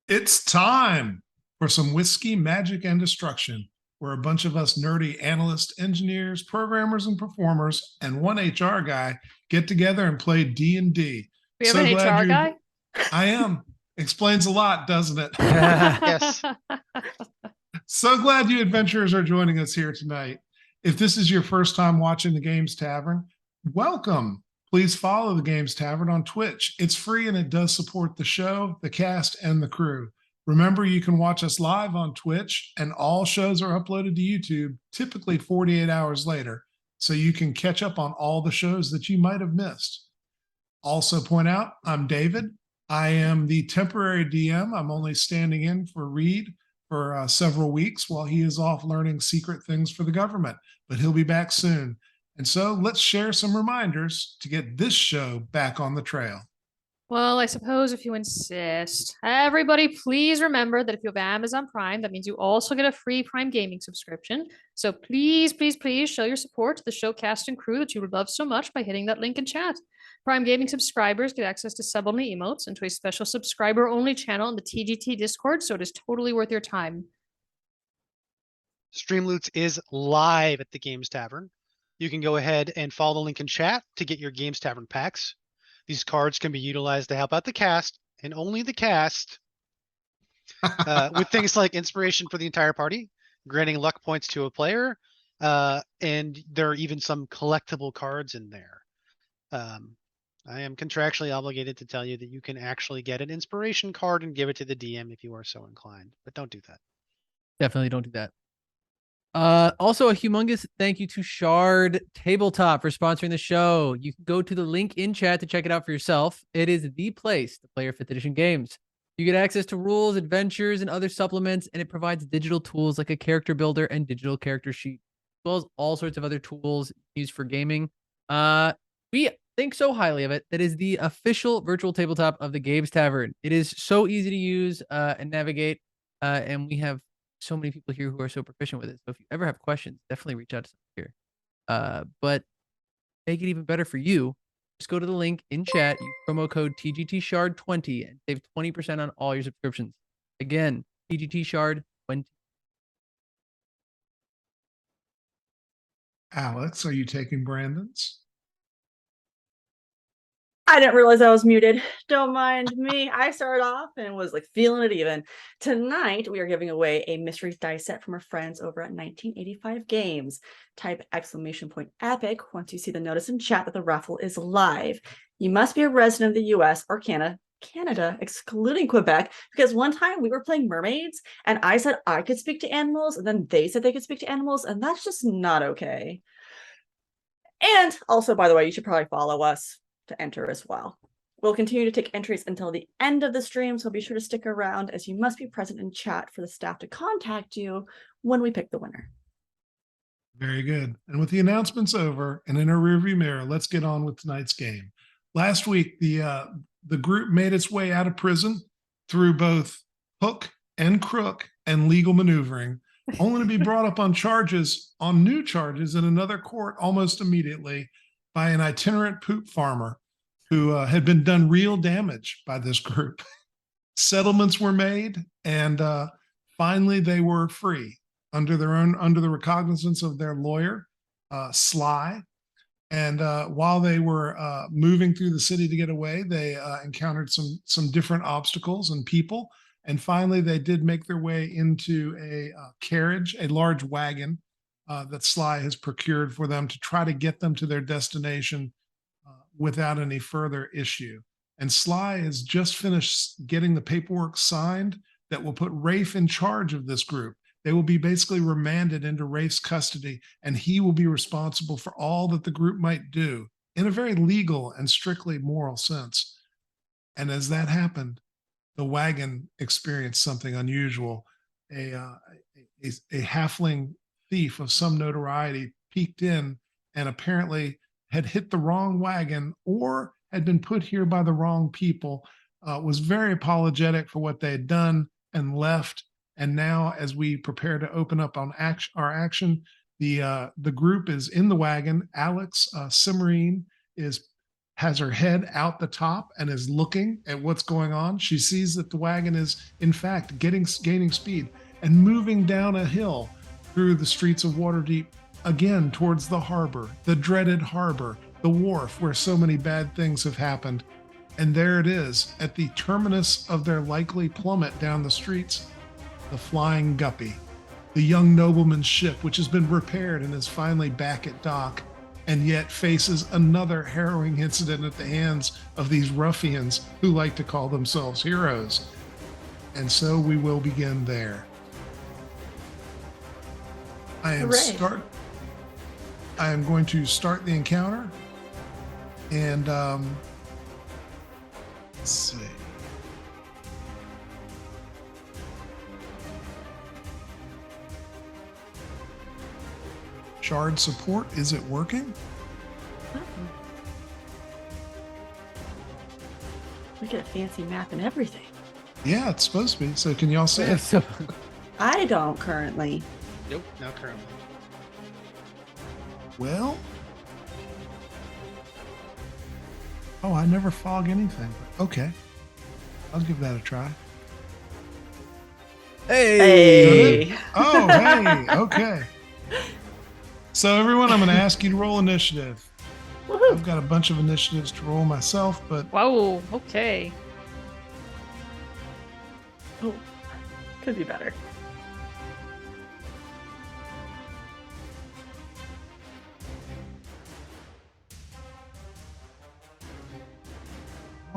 It's time for some whiskey, magic, and destruction, where a bunch of us nerdy analysts, engineers, programmers, and performers, and one HR guy get together and play D&D. We have an HR guy? I am. Explains a lot, doesn't it? Yes. So glad you adventurers are joining us here tonight. If this is your first time watching the Games Tavern, welcome. Please follow the Games Tavern on Twitch. It's free and it does support the show, the cast, and the crew. Remember, you can watch us live on Twitch, and all shows are uploaded to YouTube, typically 48 hours later, so you can catch up on all the shows that you might have missed. Also point out, I'm David. I am the temporary DM. I'm only standing in for Reed for several weeks while he is off learning secret things for the government, but he'll be back soon. And so let's share some reminders to get this show back on the trail. Well, I suppose if you insist. Everybody, please remember that if you have Amazon Prime, that means you also get a free Prime Gaming subscription. So please, please, please show your support to the show cast and crew that you would love so much by hitting that link in chat. Prime Gaming subscribers get access to sub-only emotes and to a special subscriber-only channel in the TGT Discord, so it is totally worth your time. Streamloots is live at the Games Tavern. You can go ahead and follow the link in chat to get your Games Tavern packs. These cards can be utilized to help out the cast, and only the cast, with things like inspiration for the entire party, granting luck points to a player, and there are even some collectible cards in there. I am contractually obligated to tell you that you can actually get an inspiration card and give it to the DM if you are so inclined, but don't do that. Definitely don't do that. Also a humongous thank you to Shard Tabletop for sponsoring the show. You can go to the link in chat to check it out for yourself. It is the place to play your 5th edition games. You get access to rules, adventures, and other supplements, and it provides digital tools like a character builder and digital character sheet, as well as all sorts of other tools used for gaming. We think so highly of it. That is the official virtual tabletop of the Games Tavern. It is so easy to use and navigate, and we have so many people here who are so proficient with it. So if you ever have questions, definitely reach out to someone here. But make it even better for you. Just go to the link in chat, use promo code TGTShard20 and save 20% on all your subscriptions. Again, TGTShard20. Alex, are you taking Brandon's? I didn't realize I was muted. Don't mind me. I started off and was like feeling it even. Tonight, we are giving away a mystery dice set from our friends over at 1985 Games. Type !epic once you see the notice in chat that the raffle is live. You must be a resident of the US or Canada, excluding Quebec, because one time we were playing mermaids and I said I could speak to animals and then they said they could speak to animals, and that's just not okay. And also, by the way, you should probably follow us to enter as well. We'll continue to take entries until the end of the stream, so be sure to stick around, as you must be present in chat for the staff to contact you when we pick the winner. Very good. And with the announcements over and in our rearview mirror, let's get on with tonight's game. Last week, the group made its way out of prison through both hook and crook and legal maneuvering, only to be brought up on new charges in another court almost immediately by an itinerant poop farmer who had been done real damage by this group. Settlements were made, and finally they were free under the recognizance of their lawyer, Sly. And while they were moving through the city to get away, they encountered some different obstacles and people. And finally, they did make their way into a carriage, a large wagon, that Sly has procured for them to try to get them to their destination without any further issue. And Sly has just finished getting the paperwork signed that will put Rafe in charge of this group. They will be basically remanded into Rafe's custody, and he will be responsible for all that the group might do in a very legal and strictly moral sense. And as that happened, the wagon experienced something unusual. A halfling thief of some notoriety peeked in and apparently had hit the wrong wagon or had been put here by the wrong people, was very apologetic for what they had done and left. And now, as we prepare to open up on our action, the group is in the wagon. Alex Cimarine is has her head out the top and is looking at what's going on. She sees that the wagon is, in fact, gaining speed and moving down a hill through the streets of Waterdeep, again towards the harbor, the dreaded harbor, the wharf where so many bad things have happened. And there it is, at the terminus of their likely plummet down the streets, the Flying Guppy, the young nobleman's ship, which has been repaired and is finally back at dock, and yet faces another harrowing incident at the hands of these ruffians who like to call themselves heroes. And so we will begin there. I am Hooray. going to start the encounter, and let's see. Shard support, is it working? Oh. We get a fancy map and everything. Yeah, it's supposed to be. So can y'all see it? So, I don't currently. Nope, not currently. Well, oh, I never fog anything. Okay, I'll give that a try. Hey. Oh, hey, okay. So everyone, I'm going to ask you to roll initiative. Woohoo. I've got a bunch of initiatives to roll myself, but Whoa. Okay. Oh, could be better.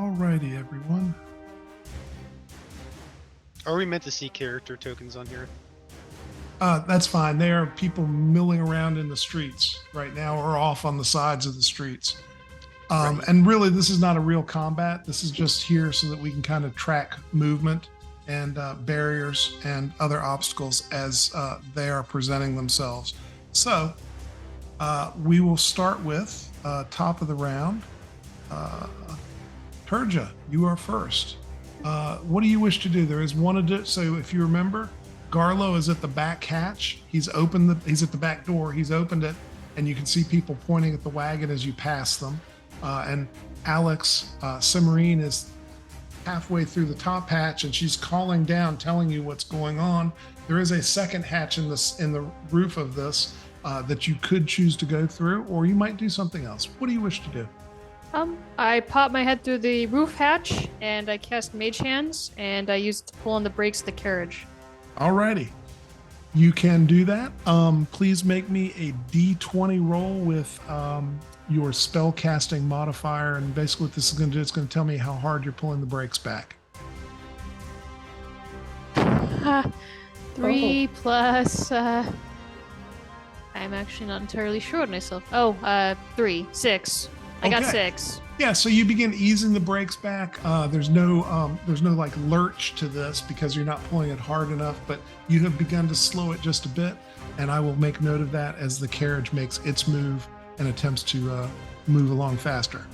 alrighty, everyone. Are we meant to see character tokens on here? That's fine. There are people milling around in the streets right now or off on the sides of the streets. Right. And really, this is not a real combat. This is just here so that we can kind of track movement and barriers and other obstacles as they are presenting themselves. So we will start with top of the round. Turja, you are first. What do you wish to do? There is one. So if you remember, Garlo is at the back hatch. He's at the back door. He's opened it, and you can see people pointing at the wagon as you pass them. And Alex Cimarine is halfway through the top hatch, and she's calling down, telling you what's going on. There is a second hatch in the roof of this that you could choose to go through, or you might do something else. What do you wish to do? I pop my head through the roof hatch and I cast Mage Hands and I use it to pull on the brakes of the carriage. Alrighty. You can do that. Please make me a D20 roll with your spell casting modifier. And basically what this is going to do, it's going to tell me how hard you're pulling the brakes back. 3 plus. I'm actually not entirely sure of myself. 3, 6. I got Okay. 6. Yeah, so you begin easing the brakes back. There's no like lurch to this because you're not pulling it hard enough, but you have begun to slow it just a bit, and I will make note of that as the carriage makes its move and attempts to move along faster.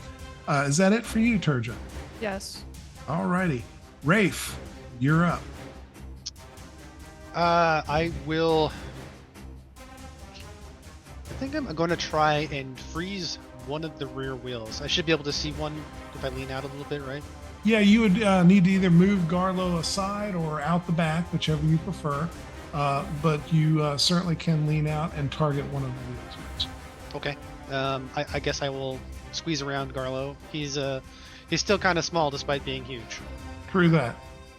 Is that it for you, Turja? Yes. Alrighty. Rafe, you're up. I will. I think I'm going to try and freeze one of the rear wheels. I should be able to see one if I lean out a little bit, right? Yeah, you would need to either move Garlo aside or out the back, whichever you prefer. But you certainly can lean out and target one of the wheels. Okay. I guess I will squeeze around Garlo. He's still kind of small despite being huge. True that.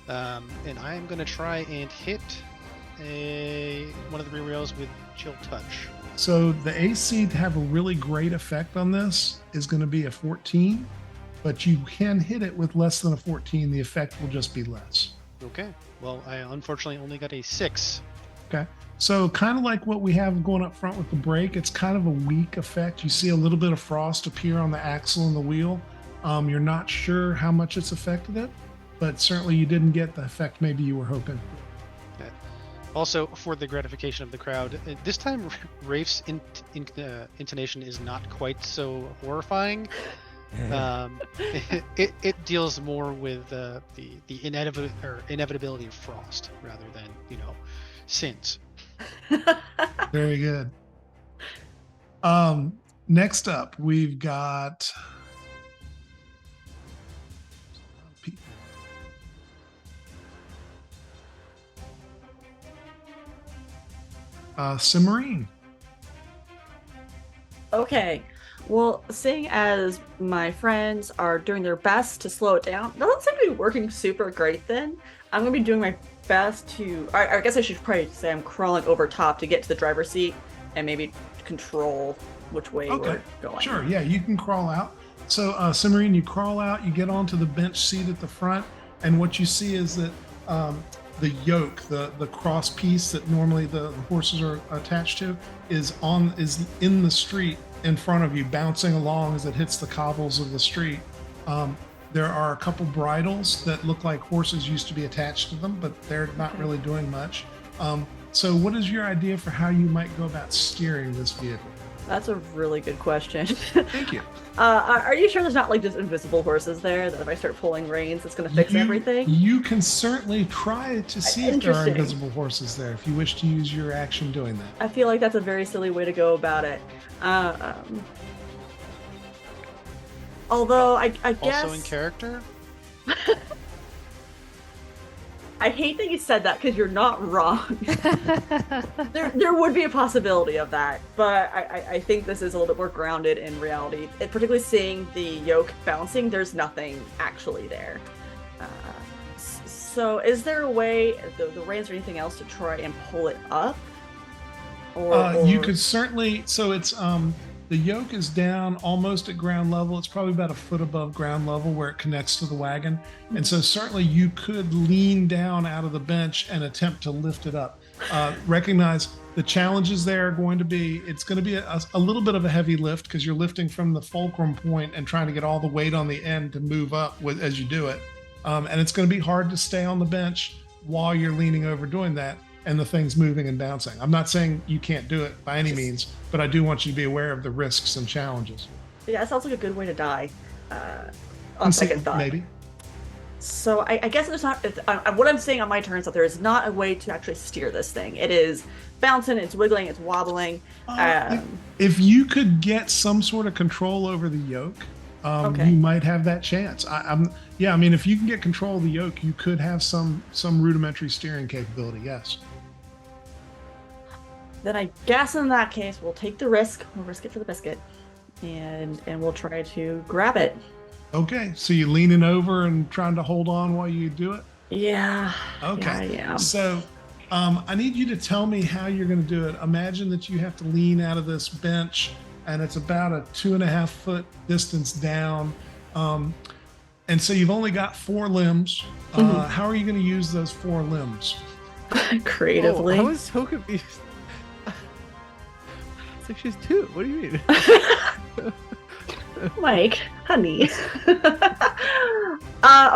And I'm going to try and hit one of the rear wheels with Chill Touch. So the AC to have a really great effect on this is going to be a 14, but you can hit it with less than a 14. The effect will just be less. Okay. Well, I unfortunately only got a 6. Okay. So kind of like what we have going up front with the brake, it's kind of a weak effect. You see a little bit of frost appear on the axle and the wheel. You're not sure how much it's affected it, but certainly you didn't get the effect maybe you were hoping. Also, for the gratification of the crowd, this time Rafe's intonation is not quite so horrifying. It deals more with the inevitability of frost rather than sins. Very good. Next up, we've got Cimarine. Okay. Well, seeing as my friends are doing their best to slow it down, doesn't seem to be working super great then. I'm going to be doing my best to... I guess I should probably say I'm crawling over top to get to the driver's seat and maybe control which way we're going. Sure, yeah, you can crawl out. So, Cimarine, you crawl out, you get onto the bench seat at the front, and what you see is that the yoke, the cross piece that normally the horses are attached to, is in the street in front of you, bouncing along as it hits the cobbles of the street. There are a couple bridles that look like horses used to be attached to them, but they're not really doing much. So what is your idea for how you might go about steering this vehicle? That's a really good question. Thank you. Are you sure there's not like just invisible horses there that if I start pulling reins, it's going to fix everything? You can certainly try to see if there are Interesting. invisible horses there if you wish to use your action doing that. I feel like that's a very silly way to go about it. Although I guess Also in character? I hate that you said that because you're not wrong. there would be a possibility of that, but I think this is a little bit more grounded in reality. Particularly seeing the yoke bouncing, there's nothing actually there. So is there a way, the reins or anything else, to try and pull it up? Or You could certainly, so it's the yoke is down almost at ground level. It's probably about a foot above ground level where it connects to the wagon. And so certainly you could lean down out of the bench and attempt to lift it up. Recognize the challenges there are going to be, it's going to be a little bit of a heavy lift because you're lifting from the fulcrum point and trying to get all the weight on the end to move up as you do it. And it's going to be hard to stay on the bench while you're leaning over doing that and the thing's moving and bouncing. I'm not saying you can't do it by any means, but I do want you to be aware of the risks and challenges. Yeah, it sounds like a good way to die. On second thought. Maybe. So I guess there's not. What I'm saying on my turn is that there is not a way to actually steer this thing. It is bouncing, it's wiggling, it's wobbling. If you could get some sort of control over the yoke, you might have that chance. I mean, if you can get control of the yoke, you could have some rudimentary steering capability. Yes. Then I guess in that case we'll take the risk. We'll risk it for the biscuit, and we'll try to grab it. Okay, so you're leaning over and trying to hold on while you do it? Yeah. Okay. Yeah. So I need you to tell me how you're going to do it. Imagine that you have to lean out of this bench and it's about a 2.5 foot distance down. And so you've only got 4 limbs. How are you going to use those 4 limbs? Creatively. I was so confused. It's like she's 2. What do you mean? Mike, honey.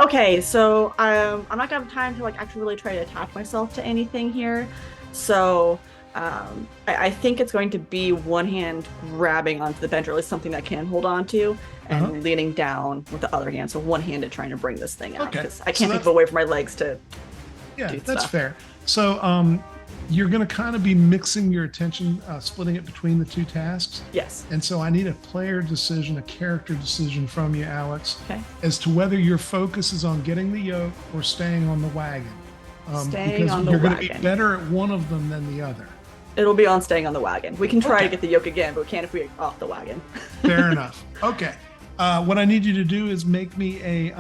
Okay, so I'm not gonna have time to like actually really try to attach myself to anything here. So I think it's going to be one hand grabbing onto the bench, or at least something that I can hold on to, and leaning down with the other hand. So one-handed trying to bring this thing out, because I can't think of a way for my legs to do that's stuff. fair. So you're going to kind of be mixing your attention, splitting it between the 2 tasks. Yes. And so I need a player decision, a character decision from you, Alex, Okay. as to whether your focus is on getting the yoke or staying on the wagon. Staying because on the you're going to wagon. be better at one of them than the other. It'll be on staying on the wagon. We can try Okay. to get the yoke again, but we can't if we get off the wagon. Fair enough. Okay. What I need you to do is make me a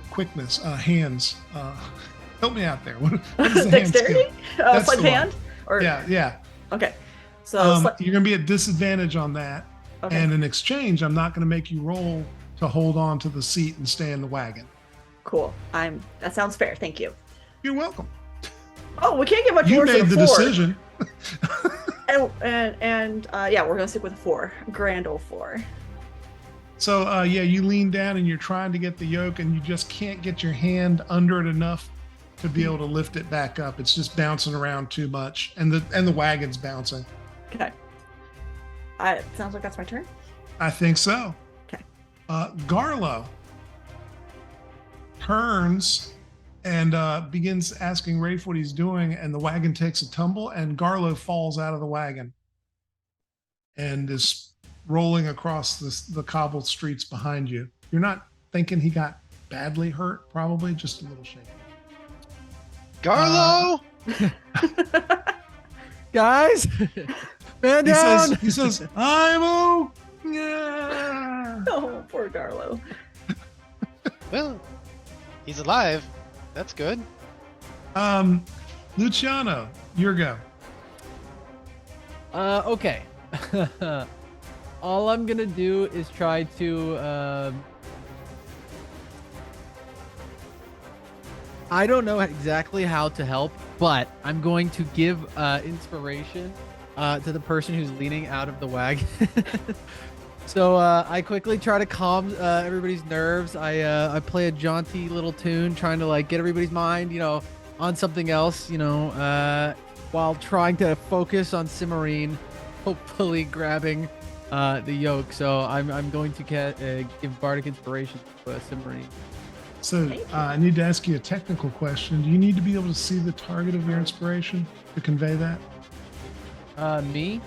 quickness, hands. Help me out there. What is the hand skill? Dexterity? That's Sleight the of one. hand? Or Yeah. Okay. So You're going to be at disadvantage on that. okay. And in exchange, I'm not going to make you roll to hold on to the seat and stay in the wagon. Cool. That sounds fair. Thank you. You're welcome. Oh, we can't get much You worse made than the 4. decision. And yeah, we're gonna stick with a 4. Grand old 4. So you lean down and you're trying to get the yoke, and you just can't get your hand under it enough to be able to lift it back up. It's just bouncing around too much, and the wagon's bouncing. Okay. Sounds like that's my turn. I think so. Okay. Garlo turns and begins asking Rafe what he's doing, and the wagon takes a tumble, and Garlo falls out of the wagon and is rolling across the cobbled streets behind you. You're not thinking he got badly hurt, probably just a little shaky. Garlo! Guys, man He down. says, I'm oh, yeah. Oh, poor Garlo. Well, he's alive. That's good. Luciano, your go. Okay. All I'm gonna do is try to. I don't know exactly how to help, but I'm going to give inspiration to the person who's leaning out of the wagon. So I quickly try to calm everybody's nerves. I play a jaunty little tune, trying to like get everybody's mind, on something else, while trying to focus on Cimarine, hopefully grabbing the yoke. So I'm going to give bardic inspiration to Cimarine. So I need to ask you a technical question. Do you need to be able to see the target of your inspiration to convey that? Me?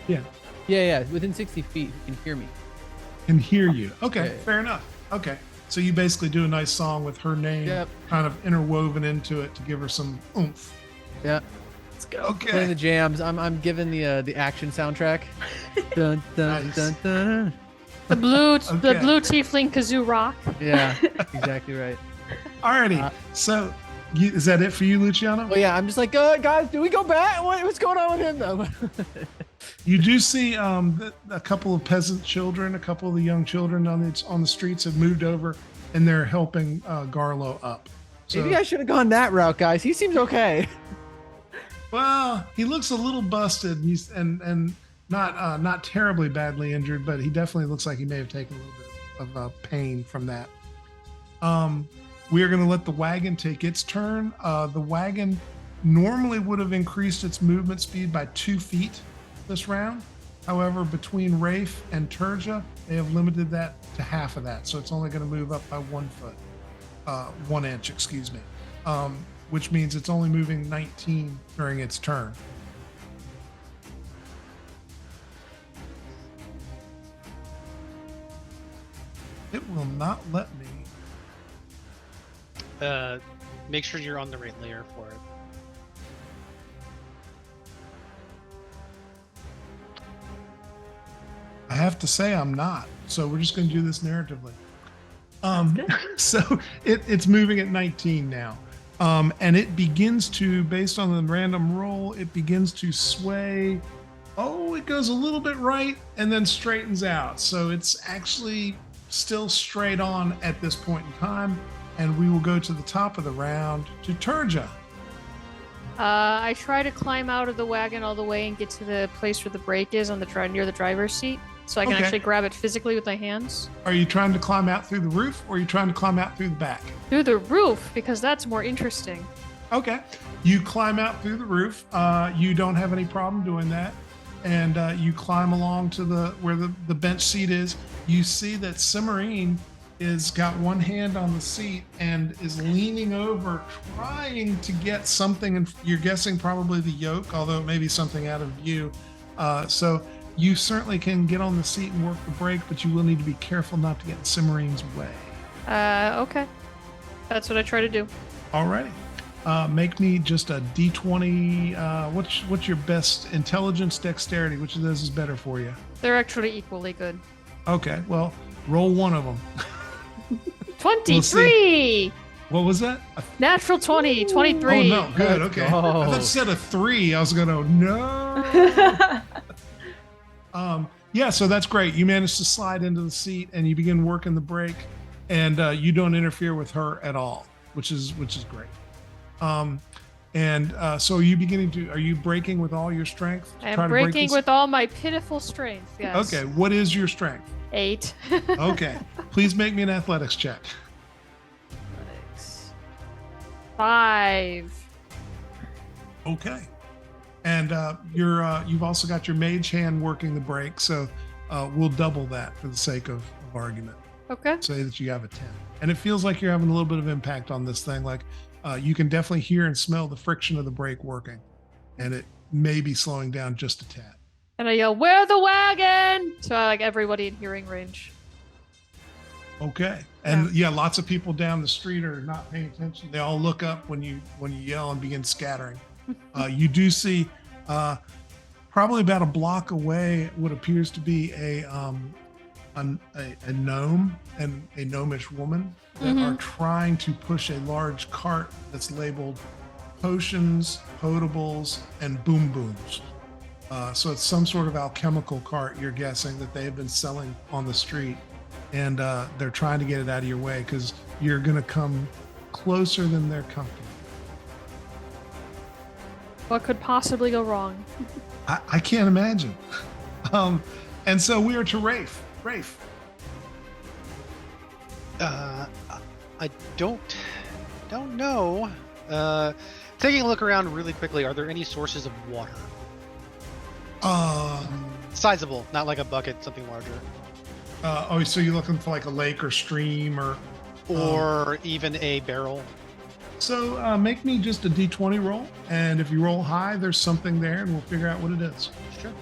Yeah. Yeah. Within 60 feet, you can hear me. Can hear you. Okay, Yeah. fair enough. Okay. So you basically do a nice song with her name Yep. kind of interwoven into it to give her some oomph. Yeah. Let's go. Playing the Okay. jams. I'm giving the action soundtrack. Dun, dun, Nice. dun, dun. The blue Okay. tiefling kazoo rock. Yeah, exactly right. Alrighty. So is that it for you, Luciano? Well, yeah, I'm just like, guys, do we go back? What's going on with him though? You do see a couple of peasant children, a couple of the young children on the streets have moved over, and they're helping Garlo up. So, Maybe I should have gone that route, guys. He seems okay. well, he looks a little busted, and not terribly badly injured, but he definitely looks like he may have taken a little bit of pain from that. We are going to let the wagon take its turn. The wagon normally would have increased its movement speed by 2 feet this round. However, between Rafe and Turja, they have limited that to half of that. So it's only going to move up by 1 foot, 1 inch, excuse me, which means it's only moving 19 during its turn. It will not let me. Make sure you're on the right layer for it. I have to say I'm not. So we're just going to do this narratively. So it's moving at 19 now. And it begins to, based on the random roll, it begins to sway. Oh, it goes a little bit right and then straightens out. So it's actually still straight on at this point in time. And we will go to the top of the round to Turja. I try to climb out of the wagon all the way and get to the place where the brake is on the near the driver's seat, so I can Okay. actually grab it physically with my hands. Are you trying to climb out through the roof or are you trying to climb out through the back? Through the roof, because that's more interesting. Okay. You climb out through the roof. You don't have any problem doing that. And you climb along to where the bench seat is. You see that Cimarine is got one hand on the seat and is leaning over, trying to get something. And you're guessing probably the yoke, although it may be something out of view. So you certainly can get on the seat and work the brake, but you will need to be careful not to get in Cimarine's way. Okay. That's what I try to do. Alrighty. Make me just a D20. What's your best intelligence, dexterity? Which of those is better for you? They're actually equally good. Okay, well, roll one of them. 23! What was that? Natural 20, 23. Oh no, good. Let's Okay, go. I thought you said a 3. I was gonna no. Yeah, so that's great. You managed to slide into the seat and you begin working the brake, and you don't interfere with her at all, which is great. So are you braking with all your strength? to I try am to break breaking this? with all my pitiful strength. Yes. Okay, what is your strength? 8. Okay, please make me an athletics check. 5. Okay, and you've also got your mage hand working the brake, so we'll double that for the sake of argument. Okay. Say that you have a 10, and it feels like you're having a little bit of impact on this thing. Like you can definitely hear and smell the friction of the brake working, and it may be slowing down just a tad. And I yell, "Where the wagon?" So I like everybody in hearing range. Okay. And yeah, lots of people down the street are not paying attention. They all look up when you yell and begin scattering. You do see probably about a block away what appears to be a gnome and a gnomish woman that are trying to push a large cart that's labeled potions, potables, and boom booms. So it's some sort of alchemical cart, you're guessing, that they have been selling on the street. And they're trying to get it out of your way because you're going to come closer than they're comfortable. What could possibly go wrong? I can't imagine. And so we are to Rafe. Rafe. I don't know. Taking a look around really quickly, are there any sources of water? Sizable, not like a bucket, something larger. So you're looking for like a lake or stream or even a barrel? So make me just a D20 roll. And if you roll high, there's something there and we'll figure out what it is. Sure.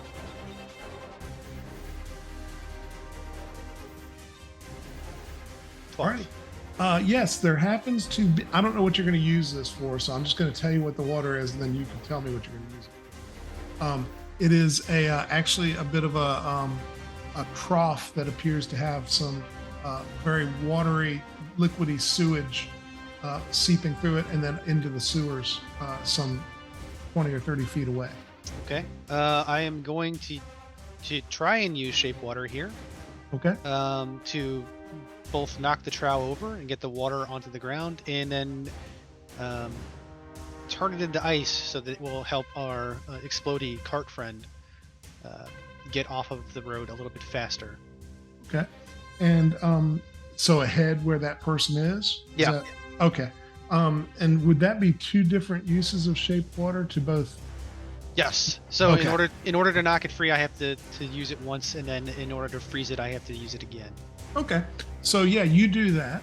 All right. Yes, there happens to be, I don't know what you're going to use this for, so I'm just going to tell you what the water is and then you can tell me what you're going to use it for. It is actually a bit of a trough that appears to have some very watery, liquidy sewage seeping through it and then into the sewers some 20 or 30 feet away. Okay. I am going to try and use shape water here. Okay. To both knock the trough over and get the water onto the ground, and then turn it into ice so that it will help our explodey cart friend get off of the road a little bit faster. Okay. And so ahead where that person is? Yeah. Okay. And would that be two different uses of shaped water to both? Yes. So Okay. in order to knock it free, I have to use it once, and then in order to freeze it, I have to use it again. Okay. So yeah, you do that.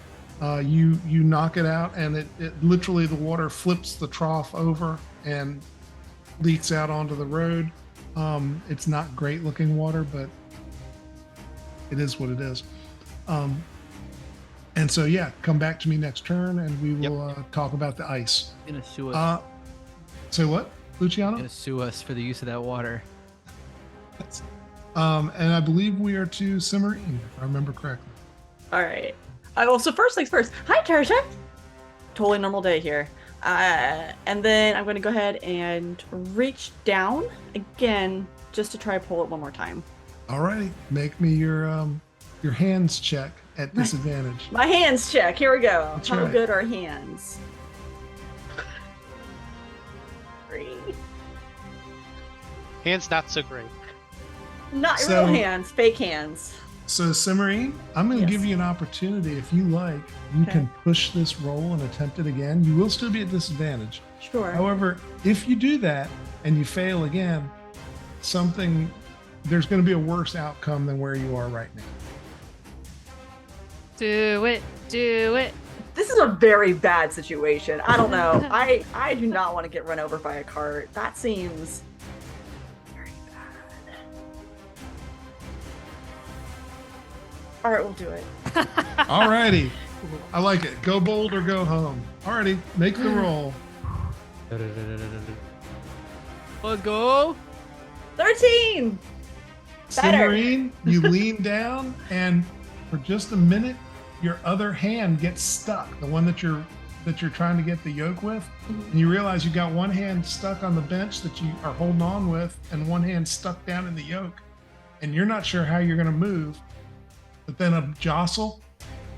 You knock it out, and it literally the water flips the trough over and leaks out onto the road. It's not great looking water, but it is what it is. And so yeah, come back to me next turn, and we will talk about the ice. Gonna sue us. Say what, Luciano? Gonna sue us for the use of that water. And I believe we are to Cimarine, if I remember correctly. All right. Well, so first things first. Hi, Tarsha. Totally normal day here. And then I'm going to go ahead and reach down again just to try to pull it one more time. All righty. Make me your hands check at disadvantage. My hands check. Here we go. That's How right. good are hands? 3. Hands not so great. Not So- real hands, fake hands. So Cimarine, I'm going to Yes. give you an opportunity. If you like, you Okay. can push this roll and attempt it again. You will still be at disadvantage. Sure. However, if you do that and you fail again, there's going to be a worse outcome than where you are right now. Do it. Do it. This is a very bad situation. I don't know. I do not want to get run over by a cart. That seems very bad. All right, we'll do it. All righty. I like it. Go bold or go home. All righty. Make the roll. Let's go. 13. Better. Cimarine, you lean down, and for just a minute, your other hand gets stuck. The one that you're trying to get the yoke with, and you realize you got one hand stuck on the bench that you are holding on with, and one hand stuck down in the yoke, and you're not sure how you're going to move. But then a jostle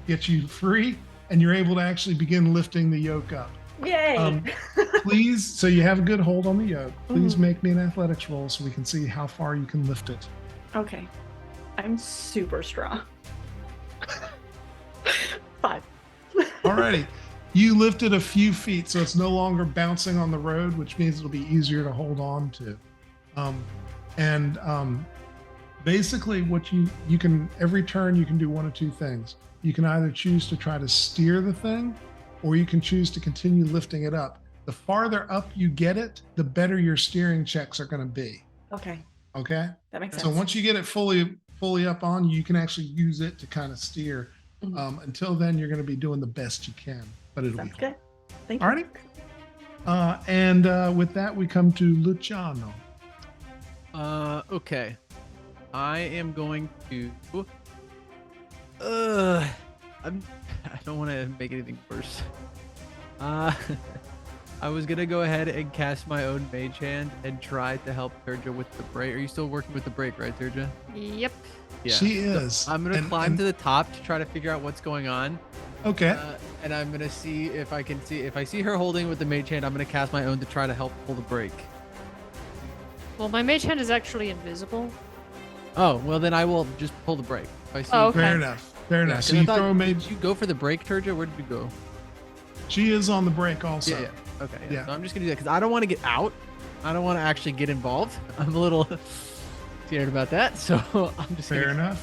gets you free, and you're able to actually begin lifting the yoke up. Yay. Please, so you have a good hold on the yoke. Please make me an athletics roll so we can see how far you can lift it. Okay. I'm super strong. 5. Alrighty. You lifted a few feet, so it's no longer bouncing on the road, which means it'll be easier to hold on to. Basically what you can, every turn you can do one of two things. You can either choose to try to steer the thing, or you can choose to continue lifting it up. The farther up you get it, the better your steering checks are going to be. Okay. Okay? That makes sense. So once you get it fully up on, you can actually use it to kind of steer. Mhm. Until then, you're going to be doing the best you can, but it'll Sounds be good. Thank you. Alrighty. And with that, we come to Luciano. Okay. I am going to. I don't want to make anything worse. I was gonna go ahead and cast my own mage hand and try to help Turja with the break. Are you still working with the break, right, Turja? Yep. Yeah. She is. I'm gonna And- climb and- to the top to try to figure out what's going on. Okay. And I'm gonna see if I can see if I see her holding with the mage hand. I'm gonna cast my own to try to help pull the break. Well, my mage hand is actually invisible. Oh well, then I will just pull the break. If I see. Oh, okay. Fair enough. Fair Yeah, enough. 'cause So I you thought- throw a mage. Did you go for the break, Turja? Where did you go? She is on the break also. Yeah. Okay. Yeah. Yeah. So I'm just gonna do that because I don't want to get out. I don't want to actually get involved. I'm a little scared about that. So I'm just Fair gonna.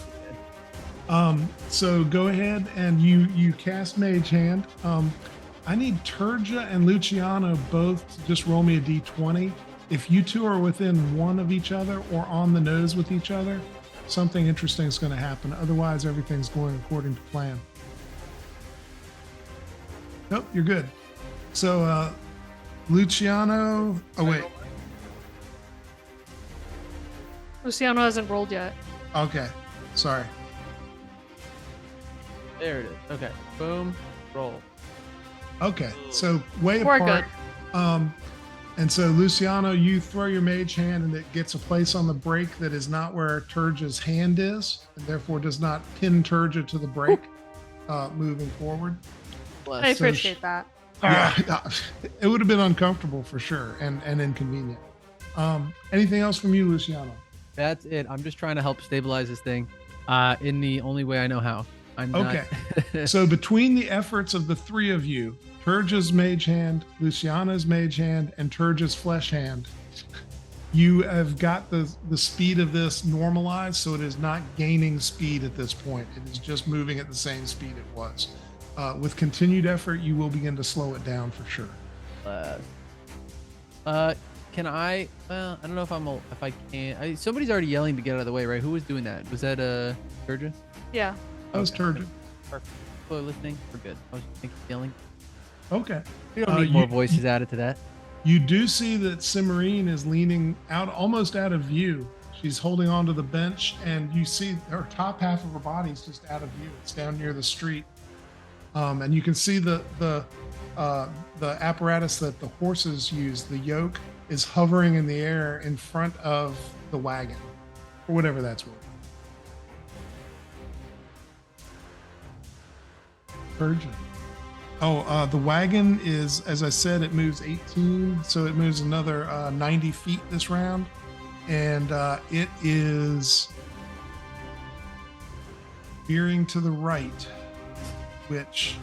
enough. So go ahead and you cast Mage Hand. I need Turja and Luciano both to just roll me a d20. If you two are within one of each other or on the nose with each other, something interesting is going to happen. Otherwise, everything's going according to plan. Nope, you're good. So, Luciano. Oh wait. Luciano hasn't rolled yet. Okay. Sorry. There it is. Okay. Boom. Roll. Okay, so way We're apart. And so Luciano, you throw your mage hand and it gets a place on the break that is not where Turja's hand is, and therefore does not pin Turja to the break moving forward. Bless. I so appreciate that. Yeah, it would have been uncomfortable for sure and inconvenient. Anything else from you, Luciano? That's it. I'm just trying to help stabilize this thing in the only way I know how. I'm Okay. not. So between the efforts of the three of you, Turja's mage hand, Luciana's mage hand, and Turja's flesh hand, you have got the speed of this normalized, so it is not gaining speed at this point. It is just moving at the same speed it was. With continued effort, you will begin to slow it down for sure. Can I? Well, I don't know if I can. Somebody's already yelling to get out of the way, right? Who was doing that? Was that Turja? Yeah. That was Turja. Perfect. People are listening. We're good. I was just yelling. Okay. We don't need more you- voices added to that. You do see that Cimarine is leaning out, almost out of view. She's holding onto the bench, and you see her top half of her body is just out of view. It's down near the street, and you can see the apparatus that the horses use. The yoke is hovering in the air in front of the wagon, or whatever that's worth. Virgin. Oh, the wagon is, as I said, it moves 18, so it moves another 90 feet this round, and it is veering to the right, which,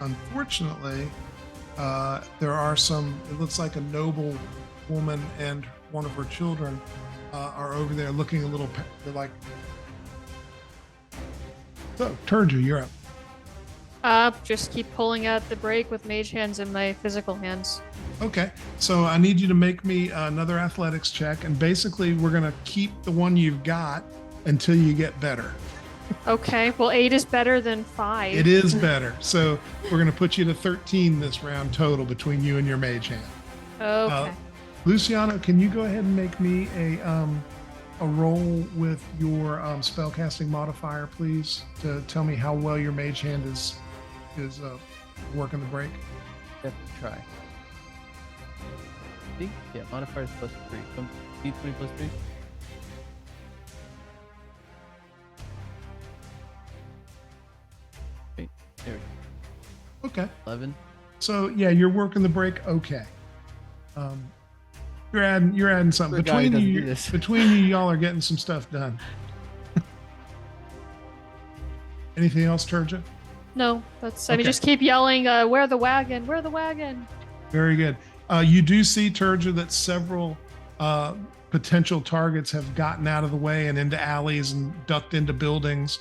unfortunately, there are some. It looks like a noble woman and one of her children are over there looking a little. They're like, so Turja, you're up. Just keep pulling at the break with mage hands and my physical hands. Okay, so I need you to make me another athletics check, and basically we're gonna keep the one you've got until you get better. Okay, well, 8 is better than 5. It is better, so we're gonna put you to 13 this round total between you and your mage hand. Okay. Luciano, can you go ahead and make me a roll with your spellcasting modifier, please, to tell me how well your mage hand is working the break? Yep, try. See? Yeah, modifiers plus 3. So D20 plus 3. Wait, there we go. Okay. 11. So yeah, you're working the break. Okay. You're adding something For a guy who between doesn't do you. this. Between you, y'all are getting some stuff done. Anything else, Turja? No, that's. I mean, Okay. just keep yelling, "Where the wagon? Where the wagon?" Very good. You do see, Turja, that several potential targets have gotten out of the way and into alleys and ducked into buildings.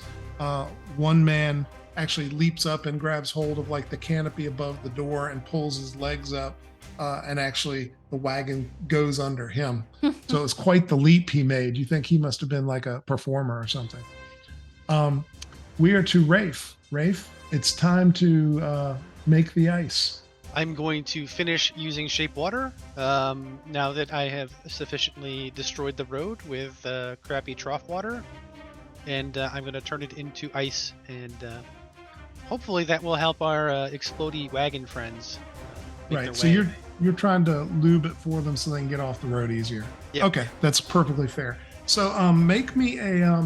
One man actually leaps up and grabs hold of like the canopy above the door and pulls his legs up, and actually the wagon goes under him. So it's quite the leap he made. You think he must have been like a performer or something. We are to Rafe. Rafe, it's time to make the ice. I'm going to finish using shape water now that I have sufficiently destroyed the road with crappy trough water, and I'm going to turn it into ice, and hopefully that will help our explodey wagon friends. Make their Right. So way. you're trying to lube it for them so they can get off the road easier. Yep. Okay, that's perfectly fair. So make me a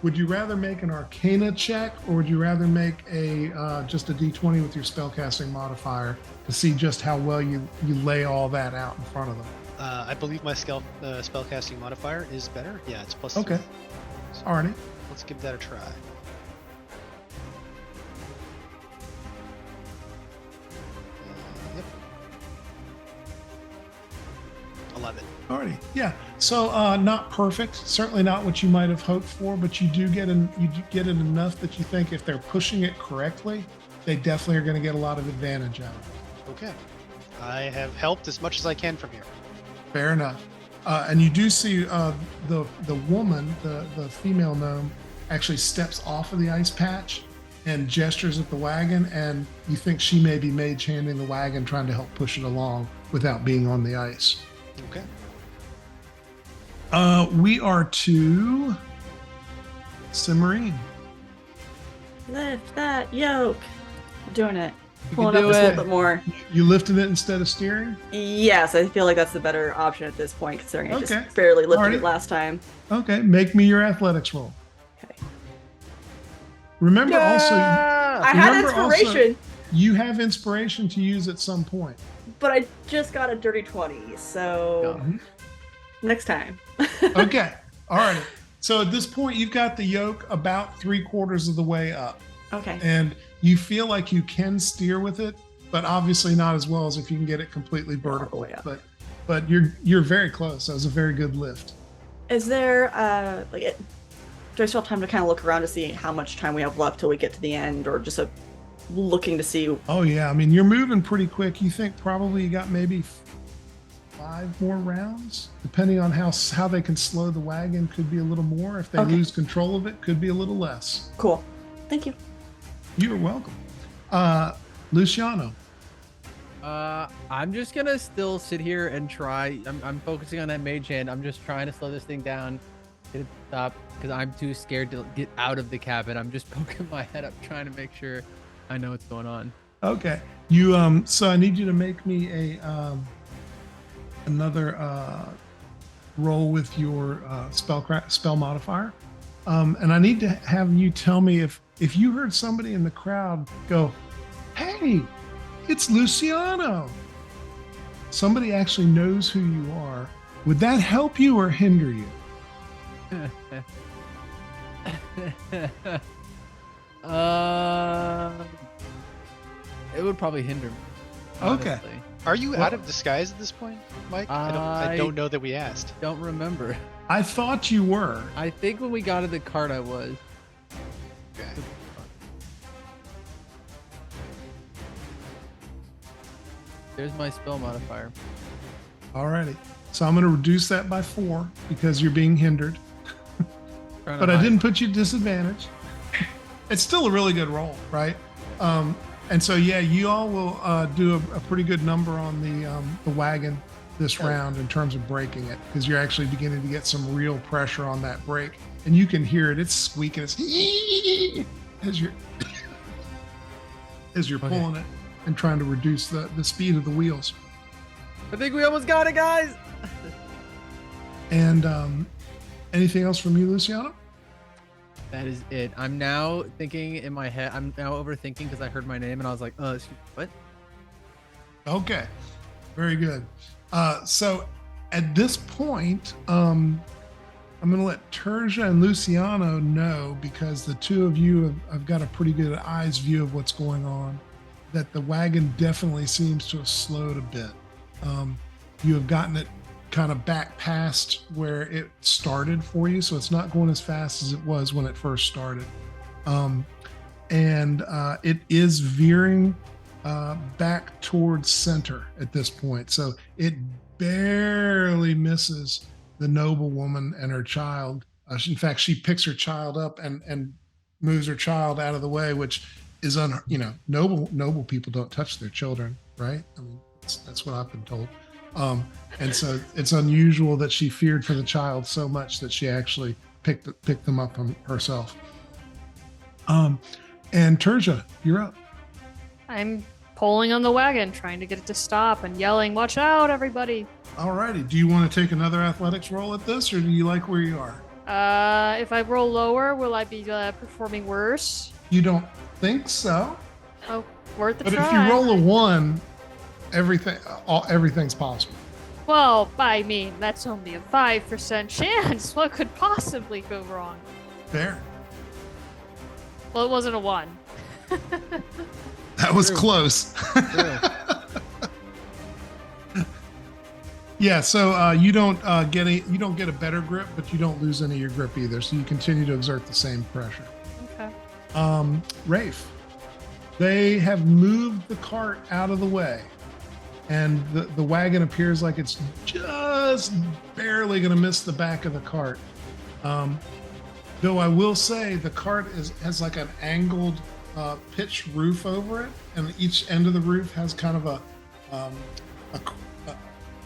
would you rather make an Arcana check, or would you rather make a just a D20 with your spellcasting modifier to see just how well you lay all that out in front of them? I believe my spellcasting modifier is better. Yeah, it's plus Okay. 3. So Alrighty. let's give that a try. Yep. 11. Alrighty. Yeah. So not perfect, certainly not what you might have hoped for, but you do get it enough that you think if they're pushing it correctly, they definitely are going to get a lot of advantage out of it. Okay. I have helped as much as I can from here. Fair enough. And you do see the woman, the female gnome, actually steps off of the ice patch and gestures at the wagon, and you think she may be mage handing the wagon, trying to help push it along without being on the ice. Okay. We are to Cimarine. Lift that yoke. Doing it. You Pulling can up do just a it. little bit more. You lifted it instead of steering? Yes, I feel like that's the better option at this point, considering I Okay. just barely lifted Alrighty. it last time. Okay, make me your athletics roll. Okay. Remember also, I had Remember also- inspiration, you have inspiration to use at some point. but I just got a dirty 20, so Mhm. next time. Okay, all right. So at this point, you've got the yoke about 3/4 of the way up, Okay. and you feel like you can steer with it, but obviously not as well as if you can get it completely All the vertical. way up. But you're very close. That was a very good lift. Is there do I still have time to kind of look around to see how much time we have left till we get to the end, or just looking to see? Oh yeah, I mean you're moving pretty quick. You think probably you got maybe 5 more rounds, depending on how they can slow the wagon. Could be a little more. If they Okay. lose control of it, could be a little less. Cool. Thank you. You're welcome. Luciano. I'm just gonna still sit here and try. I'm focusing on that mage hand. I'm just trying to slow this thing down, get it to stop, because I'm too scared to get out of the cabin. I'm just poking my head up, trying to make sure I know what's going on. Okay. You so I need you to make me a another roll with your spell modifier. And I need to have you tell me if you heard somebody in the crowd go, "Hey, it's Luciano." Somebody actually knows who you are. Would that help you or hinder you? It would probably hinder me. Okay. honestly. Are you Well- out of disguise at this point, Mike? I I- don't know that we asked. Don't remember. I thought you were. I think when we got to the cart, I was. Okay. There's my spell modifier. Alrighty. So I'm going to reduce that by 4 because you're being hindered. Trying to But I hide. didn't put you at disadvantage. It's still a really good roll, right? And so yeah, you all will do a pretty good number on the wagon this round in terms of braking it, because you're actually beginning to get some real pressure on that brake, and you can hear it. It's squeaking. It's as you're Okay. pulling it and trying to reduce the speed of the wheels. I think we almost got it, guys. And anything else from you, Luciano? That is it. I'm now thinking in my head. I'm now overthinking because I heard my name and I was like, excuse me, what? Okay, very good. So at this point, I'm going to let Terja and Luciano know, because the two of you have got a pretty good eyes view of what's going on, that the wagon definitely seems to have slowed a bit. You have gotten it kind of back past where it started for you, so it's not going as fast as it was when it first started. And it is veering back towards center at this point. So it barely misses the noble woman and her child. In fact, she picks her child up and moves her child out of the way, which is noble people don't touch their children, right? I mean, that's what I've been told. And so it's unusual that she feared for the child so much that she actually picked them up herself. And Terja, you're up. I'm pulling on the wagon, trying to get it to stop and yelling, "Watch out, everybody!" All righty. Do you want to take another athletics roll at this, or do you like where you are? If I roll lower, will I be performing worse? You don't think so? Oh, worth the But try. if you roll a 1, everything's possible. Well, I mean, that's only a 5% chance. What could possibly go wrong? Fair. Well, it wasn't a 1. That was True. close. True. Yeah, so you don't get a better grip, but you don't lose any of your grip either. So you continue to exert the same pressure. Okay. Rafe, they have moved the cart out of the way, and the wagon appears like it's just barely going to miss the back of the cart. Though I will say the cart has like an angled pitched roof over it, and each end of the roof has kind of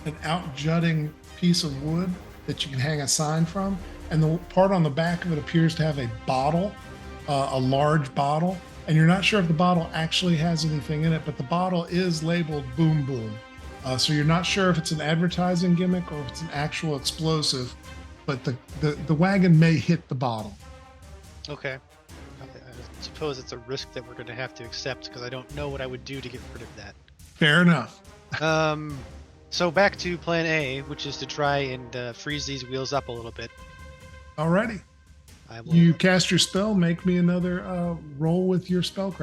an out-jutting piece of wood that you can hang a sign from, and the part on the back of it appears to have a bottle, a large bottle, and you're not sure if the bottle actually has anything in it, but the bottle is labeled Boom Boom. So you're not sure if it's an advertising gimmick or if it's an actual explosive, but the wagon may hit the bottle. Okay. I suppose it's a risk that we're going to have to accept because I don't know what I would do to get rid of that. Fair enough. So back to plan A, which is to try and freeze these wheels up a little bit. Alrighty. I will. You cast your spell. Make me another roll with your spell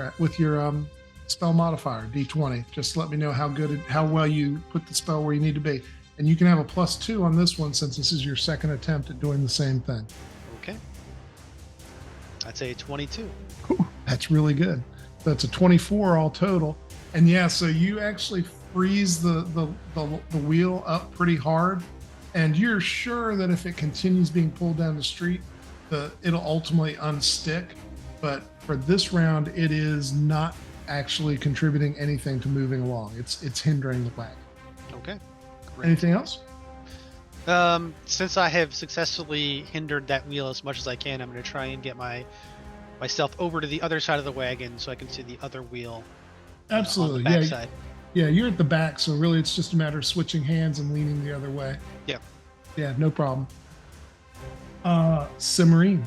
spell modifier D20. Just let me know how well you put the spell where you need to be, and you can have a +2 on this one since this is your second attempt at doing the same thing. Okay. I'd say 22. Whew, that's really good. That's a 24 all total, and yeah, so you actually freeze the wheel up pretty hard, and you're sure that if it continues being pulled down the street, it'll ultimately unstick. But for this round, it is not actually contributing anything to moving along. It's hindering the wagon. Okay. Great. Anything else? Since I have successfully hindered that wheel as much as I can, I'm going to try and get myself over to the other side of the wagon so I can see the other wheel. Absolutely. On the Yeah. backside. Yeah, you're at the back, so really it's just a matter of switching hands and leaning the other way. Yeah. Yeah, no problem. Cimarine.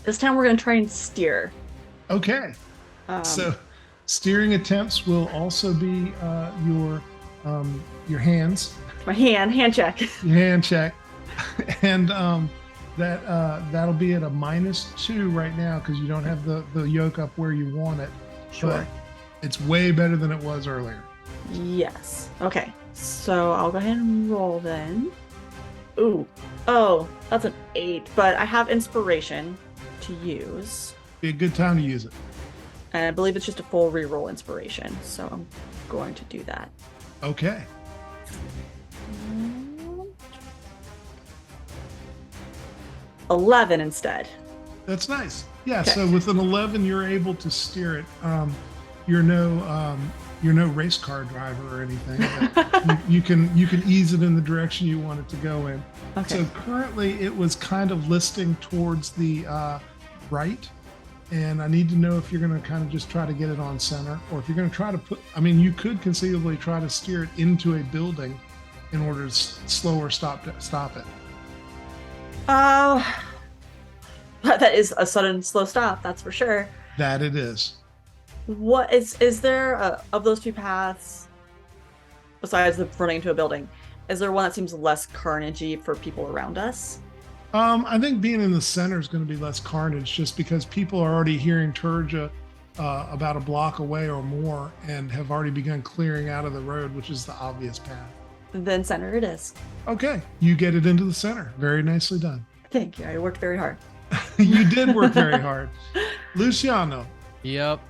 This time we're going to try and steer. Okay. So steering attempts will also be your hands, My hand check. your hand check. And that'll be at a -2 right now because you don't have the yoke up where you want it. Sure. But it's way better than it was earlier. Yes. Okay. So I'll go ahead and roll then. Ooh. Oh, that's an 8, but I have inspiration to use. Be a good time to use it. And I believe it's just a full reroll inspiration. So I'm going to do that. Okay. 11 instead. That's nice. Yeah. Okay. So with an 11, you're able to steer it. You're no race car driver or anything. But you can ease it in the direction you want it to go in. Okay. So currently, it was kind of listing towards the right, and I need to know if you're going to kind of just try to get it on center, or if you're going to try to you could conceivably try to steer it into a building in order to slow or stop it. That is a sudden slow stop, that's for sure. That it is. What is there of those two paths, besides the running into a building, is there one that seems less carnagey for people around us? I think being in the center is going to be less carnage, just because people are already hearing Terja about a block away or more, and have already begun clearing out of the road, which is the obvious path. Then center it is. Okay, you get it into the center. Very nicely done. Thank you. I worked very hard. You did work very hard. Luciano. Yep.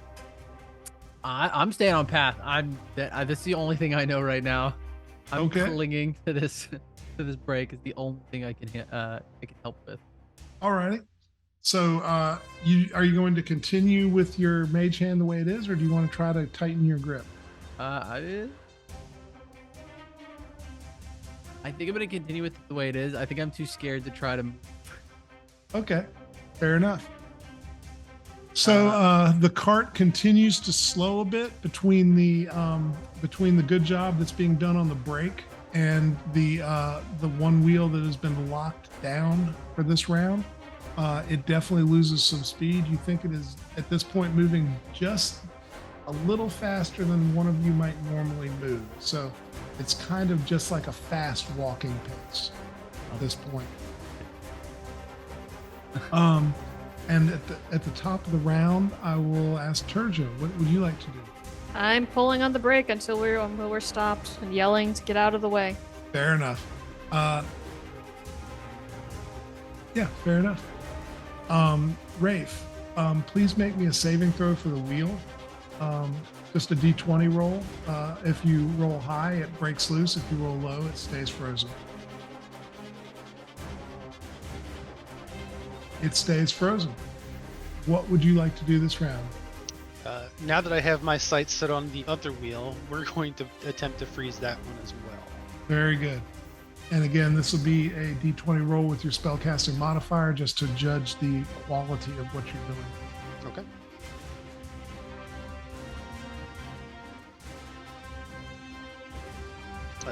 I'm staying on path. That's the only thing I know right now. I'm Okay. clinging to this break is the only thing I can help with. All righty. So are you going to continue with your mage hand the way it is, or do you want to try to tighten your grip? I think I'm gonna continue with it the way it is. I think I'm too scared to try to. Okay, fair enough. So the cart continues to slow a bit between the good job that's being done on the brake and the one wheel that has been locked down for this round. It definitely loses some speed. You think it is at this point moving just a little faster than one of you might normally move. So it's kind of just like a fast walking pace at this point. And at the top of the round, I will ask Turja, what would you like to do? I'm pulling on the brake until we're stopped and yelling to get out of the way. Fair enough. Yeah, fair enough. Rafe, please make me a saving throw for the wheel. Just a D20 roll. If you roll high, it breaks loose. If you roll low, it stays frozen. It stays frozen. What would you like to do this round? Now that I have my sights set on the other wheel, we're going to attempt to freeze that one as well. Very good. And again, this will be a D20 roll with your spellcasting modifier just to judge the quality of what you're doing. Okay.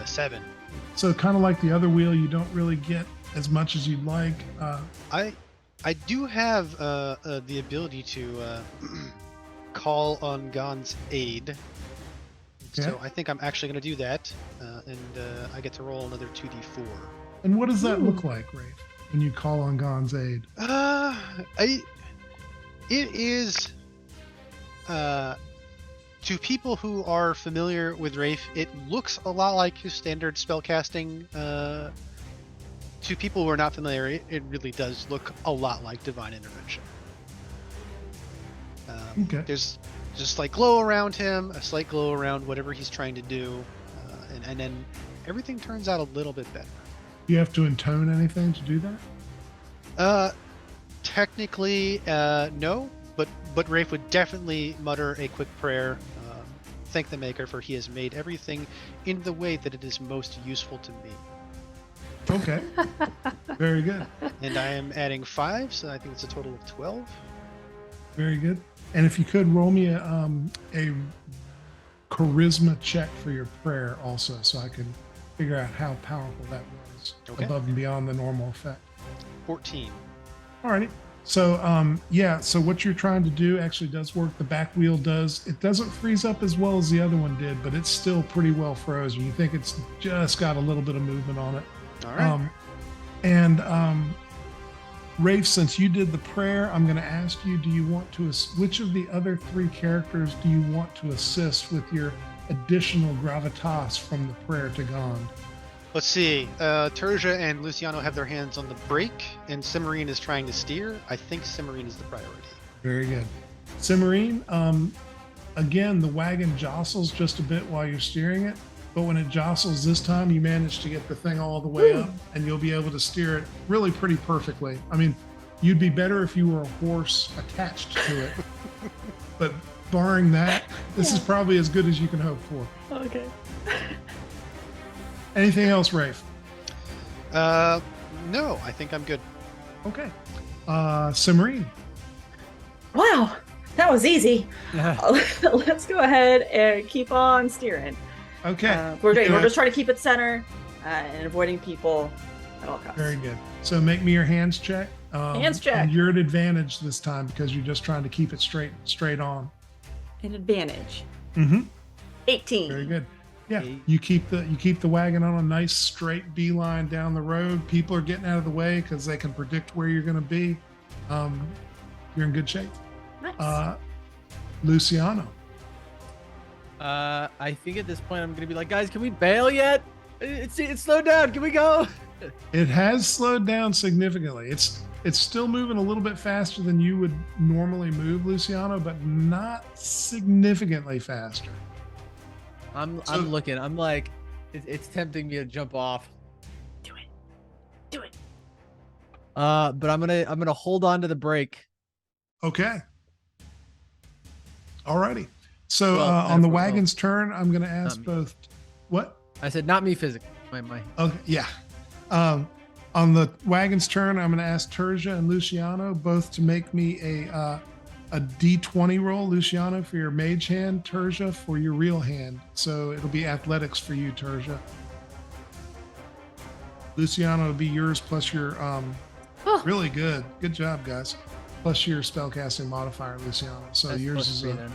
Seven. So kind of like the other wheel, you don't really get as much as you'd like. I do have the ability to call on Gon's aid. Okay. So I think I'm actually going to do that, and I get to roll another 2d4. And what does that look like, Rafe, when you call on Gon's aid? It is to people who are familiar with Rafe, it looks a lot like his standard spellcasting. To people who are not familiar, it really does look a lot like Divine Intervention. Okay. There's just slight glow around him, a slight glow around whatever he's trying to do, and then everything turns out a little bit better. Do you have to intone anything to do that? Technically, no, but Rafe would definitely mutter a quick prayer, thank the Maker for he has made everything in the way that it is most useful to me. Okay. Very good. And I am adding 5, so I think it's a total of 12. Very good. And if you could roll me a charisma check for your prayer also, so I can figure out how powerful that was above and beyond the normal effect. 14. Alrighty. So so what you're trying to do actually does work. The back wheel it doesn't freeze up as well as the other one did, but it's still pretty well frozen. You think it's just got a little bit of movement on it. All right. Rafe, since you did the prayer, I'm going to ask you, which of the other 3 characters do you want to assist with your additional gravitas from the prayer to Gond? Let's see. Turja and Luciano have their hands on the brake, and Cimarine is trying to steer. I think Cimarine is the priority. Very good. Cimarine, again, the wagon jostles just a bit while you're steering it, but when it jostles this time, you manage to get the thing all the way up, and you'll be able to steer it really pretty perfectly. I mean, you'd be better if you were a horse attached to it, but barring that, this is probably as good as you can hope for. Okay. Anything else, Rafe? No, I think I'm good. Okay. Cimarine. Wow, that was easy. Let's go ahead and keep on steering. Okay. We're just trying to keep it center and avoiding people at all costs. Very good. So make me your hands check. Hands check. And you're at advantage this time because you're just trying to keep it straight on. An advantage. Mm-hmm. 18. Very good. Yeah, you keep the wagon on a nice straight beeline down the road. People are getting out of the way because they can predict where you're going to be. You're in good shape. Nice. Luciano. I think at this point I'm gonna be like, guys, can we bail yet? It's slowed down. Can we go? It has slowed down significantly. It's still moving a little bit faster than you would normally move, Luciano, but not significantly faster. I'm looking. I'm like, it's tempting me to jump off. Do it. But I'm gonna hold on to the break. Okay. Alrighty. So Well, on the metaphorical. wagon's turn, I'm going to ask me. both. What? I said not me physically. My Okay. Yeah. On the wagon's turn, I'm going to ask Terja and Luciano both to make me a D20 roll. Luciano for your mage hand, Terja for your real hand. So it'll be athletics for you, Terja. Luciano will be yours plus your Oh. really good. Good job, guys. Plus your spellcasting modifier, Luciano. So that's yours supposed is to be a then.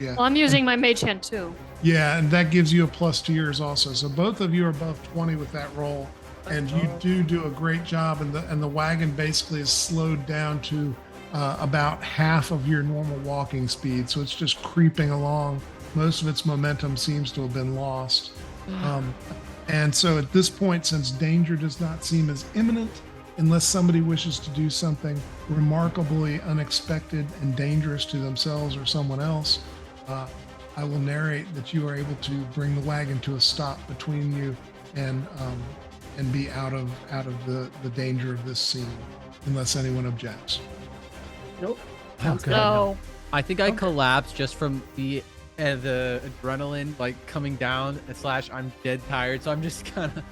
yeah. Well, I'm using my mage hand too. Yeah, and that gives you a plus to yours also. So both of you are above 20 with that roll, and you do a great job. And the wagon basically is slowed down to about half of your normal walking speed. So it's just creeping along. Most of its momentum seems to have been lost. And so at this point, since danger does not seem as imminent, unless somebody wishes to do something remarkably unexpected and dangerous to themselves or someone else, I will narrate that you are able to bring the wagon to a stop between you and be out of the danger of this scene, unless anyone objects. Nope. Oh, God. No. I think I collapsed just from the adrenaline like coming down / I'm dead tired, so I'm just kind of.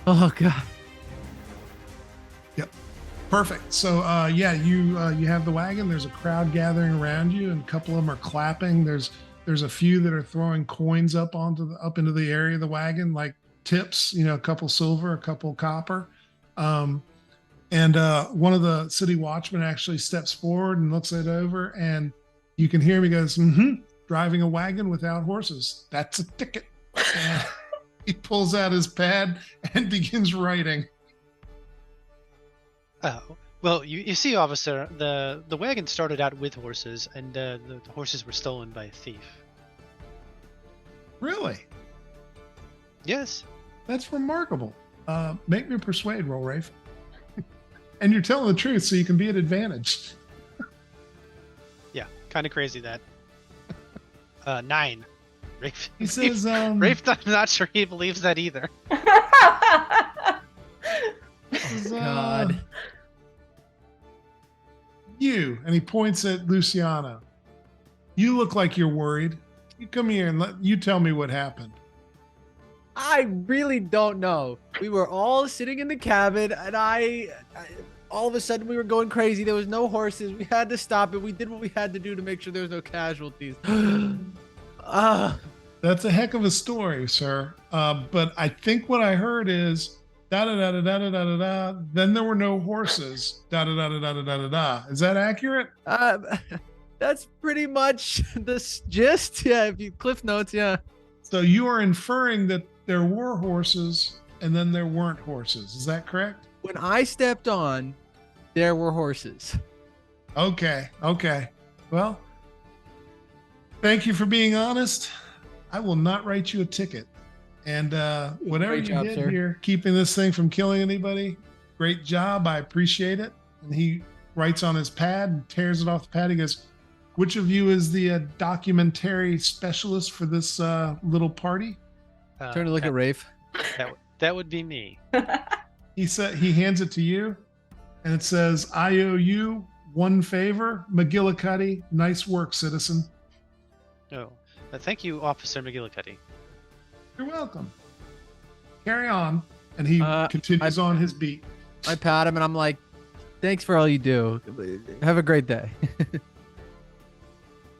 Oh God. Perfect. So yeah, you have the wagon. There's a crowd gathering around you, and a couple of them are clapping. There's a few that are throwing coins up into the area of the wagon, like tips. A couple silver, a couple copper. And one of the city watchmen actually steps forward and looks it over, and you can hear him. He goes, "Driving a wagon without horses. That's a ticket." And he pulls out his pad and begins writing. Oh, well, you see, officer, the wagon started out with horses, and the horses were stolen by a thief. Really? Yes. That's remarkable. Make me a persuade roll, Rafe. And you're telling the truth, so you can be at advantage. Yeah, kind of crazy that. 9. Rafe. He says, Rafe, I'm not sure he believes that either. says, God. You, and he points at Luciano. You look like you're worried. You come here and you tell me what happened. I really don't know. We were all sitting in the cabin, and I all of a sudden we were going crazy. There was no horses. We had to stop it. We did what we had to do to make sure there was no casualties. That's a heck of a story, sir. But I think what I heard is da da da da da da da da. Then there were no horses. Da da da da da da da da. Is that accurate? That's pretty much the gist. Yeah, if you cliff notes, yeah. So you are inferring that there were horses and then there weren't horses. Is that correct? When I stepped on, there were horses. Okay. Well, thank you for being honest. I will not write you a ticket. And whatever Great you job, did sir. here, keeping this thing from killing anybody, great job. I appreciate it. And he writes on his pad and tears it off the pad. He goes, "Which of you is the documentary specialist for this little party?" Turn to look at Rafe. That would be me. He hands it to you, and it says, "I owe you one favor, McGillicuddy. Nice work, citizen." Oh, thank you, Officer McGillicuddy. You're welcome. Carry on. And he continues on his beat. I pat him and I'm like, thanks for all you do. Have a great day.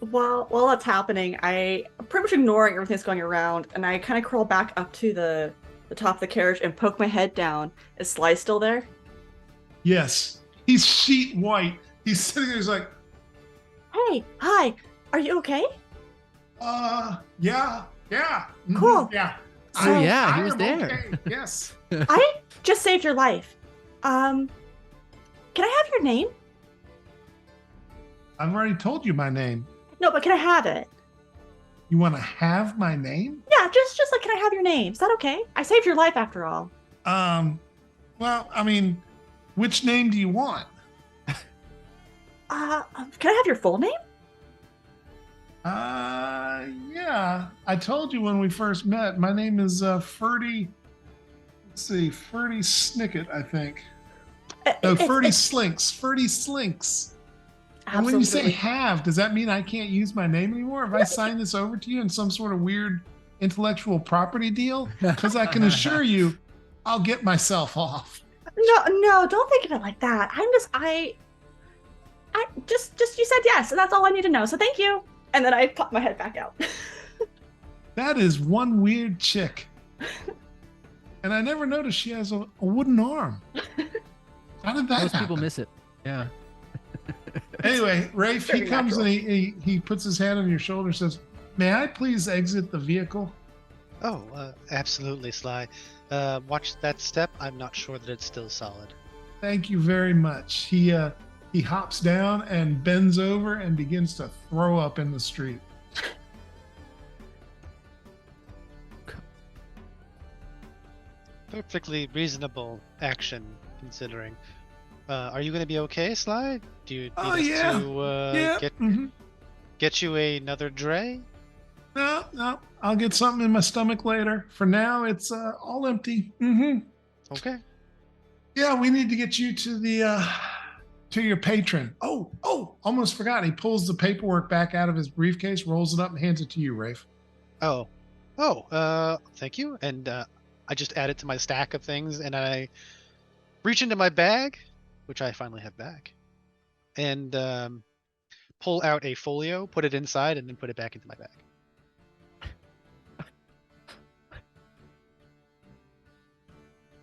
While that's happening, I'm pretty much ignoring everything that's going around, and I kind of crawl back up to the top of the carriage and poke my head down. Is Sly still there? Yes. He's sheet white. He's sitting there. He's like, Hey, hi, are you okay? yeah. Mhm, Cool. Yeah. So- yeah, he I was am there. okay, yes. I just saved your life. Can I have your name? I've already told you my name. No, but can I have it? You want to have my name? Yeah, just like, can I have your name? Is that okay? I saved your life after all. Well, I mean, which name do you want? Can I have your full name? Yeah. I told you when we first met. My name is Ferdy. Let's see, Ferdy Snicket, I think. No, It's- Ferdy it's Slinks. Ferdy Slinks. And when you say absolutely. have, does that mean I can't use my name anymore? If I sign this over to you in some sort of weird intellectual property deal? Because I can assure you, I'll get myself off. No, don't think of it like that. I just you said yes, and that's all I need to know. So thank you. And then I pop my head back out. That is one weird chick. And I never noticed she has a wooden arm. How did that Most people happen? miss it. Yeah. Anyway, Rafe, he Very comes natural. and he puts his hand on your shoulder and says, "May I please exit the vehicle?" Oh, absolutely, Sly. Watch that step. I'm not sure that it's still solid. Thank you very much. He hops down and bends over and begins to throw up in the street. Perfectly reasonable action, considering. Are you going to be okay, Sly? Do you need Oh, us yeah. to Yeah. mhm. get you another Dre? No, I'll get something in my stomach later. For now, it's all empty. Okay. Yeah, we need to get you to the to your patron. Oh, almost forgot. He pulls the paperwork back out of his briefcase, rolls it up, and hands it to you, Rafe. Oh, thank you. And I just add it to my stack of things, and I reach into my bag, which I finally have back, and pull out a folio, put it inside, and then put it back into my bag.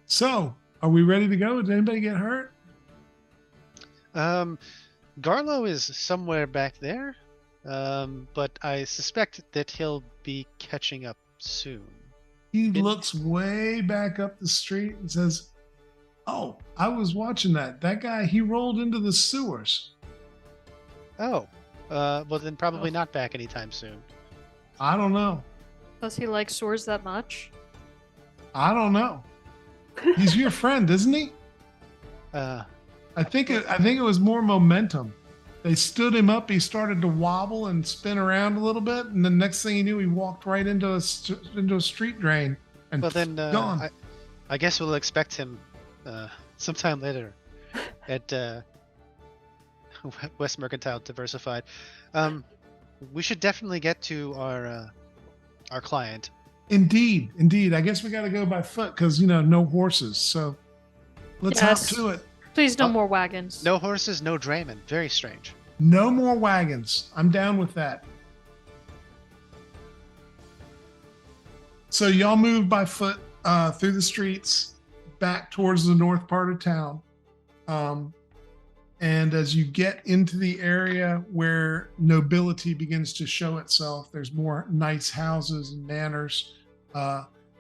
So, are we ready to go? Did anybody get hurt? Garlo is somewhere back there, but I suspect that he'll be catching up soon. He looks way back up the street and says, "Oh, I was watching that. That guy, he rolled into the sewers. Oh, well then probably not back anytime soon. I don't know. Does he like swords that much? I don't know. He's your friend, isn't he? Uh, I think it was more momentum. They stood him up. He started to wobble and spin around a little bit, and the next thing he knew, he walked right into a street drain and well then, gone. I guess we'll expect him sometime later at West Mercantile Diversified. We should definitely get to our client. Indeed. I guess we got to go by foot because no horses. So let's Yes. hop to it. Please, no Oh, more wagons. No horses, no draymen. Very strange. No more wagons. I'm down with that. So y'all move by foot through the streets back towards the north part of town. And as you get into the area where nobility begins to show itself, there's more nice houses and manors.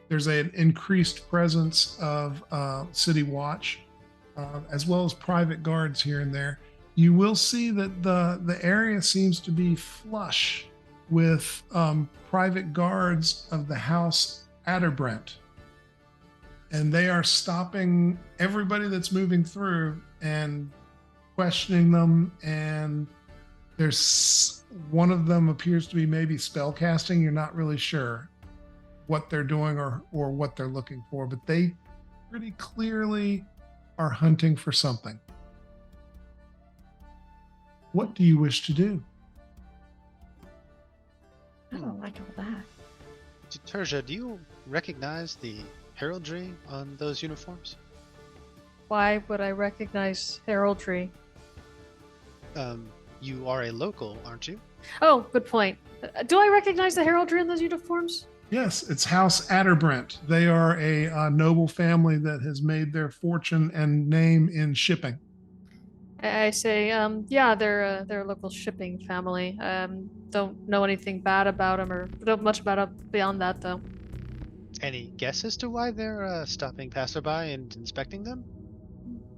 There's an increased presence of city watch, as well as private guards here and there. You will see that the area seems to be flush with private guards of the House Adderbrent. And they are stopping everybody that's moving through and questioning them. And there's one of them appears to be maybe spell casting. You're not really sure what they're doing or what they're looking for, but they pretty clearly are hunting for something. What do you wish to do? I don't like all that. Terja, do you recognize the heraldry on those uniforms? Why would I recognize heraldry? You are a local, aren't you? Oh, good point. Do I recognize the heraldry in those uniforms? Yes, it's House Adderbrent. They are a noble family that has made their fortune and name in shipping. I say, yeah, they're a local shipping family. Don't know anything bad about them or don't much about them beyond that, though. Any guess as to why they're stopping passerby and inspecting them?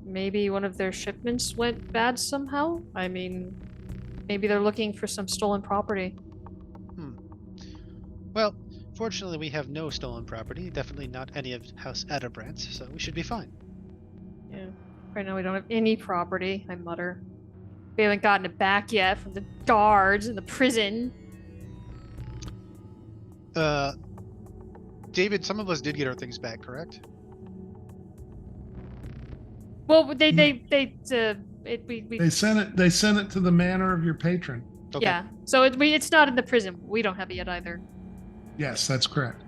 Maybe one of their shipments went bad somehow. I mean, maybe they're looking for some stolen property. Well, fortunately, we have no stolen property. Definitely not any of House Adderbrant's, so we should be fine. Yeah. Right now we don't have any property, I mutter. We haven't gotten it back yet from the guards in the prison. David, some of us did get our things back, correct? Well, we They sent it to the manor of your patron. Okay. yeah. So it's not in the prison. We don't have it yet either. Yes, that's correct.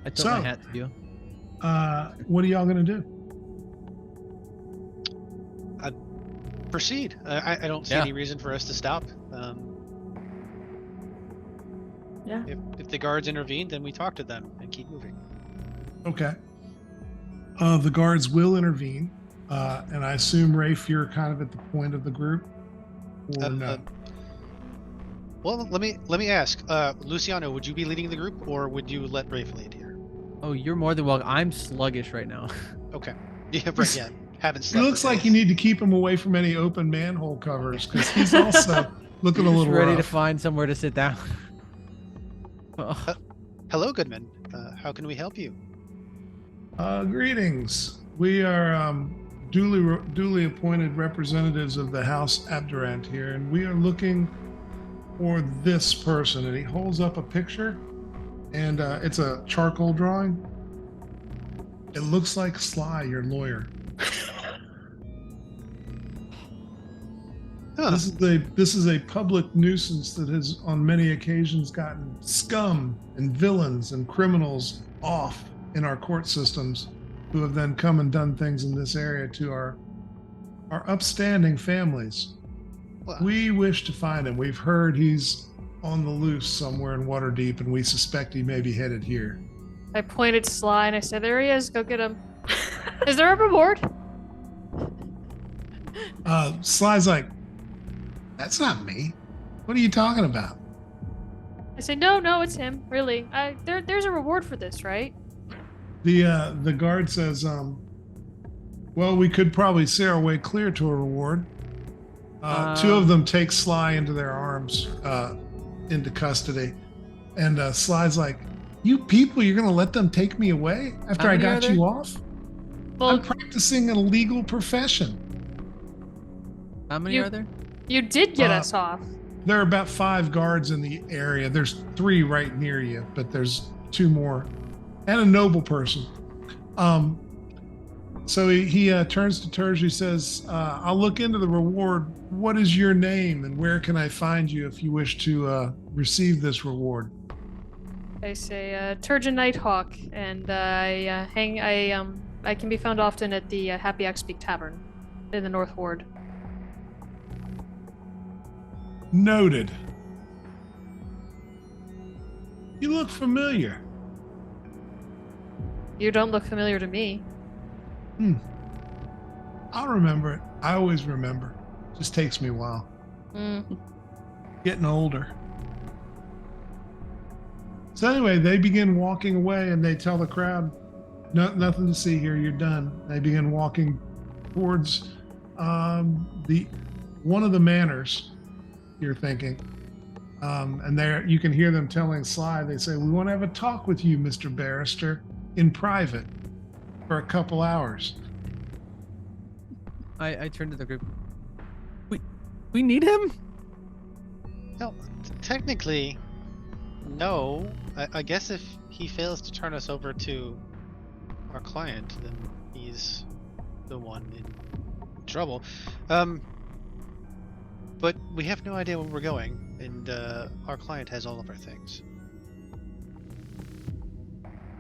I took So- my hat to you. What are y'all gonna do? Proceed. I don't see Yeah. any reason for us to stop. Yeah. If the guards intervene, then we talk to them and keep moving. Okay. The guards will intervene, and I assume Rafe, you're kind of at the point of the group, or no? Well, let me ask, Luciano, would you be leading the group, or would you let Rafe lead here? Oh, you're more than welcome. I'm sluggish right now. Okay. Yeah, right. Yeah. Haven't It slept. looks for like you days. need to keep him away from any open manhole covers because he's also looking a Just little ready to rough. find somewhere to sit down. Oh, Hello, Goodman. How can we help you? Greetings. We are duly appointed representatives of the House Abdurant here, and we are looking for this person. And he holds up a picture, and it's a charcoal drawing. It looks like Sly, your lawyer. Huh. This is a public nuisance that has on many occasions gotten scum and villains and criminals off in our court systems, who have then come and done things in this area to our upstanding families. Well, We wish to find him. We've heard he's on the loose somewhere in Waterdeep, and we suspect he may be headed here. I pointed to Sly and I said, "There he is. Go get him." Is there a reward? Sly's like, "That's not me. What are you talking about?" I said, "No, it's him. Really. There's a reward for this, right?" The guard says, well, we could probably see our way clear to a reward. Two of them take Sly into their arms, into custody. And Sly's like, "You people, you're going to let them take me away after How I many are got there? you off? Well, I'm practicing a legal profession." how many You- are there? you did get uh, us off. There are about 5 guards in the area. There's 3 right near you, but there's 2 more, and a noble person. So he turns to Terji, says, "I'll look into the reward. What is your name, and where can I find you if you wish to receive this reward?" I say, Turgeon Nighthawk, and I can be found often at the Happy Axpeak Tavern in the North Ward. Noted. You look familiar. You don't look familiar to me. I'll remember it. I always remember. Just takes me a while. Getting older. So anyway, they begin walking away, and they tell the crowd, nothing to see here. You're done." They begin walking towards the one of the manors. You're thinking, and there you can hear them telling Sly. They say, "We want to have a talk with you, Mr. Barrister, in private for a couple hours." I turned to the group. We need him? No, technically, no. I guess if he fails to turn us over to our client, then he's the one in trouble. But we have no idea where we're going, and our client has all of our things.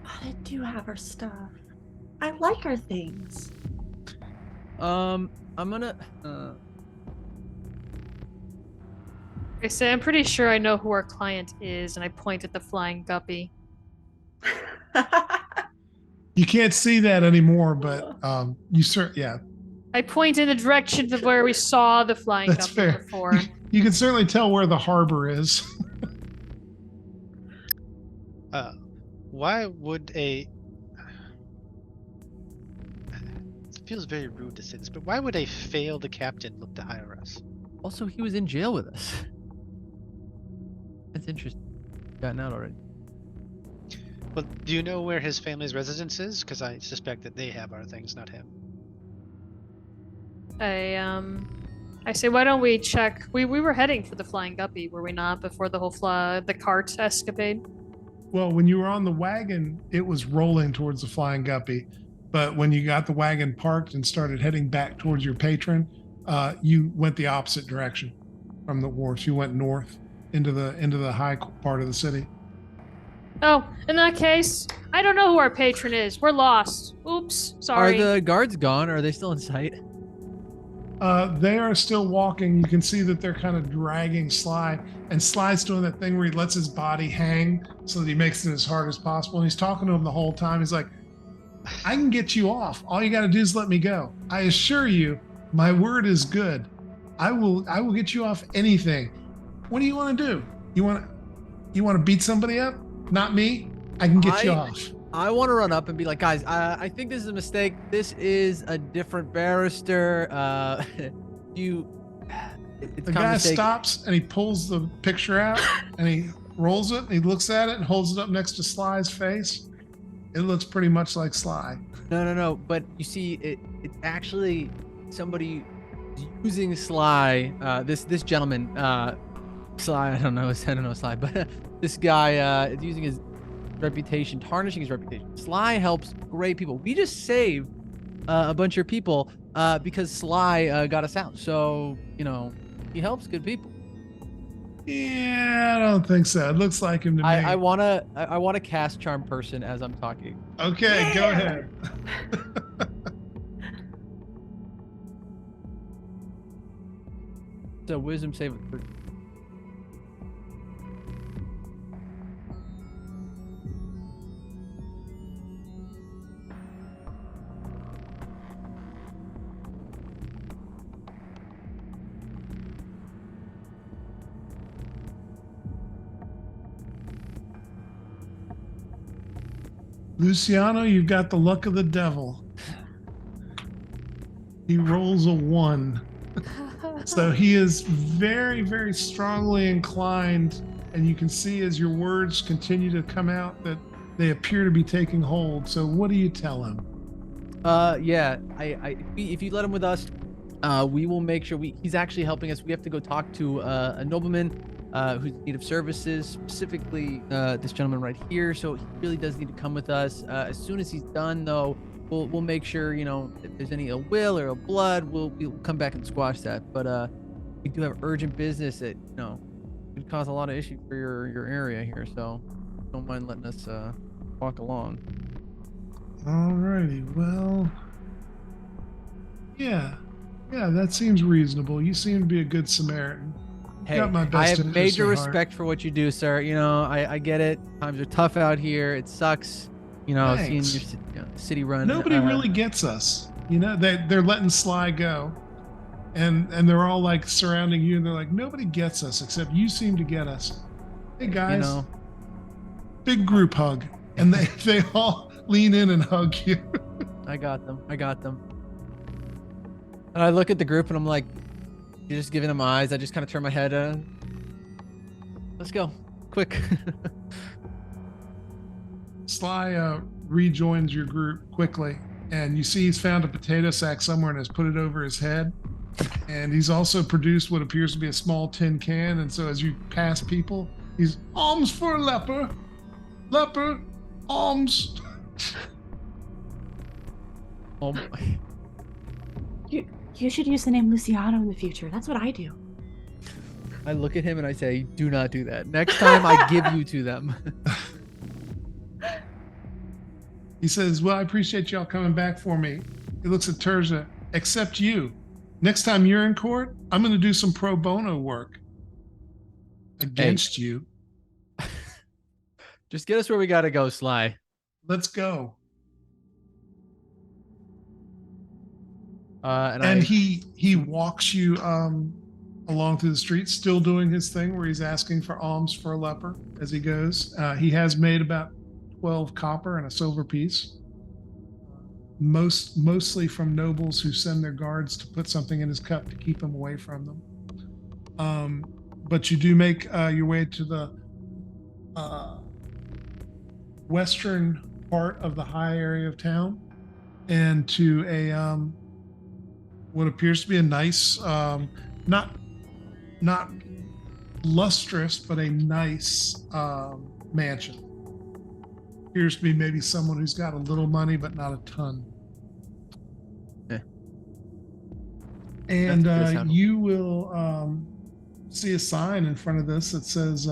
I do have our stuff. I like our things. I'm gonna. I say, "I'm pretty sure I know who our client is," and I point at the flying guppy. You can't see that anymore, but you yeah, I point in the direction of where we saw the flying that's guppy fair. before. You can certainly tell where the harbor is. Why would a... It feels very rude to say this, but why would a failed captain look to hire us? Also, he was in jail with us. That's interesting. Gotten out already. Well, do you know where his family's residence is? Because I suspect that they have our things, not him. I say, why don't we check? We were heading for the flying guppy, were we not? Before the whole the cart escapade. Well, when you were on the wagon, it was rolling towards the Flying Guppy. But when you got the wagon parked and started heading back towards your patron, you went the opposite direction from the wharf. You went north into the high part of the city. Oh, in that case, I don't know who our patron is. We're lost. Oops, sorry. Are the guards gone, or are they still in sight? They are still walking. You can see that they're kind of dragging Sly, and Sly's doing that thing where he lets his body hang so that he makes it as hard as possible. And he's talking to him the whole time. He's like, I can get you off. All you got to do is let me go. I assure you, my word is good. I will get you off anything. What do you want to do? You want to beat somebody up? Not me. I can get you off. I want to run up and be like, guys, I think this is a mistake. This is a different barrister. It's The guy stops and he pulls the picture out and he rolls it and he looks at it and holds it up next to Sly's face. It looks pretty much like Sly. No. But you see, it's actually somebody using Sly. This gentleman, Sly. I don't know Sly, but this guy is using his reputation, tarnishing his reputation. Sly helps great people. We just saved a bunch of people because Sly got us out. So he helps good people. Yeah, I don't think so. It looks like him to me. I wanna cast charm person as I'm talking. Okay, go ahead. So wisdom save. Luciano, you've got the luck of the devil. He rolls a 1. So he is very, very strongly inclined, and you can see as your words continue to come out that they appear to be taking hold. So what do you tell him? Yeah, if you let him with us, we will make sure he's actually helping us. We have to go talk to a nobleman who's in need of services, specifically this gentleman right here. So he really does need to come with us. As soon as he's done, though, we'll make sure, if there's any ill will or ill blood, we'll come back and squash that. But we do have urgent business that could cause a lot of issue for your area here. So don't mind letting us walk along. Alrighty, well, yeah, that seems reasonable. You seem to be a good Samaritan. Hey, Got my I best have interest major at heart. respect for what you do, sir. I get it. Times are tough out here. It sucks. Seeing your Thanks. city run. Nobody really gets us. They're letting Sly go, and they're all like surrounding you, and they're like, nobody gets us except you seem to get us. Hey guys, big group hug, and they all lean in and hug you. I got them. And I look at the group and I'm like, you're just giving them eyes. I just kind of turn my head. Let's go, quick. Sly rejoins your group quickly, and you see he's found a potato sack somewhere and has put it over his head. And he's also produced what appears to be a small tin can. And so as you pass people, he's alms for a leper, alms. Oh my. You should use the name Luciano in the future. That's what I do. I look at him and I say, do not do that. Next time I give you to them. He says, well, I appreciate y'all coming back for me. He looks at Terza, except you. Next time you're in court, I'm going to do some pro bono work against you. Just get us where we got to go, Sly. Let's go. And he walks you along through the street, still doing his thing where he's asking for alms for a leper as he goes. He has made about 12 copper and a silver piece, mostly from nobles who send their guards to put something in his cup to keep him away from them. But you do make your way to the western part of the high area of town and to a what appears to be a nice, not lustrous, but a nice mansion. appears to be maybe someone who's got a little money, but not a ton. Yeah. And That's gonna sound- you will see a sign in front of this that says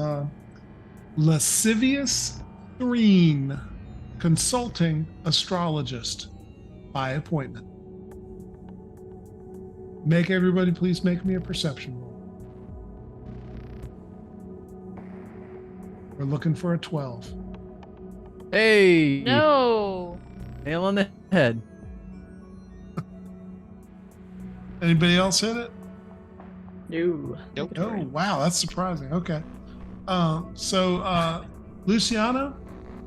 Lascivious Threen, Consulting Astrologist by appointment. Make everybody please make me a perception roll. We're looking for a 12. Hey, No. nail on the head. Anybody else hit it? No. Nope. Oh, wow, that's surprising. Okay. So Luciano,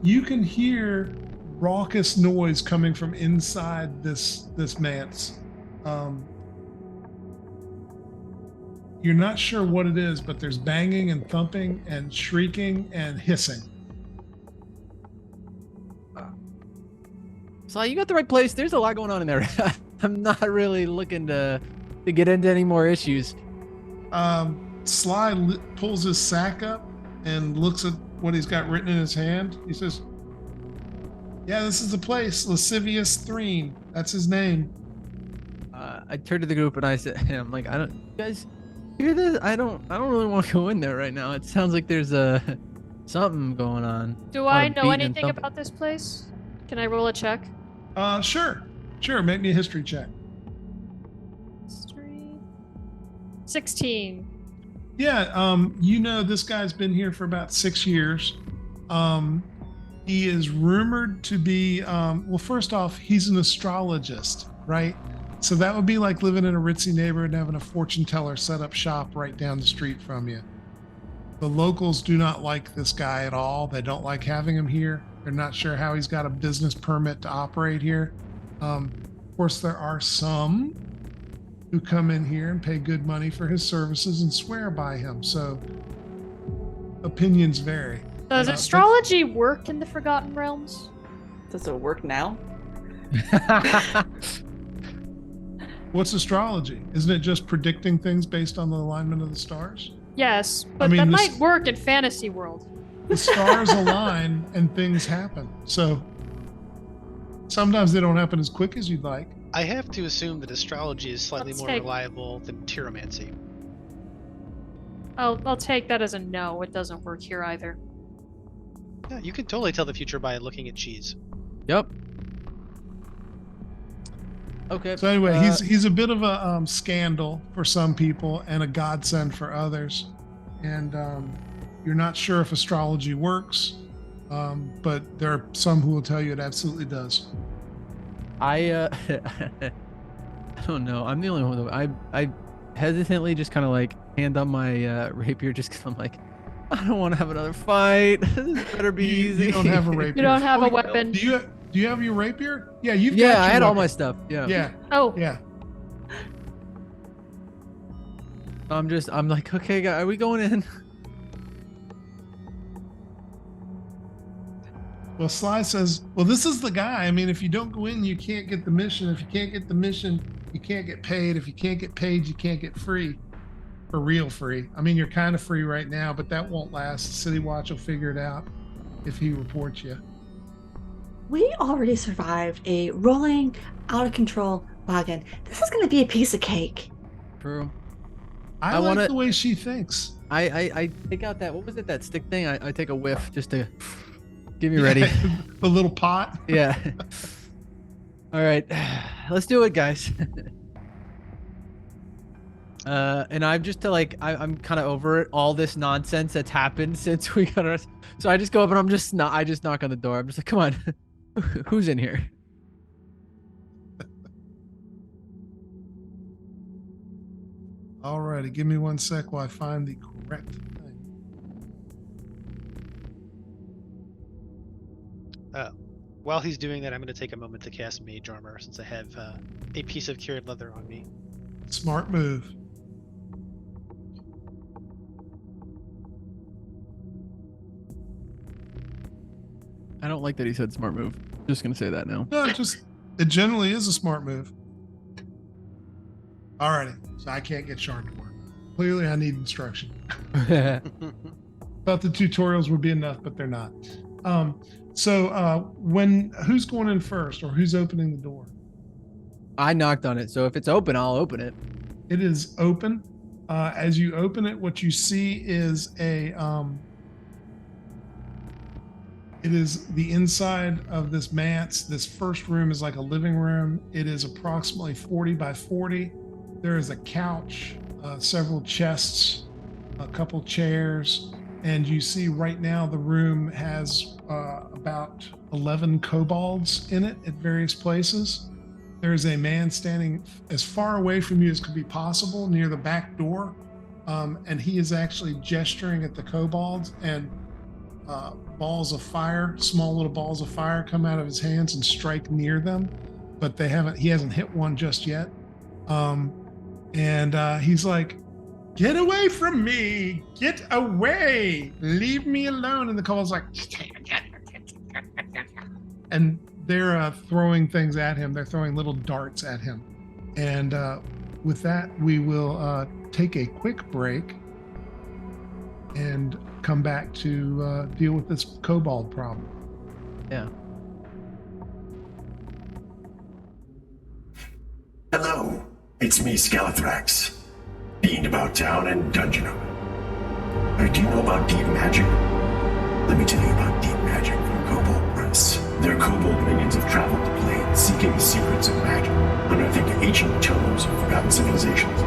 you can hear raucous noise coming from inside this manse. You're not sure what it is, but there's banging and thumping and shrieking and hissing. So you got the right place. There's a lot going on in there. I'm not really looking to get into any more issues. Sly pulls his sack up and looks at what he's got written in his hand. He says, "Yeah, this is the place, Lascivious Threen. That's his name." I turned to the group and I said, "I'm like, you guys hear this? I don't really want to go in there right now. It sounds like there's something going on." Do Lot I of know beating and anything thumping. about this place? Can I roll a check? Sure. Make me a history check. History. 16. Yeah, you know this guy's been here for about 6 years. He is rumored to be, well, first off, he's an astrologist, right? So that would be like living in a ritzy neighborhood and having a fortune teller set up shop right down the street from you. The locals do not like this guy at all. They don't like having him here. They're not sure how he's got a business permit to operate here. Of course, there are some who come in here and pay good money for his services and swear by him. So opinions vary. Does astrology work in the Forgotten Realms? Does it work now? What's astrology? Isn't it just predicting things based on the alignment of the stars? Yes, but mean, that this- might work in fantasy world. The stars align and things happen. So sometimes they don't happen as quick as you'd like. I have to assume that astrology is slightly Let's more take- reliable than pyromancy. I'll take that as a no. It doesn't work here either. Yeah, you can totally tell the future by looking at cheese. Yep. Okay. So anyway, he's a bit of a scandal for some people and a godsend for others. And you're not sure if astrology works, but there are some who will tell you it absolutely does. I don't know. I'm the only one. I hesitantly just kind of like hand on my rapier just because I'm like, I don't want to have another fight. This better be easy. You don't have a rapier. You don't have a Oh, weapon. Do you have your rapier? Yeah, you've got Yeah, your I had all my weapon. stuff. Yeah. Yeah, Oh, yeah. I'm like, okay, guys, are we going in? Well, Sly says, well, this is the guy. I mean, if you don't go in, you can't get the mission. If you can't get the mission, you can't get paid. If you can't get paid, you can't get free. For real free. I mean, you're kind of free right now, but that won't last. City Watch will figure it out if he reports you. We already survived a rolling, out of control wagon. This is going to be a piece of cake. True. I I like wanna- the way she thinks. I take out that, what was it, that stick thing? I take a whiff just to get me ready. The little pot. Yeah. All right, let's do it, guys. And I'm just to like, I'm kind of over it, all this nonsense that's happened since we got our, so I just go up and I just knock on the door. I'm just like, come on, who's in here? Alrighty, give me 1 sec while I find the correct thing. While he's doing that, I'm going to take a moment to cast Mage Armor since I have a piece of cured leather on me. Smart move. I don't like that he said smart move. Just gonna say that now. No, it generally is a smart move. Alrighty, so I can't get Shard to work. Clearly, I need instruction. Thought the tutorials would be enough, but they're not. So who's going in first, or who's opening the door? I knocked on it, so if it's open, I'll open it. It is open. As you open it, what you see is it is the inside of this manse. This first room is like a living room. It is approximately 40 by 40. There is a couch, several chests, a couple chairs, and you see right now the room has about 11 kobolds in it at various places. There is a man standing as far away from you as could be possible near the back door, and he is actually gesturing at the kobolds, and balls of fire, small little balls of fire, come out of his hands and strike near them, but he hasn't hit one just yet. And he's like, "Get away from me! Get away! Leave me alone!" And the kobold's like, and they're throwing things at him. They're throwing little darts at him. And with that, we will take a quick break and come back to deal with this kobold problem. Yeah. Hello, it's me, Skeletrax. Fiend about town and dungeon owner. Do you know about deep magic? Let me tell you about deep magic from Kobold Press. Their kobold minions have traveled the plane, seeking the secrets of magic, unearthing ancient tomes of forgotten civilizations,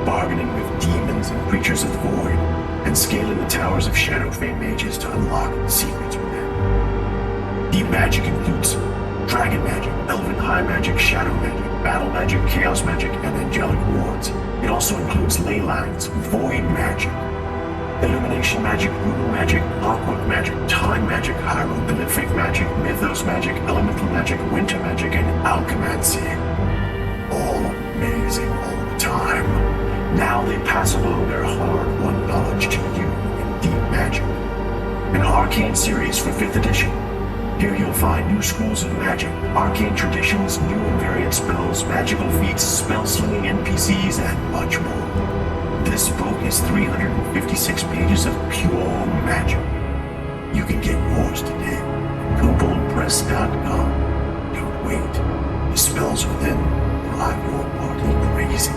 bargaining with demons and creatures of the void, and scaling the towers of Shadowfame mages to unlock the secrets within. Deep magic includes dragon magic, elven high magic, shadow magic, battle magic, chaos magic, and angelic wards. It also includes ley lines, void magic, illumination magic, rune magic, clockwork magic, time magic, hieroglyphic magic, mythos magic, elemental magic, winter magic, and alchemancy. All amazing all the time. Now they pass along their hard-won knowledge to you in deep magic. An arcane series for 5th edition. Here you'll find new schools of magic, arcane traditions, new and variant spells, magical feats, spell-slinging NPCs, and much more. This book is 356 pages of pure magic. You can get yours today. KoboldPress.com. Don't wait. The spells within drive your party crazy.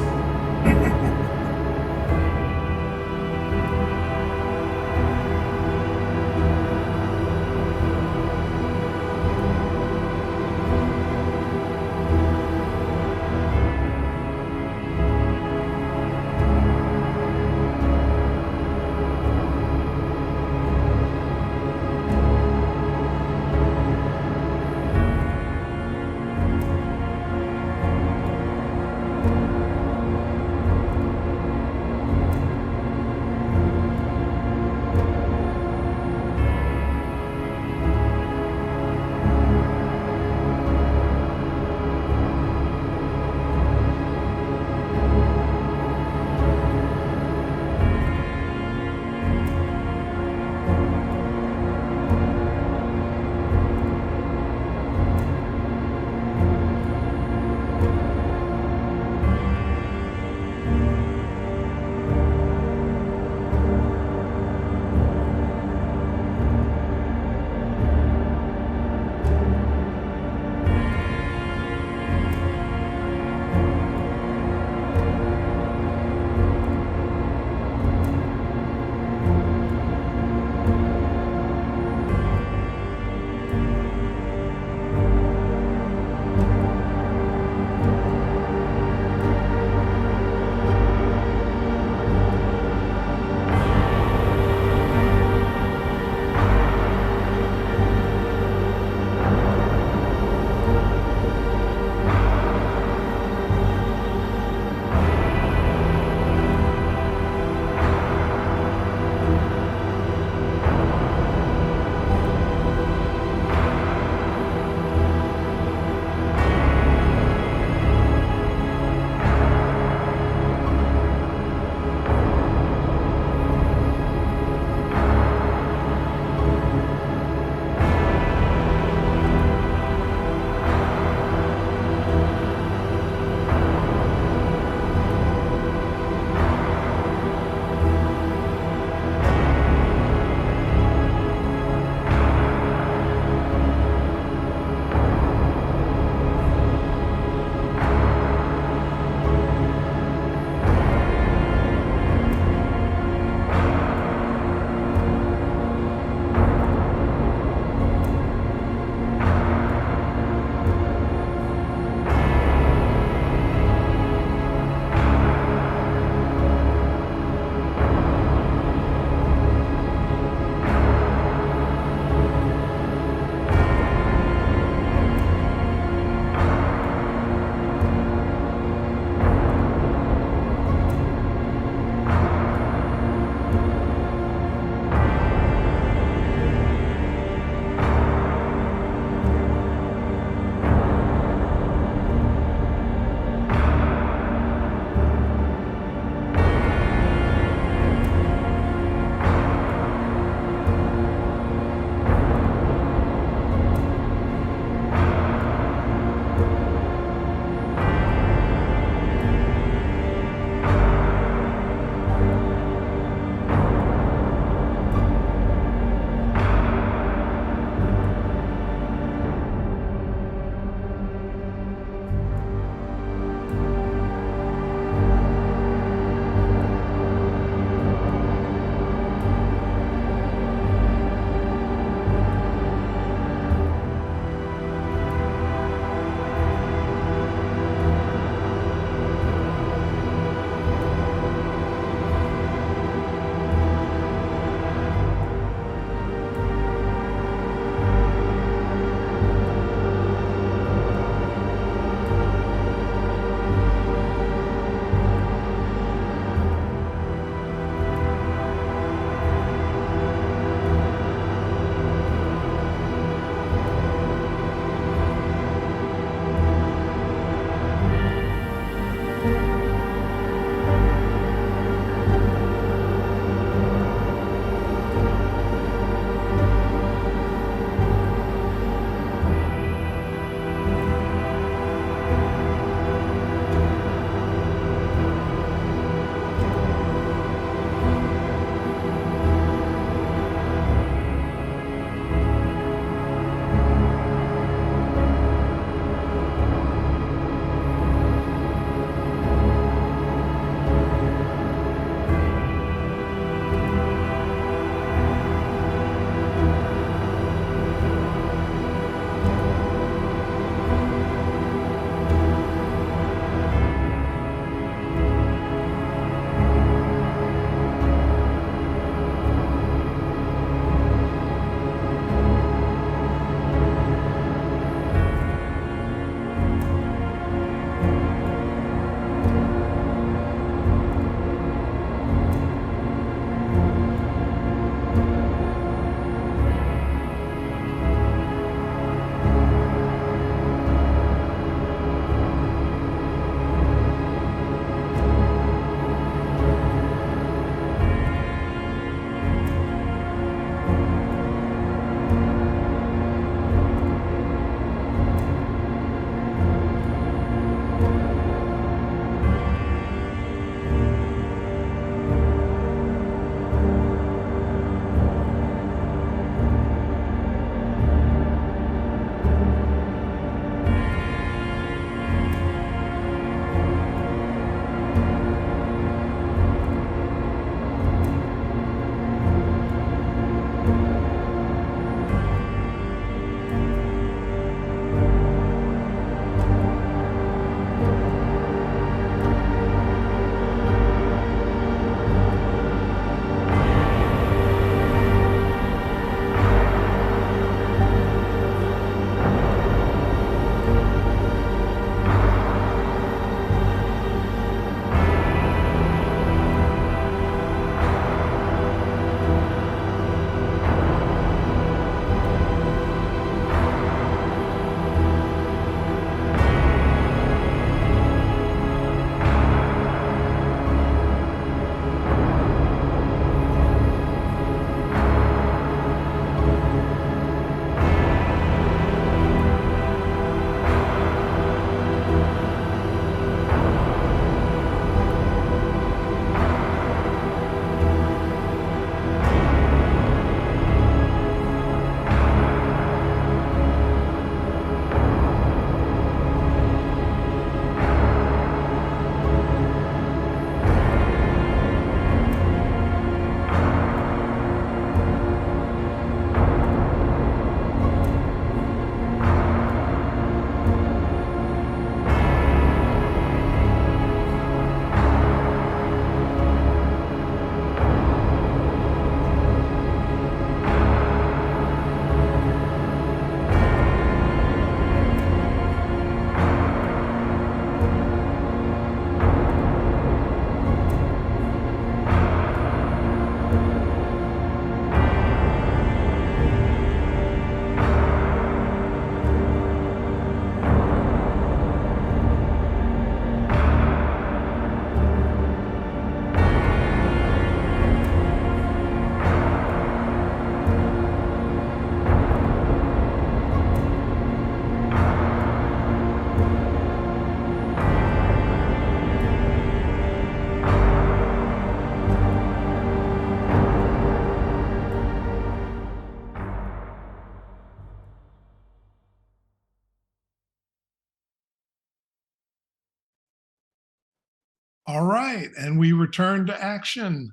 All right, and we return to action.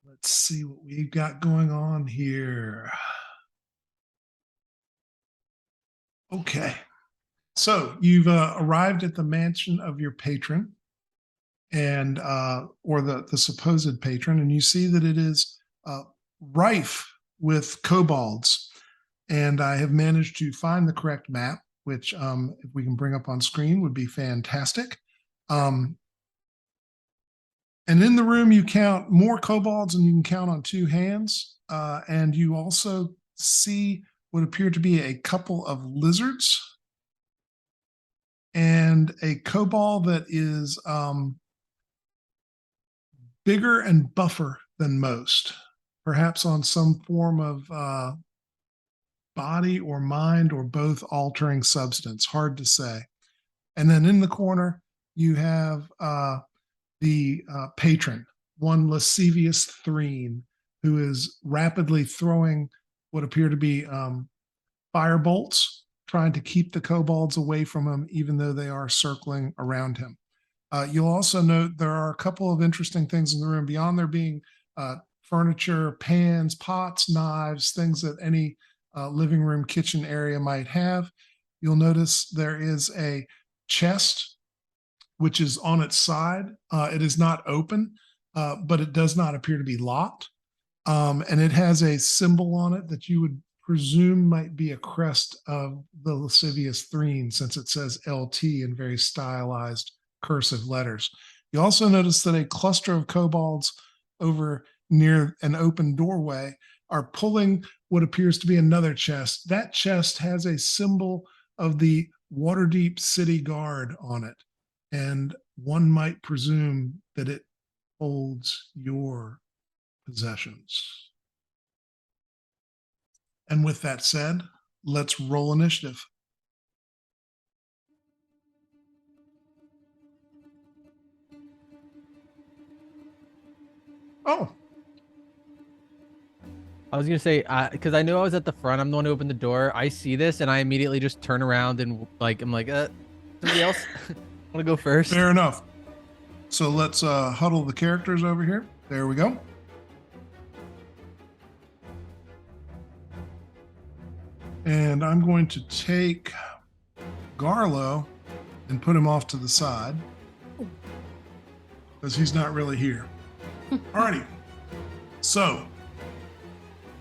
Let's see what we've got going on here. Okay, so you've arrived at the mansion of your patron, and or the supposed patron, and you see that it is rife with kobolds. And I have managed to find the correct map, which if we can bring up on screen would be fantastic. And in the room, you count more kobolds than you can count on two hands. And you also see what appear to be a couple of lizards and a kobold that is bigger and buffer than most, perhaps on some form of body or mind or both altering substance. Hard to say. And then in the corner, you have the patron, one lascivious Threen, who is rapidly throwing what appear to be fire bolts, trying to keep the kobolds away from him, even though they are circling around him. You'll also note there are a couple of interesting things in the room beyond there being furniture, pans, pots, knives, things that any living room, kitchen area might have. You'll notice there is a chest which is on its side. It is not open, but it does not appear to be locked. And it has a symbol on it that you would presume might be a crest of the lascivious Threen, since it says LT in very stylized cursive letters. You also notice that a cluster of kobolds over near an open doorway are pulling what appears to be another chest. That chest has a symbol of the Waterdeep City Guard on it. And one might presume that it holds your possessions. And with that said, let's roll initiative. Oh, I was gonna say, because I knew I was at the front. I'm the one who opened the door. I see this, and I immediately just turn around and I'm like, somebody else want to go first? fair enough. So let's huddle the characters over here. There we go. And I'm going to take Garlo and put him off to the side because he's not really here. Alrighty. So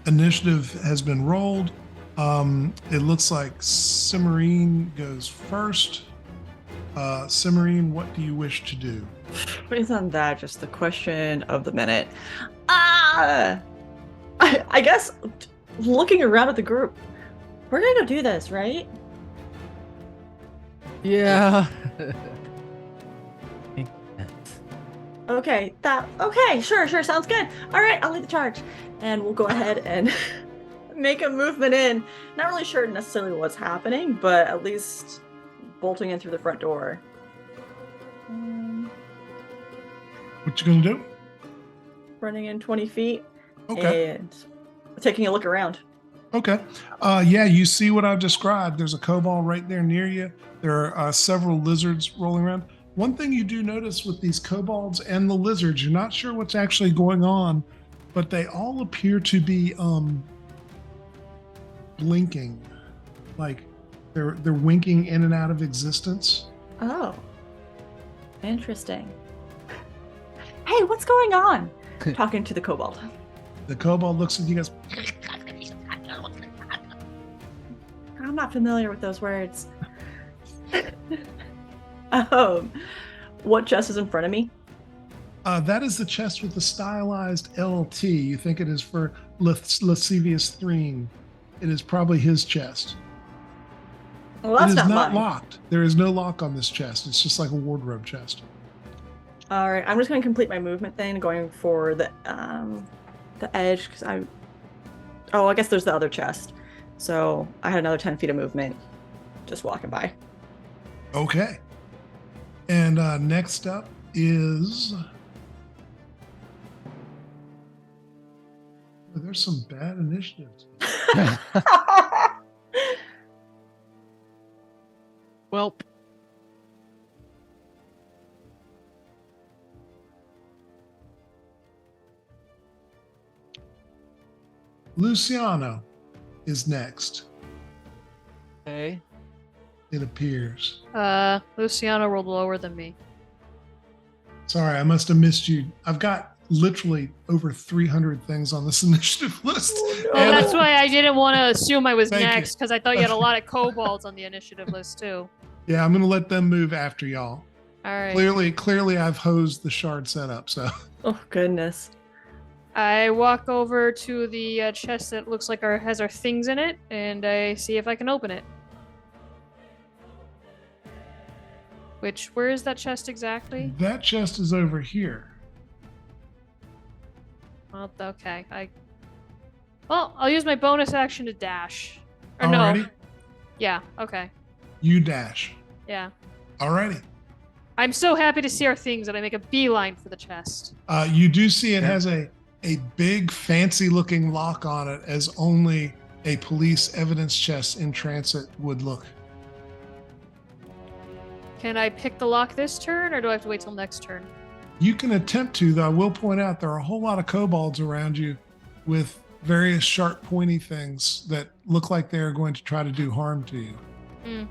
initiative has been rolled. It looks like Cimarine goes first. Cimarine, what do you wish to do? Isn't that just the question of the minute? I guess looking around at the group, we're gonna go do this, right? Yeah. Okay, sure, sounds good. All right, I'll lead the charge, and we'll go ahead and make a movement in. Not really sure necessarily what's happening, but at least bolting in through the front door. What you gonna do? Running in 20 feet Okay. and taking a look around. Okay. Yeah, you see what I've described. There's a kobold right there near you. There are several lizards rolling around. One thing you do notice with these kobolds and the lizards, you're not sure what's actually going on, but they all appear to be blinking, like they're winking in and out of existence. Oh, interesting. Hey, what's going on? Talking to the kobold. The kobold looks at you guys. I'm not familiar with those words. What chest is in front of me? That is the chest with the stylized LT. You think it is for Lascivious Threen. It is probably his chest. Well, that's it is not not mine. locked. There is no lock on this chest. It's just like a wardrobe chest. All right, I'm just going to complete my movement thing, going for the edge because I guess there's the other chest. So I had another 10 feet of movement, just walking by. Okay. And next up is. Oh, there's some bad initiatives. Well, Luciano is next, Okay. it appears. Luciano rolled lower than me. Sorry, I must have missed you. I've got literally over 300 things on this initiative list. Well, And- that's why I didn't want to assume I was Thank you. next because I thought you had a lot of kobolds on the initiative list too. Yeah, I'm going to let them move after y'all. All right. Clearly, I've hosed the shard setup. So Oh goodness. I walk over to the chest that looks like has our things in it, and I see if I can open it. Where is that chest exactly? that chest is over here. Well, okay. I'll use my bonus action to dash. Or no. Alrighty, Yeah. Okay. you dash. Yeah. Alrighty. I'm so happy to see our things that I make a beeline for the chest. You do see it has a big fancy looking lock on it, as only a police evidence chest in transit would look. Can I pick the lock this turn, or do I have to wait till next turn? You can attempt to, though. I will point out there are a whole lot of kobolds around you with various sharp, pointy things that look like they're going to try to do harm to you.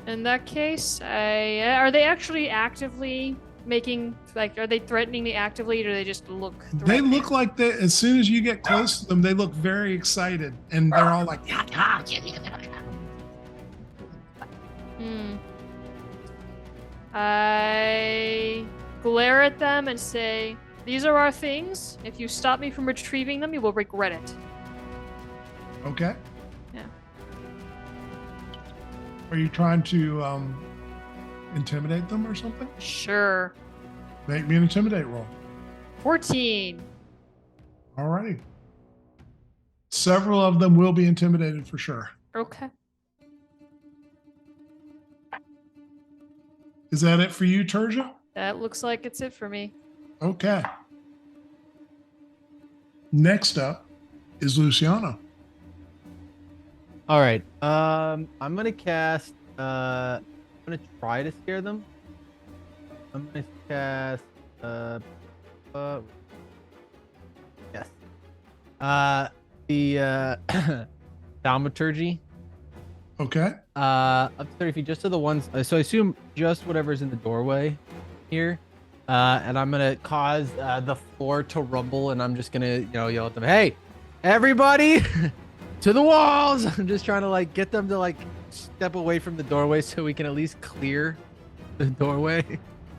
In that case, are they actually actively are they threatening me actively, or do they just look They threatening? look like they, as soon as you get close to them, they look very excited, and they're all like, Hmm. I glare at them and say, "These are our things. If you stop me from retrieving them, you will regret it." okay. Yeah. Are you trying to intimidate them or something? Sure. Make me an intimidate roll. 14. Alrighty. Several of them will be intimidated for sure. Okay. Is that it for you, Terja? That looks like it's it for me. Okay. Next up is Luciano. All right. I'm gonna cast. I'm gonna try to scare them. I'm gonna cast. Yes. The thaumaturgy. Okay. Up to 30 feet, just to the ones. So I assume just whatever's in the doorway here. And I'm gonna cause the floor to rumble, and I'm just gonna, yell at them, "Hey, everybody, to the walls!" I'm just trying to get them to step away from the doorway so we can at least clear the doorway.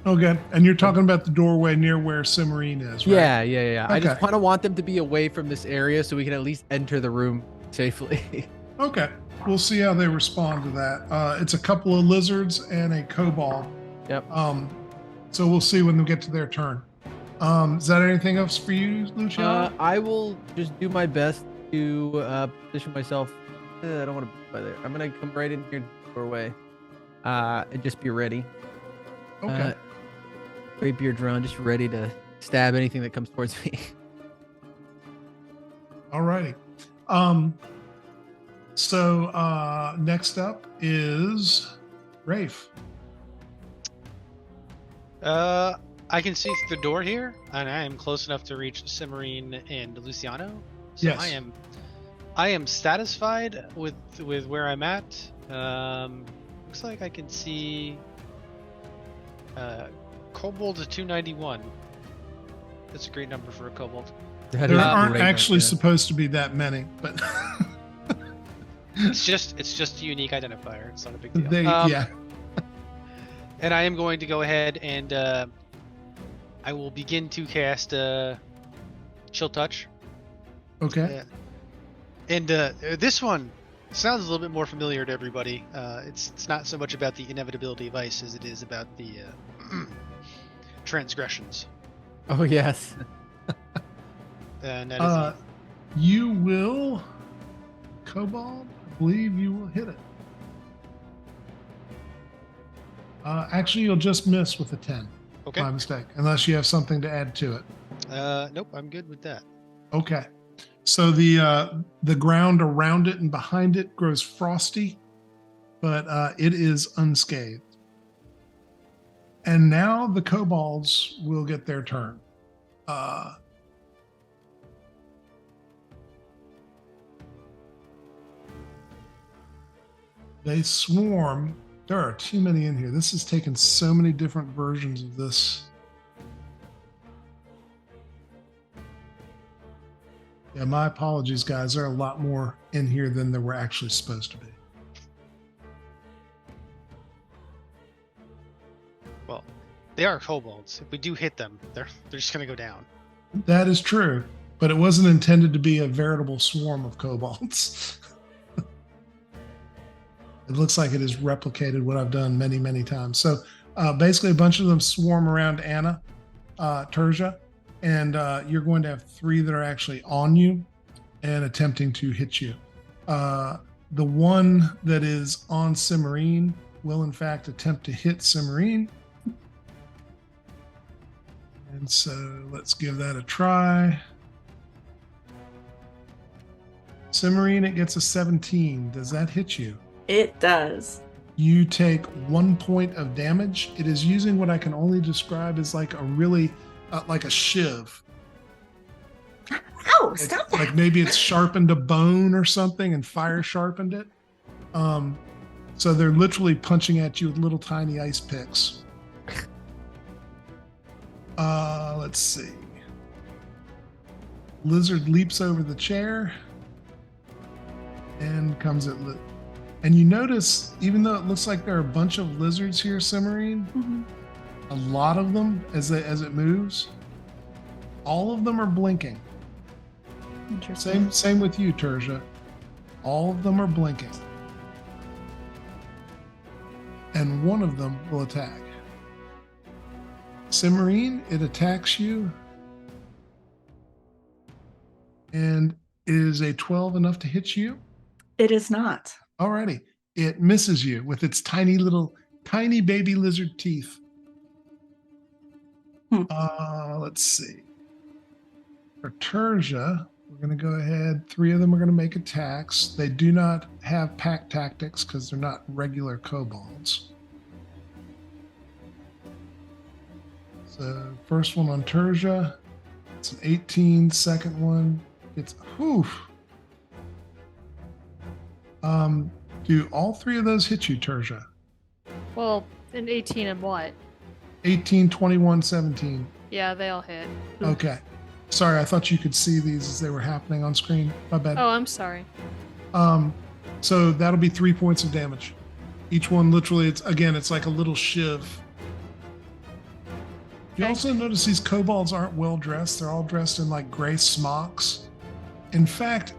Okay. And you're talking about the doorway near where Cimarine is, right? Yeah. I just Okay. want them to be away from this area so we can at least enter the room safely. Okay. We'll see how they respond to that. It's a couple of lizards and a kobold. Yep. So we'll see when they get to their turn. Is that anything else for you, Luciano? I will just do my best to position myself. I don't want to be by there. I'm gonna come right in here doorway, and just be ready. Okay. Rapier drawn, just ready to stab anything that comes towards me. All righty. So next up is Rafe. I can see through the door here, and I am close enough to reach Cimarine and Luciano. So Yes. I am satisfied with where I'm at. Looks like I can see Kobold 291. That's a great number for a Kobold. That There is a aren't great actually idea. supposed to be that many, but It's just a unique identifier. It's not a big deal. yeah. And I am going to go ahead and I will begin to cast Chill Touch. Okay. And this one sounds a little bit more familiar to everybody. It's not so much about the inevitability of ice as it is about the transgressions. Oh yes. And that is You will, Kobold, I believe you will hit it. Actually, you'll just miss with a 10. okay. My mistake, unless you have something to add to it. Nope, I'm good with that. Okay. So the ground around it and behind it grows frosty, but it is unscathed. And now the kobolds will get their turn. They swarm. There are too many in here. This has taken so many different versions of this. Yeah, my apologies, guys. There are a lot more in here than there were actually supposed to be. Well, they are kobolds. If we do hit them, they're just gonna go down. That is true, but it wasn't intended to be a veritable swarm of kobolds. It looks like it has replicated what I've done many, many times. So basically, a bunch of them swarm around Anna, Terja, and you're going to have 3 that are actually on you and attempting to hit you. The one that is on Cimarine will, in fact, attempt to hit Cimarine. And so let's give that a try. Cimarine, it gets a 17. Does that hit you? It does. You take 1 point of damage. It is using what I can only describe as like a really, like a shiv. Ow, stop that. Like maybe it's sharpened a bone or something and fire sharpened it. So they're literally punching at you with little tiny ice picks. Let's see. Lizard leaps over the chair and comes at and you notice, even though it looks like there are a bunch of lizards here, Cimarine, a lot of them, as it moves, all of them are blinking. Interesting. Same with you, Terja. All of them are blinking. And one of them will attack. Cimarine, it attacks you. And is a 12 enough to hit you? It is not. Alrighty. It misses you with its tiny baby lizard teeth. Let's see. For Terja, we're going to go ahead. 3 of them are going to make attacks. They do not have pack tactics because they're not regular kobolds. So first one on Terja, it's an 18. Second one, it's do all 3 of those hit you, Terja? Well, an 18 and what? 18, 21, 17. Yeah, they all hit. Okay. Sorry, I thought you could see these as they were happening on screen. My bad. Oh, I'm sorry. So that'll be 3 points of damage. Each one literally, it's like a little shiv. You Okay. also notice these kobolds aren't well dressed. They're all dressed in like gray smocks. In fact,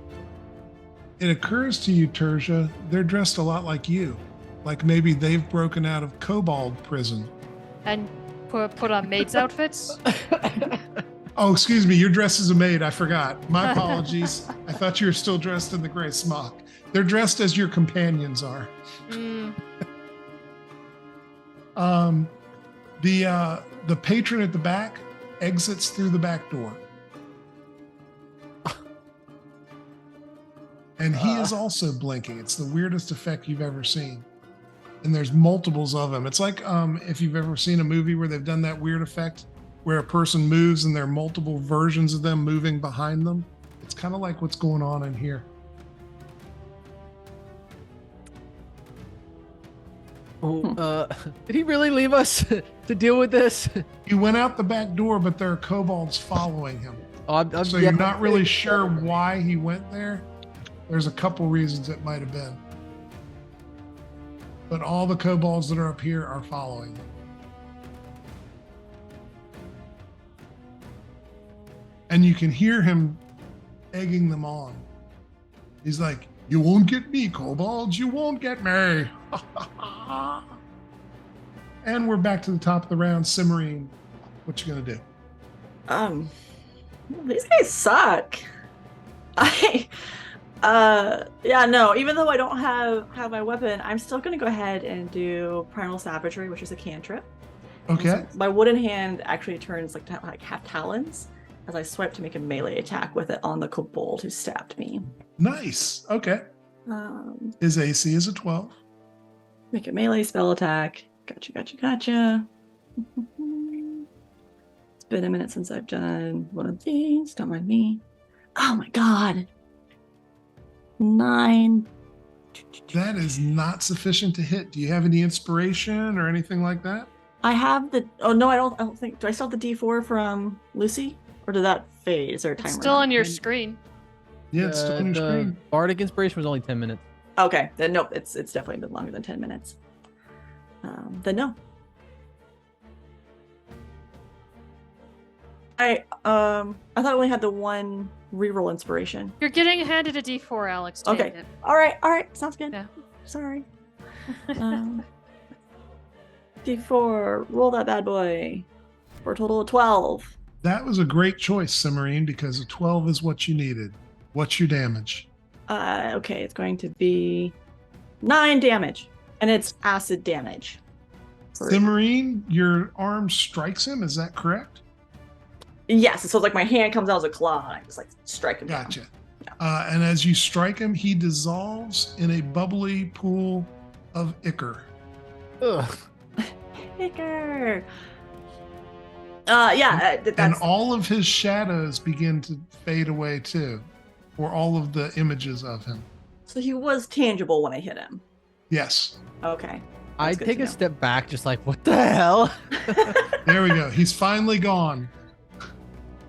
it occurs to you, Terja, they're dressed a lot like you. Like maybe they've broken out of kobold prison. And put on maids' outfits? Oh, excuse me. You're dressed as a maid. I forgot. My apologies. I thought you were still dressed in the gray smock. They're dressed as your companions are. The patron at the back exits through the back door. And he is also blinking. It's the weirdest effect you've ever seen. And there's multiples of them. It's like if you've ever seen a movie where they've done that weird effect where a person moves and there are multiple versions of them moving behind them. It's kind of like what's going on in here. Did he really leave us to deal with this? He went out the back door, but there are kobolds following him. So yeah. you're not really sure why he went there. There's a couple reasons it might have been. But all the kobolds that are up here are following him. And you can hear him egging them on. He's like, "You won't get me, kobolds. You won't get me." And we're back to the top of the round. Cimarine, what you gonna do? These guys suck. Even though I don't have my weapon, I'm still gonna go ahead and do Primal Savagery, which is a cantrip. Okay. So my wooden hand actually turns like half talons as I swipe to make a melee attack with it on the kobold who stabbed me. Nice. Okay. His AC is a 12. Make a melee spell attack. Gotcha. It's been a minute since I've done one of these. Don't mind me. Oh my god. 9, That is not sufficient to hit. Do you have any inspiration or anything like that? I have the. Oh no, I don't think. Do I still have the D4 from Lucy, or did that fade? Is there a timer? It's still on your And- screen. Yeah, it's still on your the screen. Bardic Inspiration was only 10 minutes. Okay, then nope. It's definitely been longer than 10 minutes. Then no. I thought I only had the one reroll inspiration. You're getting handed a D4, Alex. Take Okay. it. All right, sounds good. Yeah. Sorry. D4, roll that bad boy for a total of 12. That was a great choice, Cimarine, because a 12 is what you needed. What's your damage? Okay, it's going to be 9 damage, and it's acid damage. Cimarine, your arm strikes him. Is that correct? Yes, so it's like my hand comes out as a claw, and I just like strike him down. Gotcha. And as you strike him, he dissolves in a bubbly pool of ichor. Ugh. Icker. Yeah, And that's all of his shadows begin to fade away too, or all of the images of him. so he was tangible when I hit him. Yes. Okay. I good take to a know. step back, just like, what the hell? There we go. He's finally gone.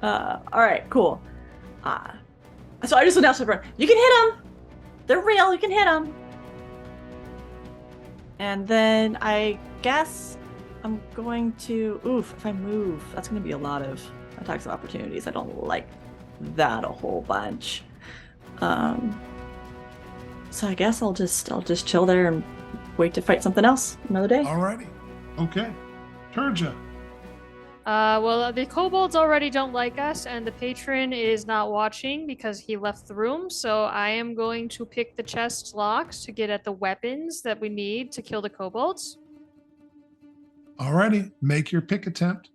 All right, cool. So I just announced to everyone, you can hit them. They're real. You can hit them. And then I guess I'm going to. Oof! If I move, that's going to be a lot of attacks of opportunities. I don't like that a whole bunch. So I guess I'll just chill there and wait to fight something else another day. Alrighty. Okay. Turja. Well, the kobolds already don't like us, and the patron is not watching because he left the room. So I am going to pick the chest locks to get at the weapons that we need to kill the kobolds. Alrighty. Make your pick attempt.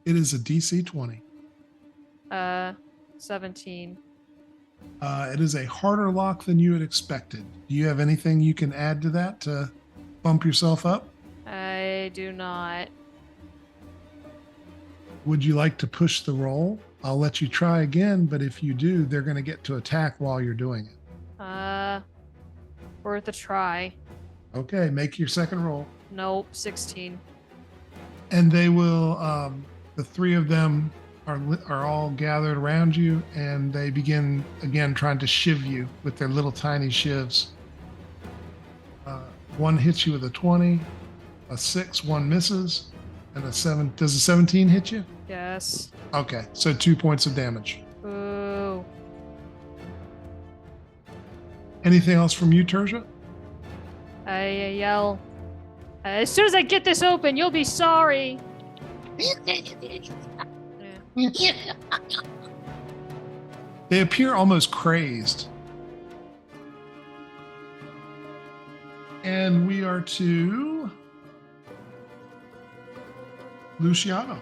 It is a DC 20. 17. It is a harder lock than you had expected. Do you have anything you can add to that to bump yourself up? I do not. Would you like to push the roll? I'll let you try again, but if you do, they're going to get to attack while you're doing it. Worth a try. Okay, make your second roll. Nope, 16. And they will, the three of them are all gathered around you, and they begin again trying to shiv you with their little tiny shivs. One hits you with a 20, a 6, one misses, and a 7. Does a 17 hit you? Yes. Okay, so 2 points of damage. Ooh. Anything else from you, Tertia? I yell. As soon as I get this open, you'll be sorry. Yeah. They appear almost crazed. And we are to Luciano.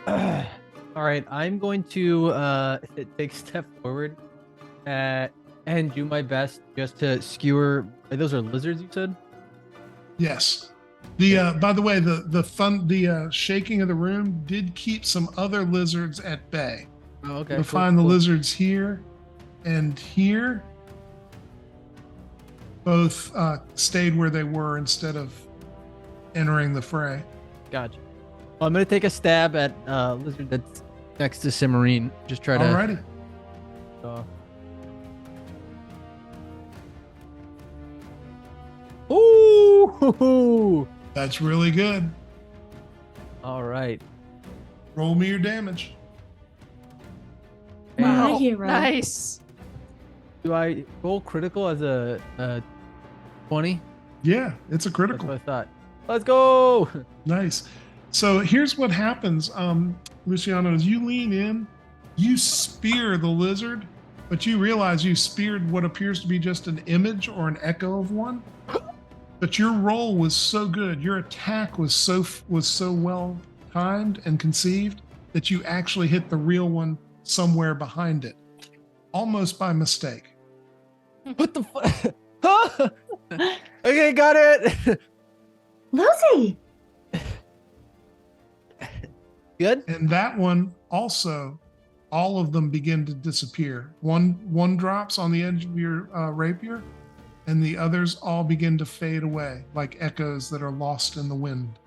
All right, I'm going to take a step forward and do my best just to skewer. Those are lizards, you said? Yes. The by the way, the shaking of the room did keep some other lizards at bay. Oh, okay. You'll cool, find the cool. lizards here and here. Both stayed where they were instead of entering the fray. Gotcha. Well, I'm gonna take a stab at lizard that's next to Cimarine. Just try to. Alrighty. Ooh! That's really good. All right. Roll me your damage. And My Oh, hero. Nice. do I roll critical as a 20? Yeah, it's a That's critical. what I thought. Let's go. Nice. So here's what happens, Luciano, as you lean in, you spear the lizard, but you realize you speared what appears to be just an image or an echo of one. But your roll was so good, your attack was so well timed and conceived that you actually hit the real one somewhere behind it, almost by mistake. What the fuck? Huh? Okay, got it. Lucy! Good. And that one also, all of them begin to disappear. One drops on the edge of your rapier, and the others all begin to fade away like echoes that are lost in the wind.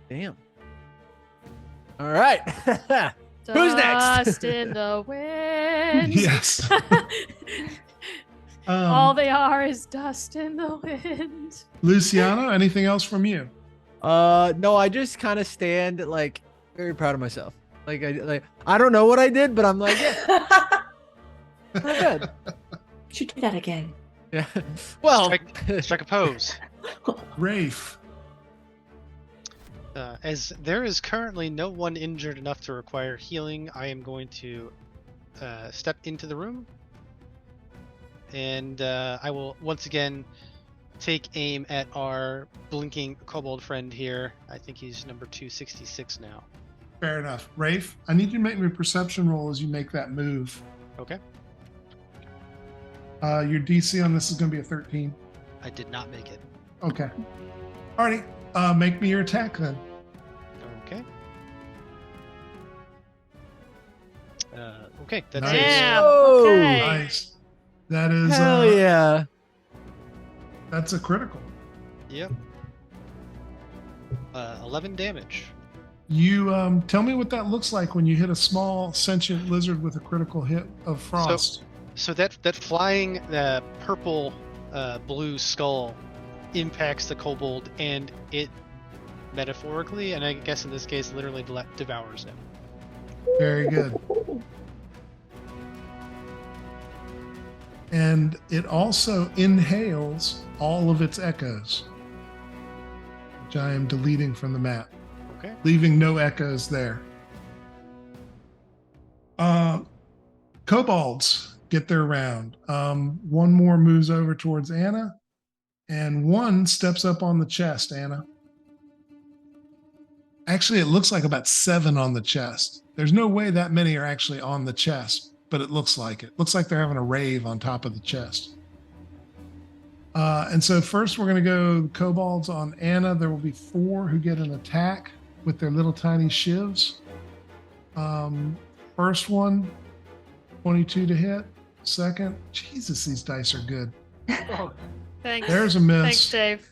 Damn. All right. Who's next? Dust in the wind. Yes. All they are is dust in the wind. Luciano, anything else from you? No, I just kind of stand like very proud of myself. Like I don't know what I did, but I'm like, yeah, pretty good. Should do that again. Yeah. Well, Strike a pose. Rafe. As there is currently no one injured enough to require healing, I am going to step into the room. And I will once again take aim at our blinking kobold friend here. I think he's number 266 now. Fair enough. Rafe, I need you to make me a perception roll as you make that move. Okay. Your DC on this is going to be a 13. I did not make it. Okay. Alrighty. Make me your attack then. Okay. Okay, that's Nice. it. Damn. Whoa. Okay. Nice. That is hell yeah. that's a critical. Yep. 11 damage. You tell me what that looks like when you hit a small sentient lizard with a critical hit of frost. So that flying purple blue skull impacts the kobold, and it metaphorically, and I guess in this case literally devours him. Very good. And it also inhales all of its echoes, which I am deleting from the map, Okay. leaving no echoes there. Kobolds get their round. One more moves over towards Anna, and one steps up on the chest, Anna. Actually, it looks like about 7 on the chest. There's no way that many are actually on the chest, but it looks like it. Looks like they're having a rave on top of the chest. And so first we're going to go kobolds on Anna. There will be 4 who get an attack with their little tiny shivs. First one, 22 to hit. Second, Jesus, these dice are good. Thanks. There's a miss. Thanks, Dave.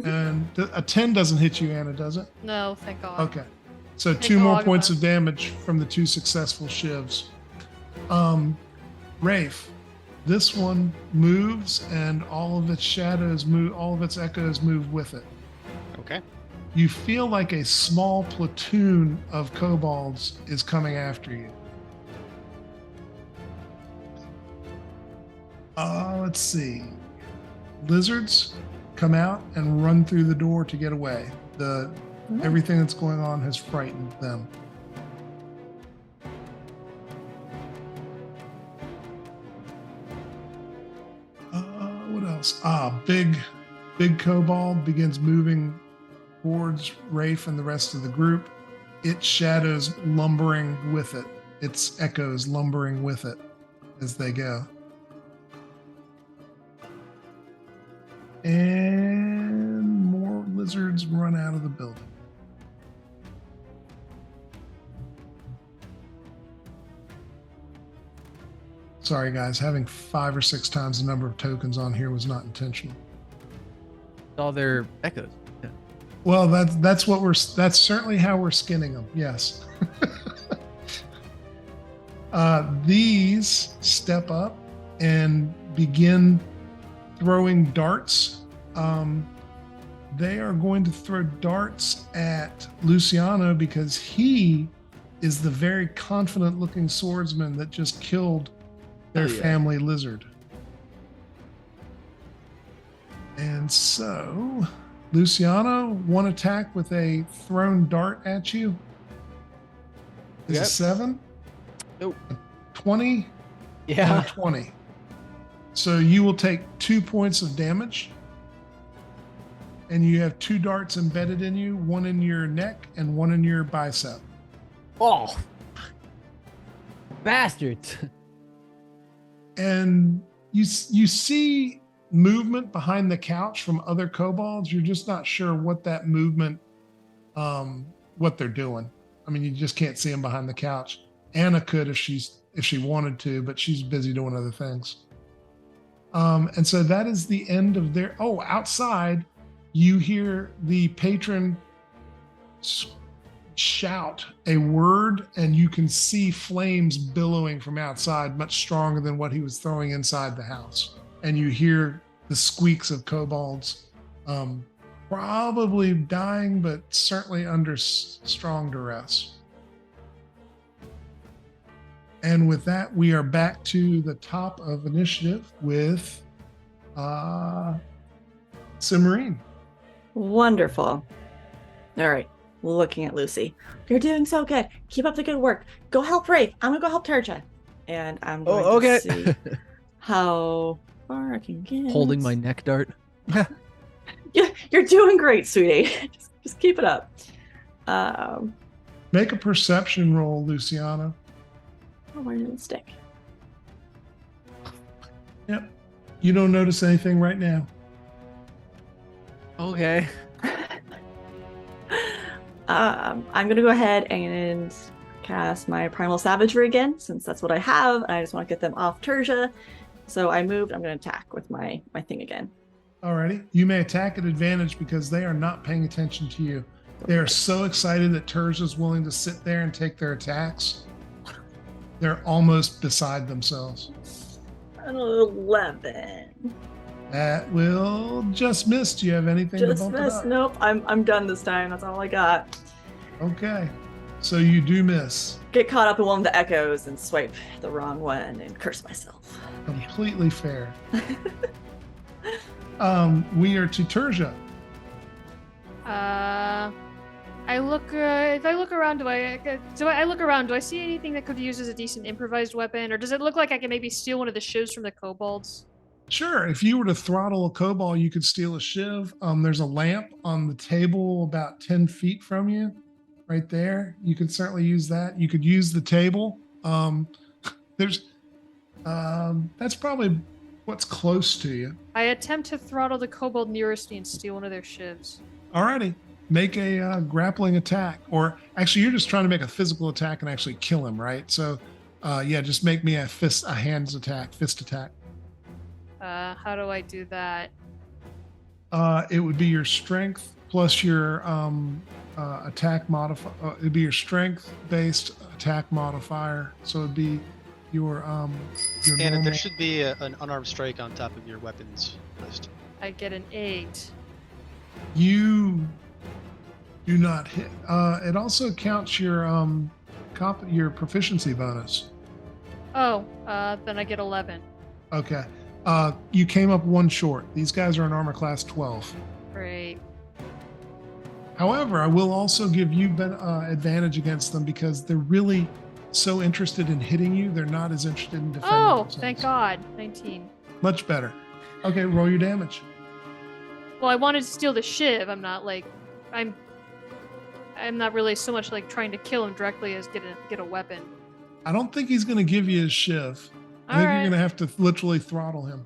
And a 10 doesn't hit you, Anna, does it? No, thank God. Okay. So Thank 2 more God. points of damage from the 2 successful shivs. Rafe, this one moves and all of its shadows move, all of its echoes move with it. Okay. You feel like a small platoon of kobolds is coming after you. Let's see. Lizards come out and run through the door to get away. Everything that's going on has frightened them. What else? Big kobold begins moving towards Rafe and the rest of the group. Its shadows lumbering with it. Its echoes lumbering with it as they go. And more lizards run out of the building. Sorry, guys. Having 5 or 6 times the number of tokens on here was not intentional. All their echoes. Yeah. Well, that's certainly how we're skinning them. Yes. These step up and begin throwing darts. They are going to throw darts at Luciano because he is the very confident looking swordsman that just killed their Oh, yeah. family lizard. And so, Luciano, one attack with a thrown dart at you is Yep. a 7. Nope. A 20 and Yeah. a 20. So you will take 2 points of damage. And you have 2 darts embedded in you, one in your neck and one in your bicep. Oh. Bastards. And you see movement behind the couch from other kobolds. You're just not sure what that movement, what they're doing. I mean, you just can't see them behind the couch. Anna could if she wanted to, but she's busy doing other things. And so that is the end of their. Oh, outside, you hear the patron shout a word, and you can see flames billowing from outside, much stronger than what he was throwing inside the house. And you hear the squeaks of kobolds, probably dying, but certainly under strong duress. And with that, we are back to the top of initiative with Cimarine. Wonderful. All right. Looking at Lucy. You're doing so good. Keep up the good work. Go help Rafe. I'm gonna go help Turja. And I'm going okay. to see how far I can get. Holding my neck dart. Yeah, you're doing great, sweetie. Just keep it up. Make a perception roll, Luciana. Oh, where did it stick? Yep. You don't notice anything right now. Okay. I'm gonna go ahead and cast my Primal Savagery again, since that's what I have. And I just want to get them off Turja. So I moved. I'm gonna attack with my thing again. Alrighty. You may attack at advantage because they are not paying attention to you. They are so excited that Terj is willing to sit there and take their attacks. They're almost beside themselves. An 11. That will just miss. Do you have anything to Just bump it miss. up? Nope. I'm done this time. That's all I got. Okay. So you do miss. Get caught up in one of the echoes and swipe the wrong one and curse myself. Completely fair. We are to Terja. I look. If I look around, do I look around? Do I see anything that could be used as a decent improvised weapon, or does it look like I can maybe steal one of the shivs from the kobolds? Sure. If you were to throttle a kobold, you could steal a shiv. There's a lamp on the table about 10 feet from you, right there. You could certainly use that. You could use the table. That's probably what's close to you. I attempt to throttle the kobold nearest me and steal one of their shivs. Alrighty. Make a grappling attack. Or actually, you're just trying to make a physical attack and actually kill him, right? So, yeah, just make me a fist attack. How do I do that? It would be your strength plus your attack modifier. It'd be your strength-based attack modifier. So it'd be your And normal. there should be an unarmed strike on top of your weapons list. I get an 8. You do not hit. It also counts your your proficiency bonus. Oh, then I get 11. Okay. You came up one short. These guys are in armor class 12. Great. However, I will also give you advantage against them because they're really so interested in hitting you. They're not as interested in defending Oh, themselves. thank God. 19. Much better. Okay, roll your damage. Well, I wanted to steal the shiv. I'm not really so much like trying to kill him directly as get a weapon. I don't think he's going to give you his shiv. I think you're going to have to literally throttle him.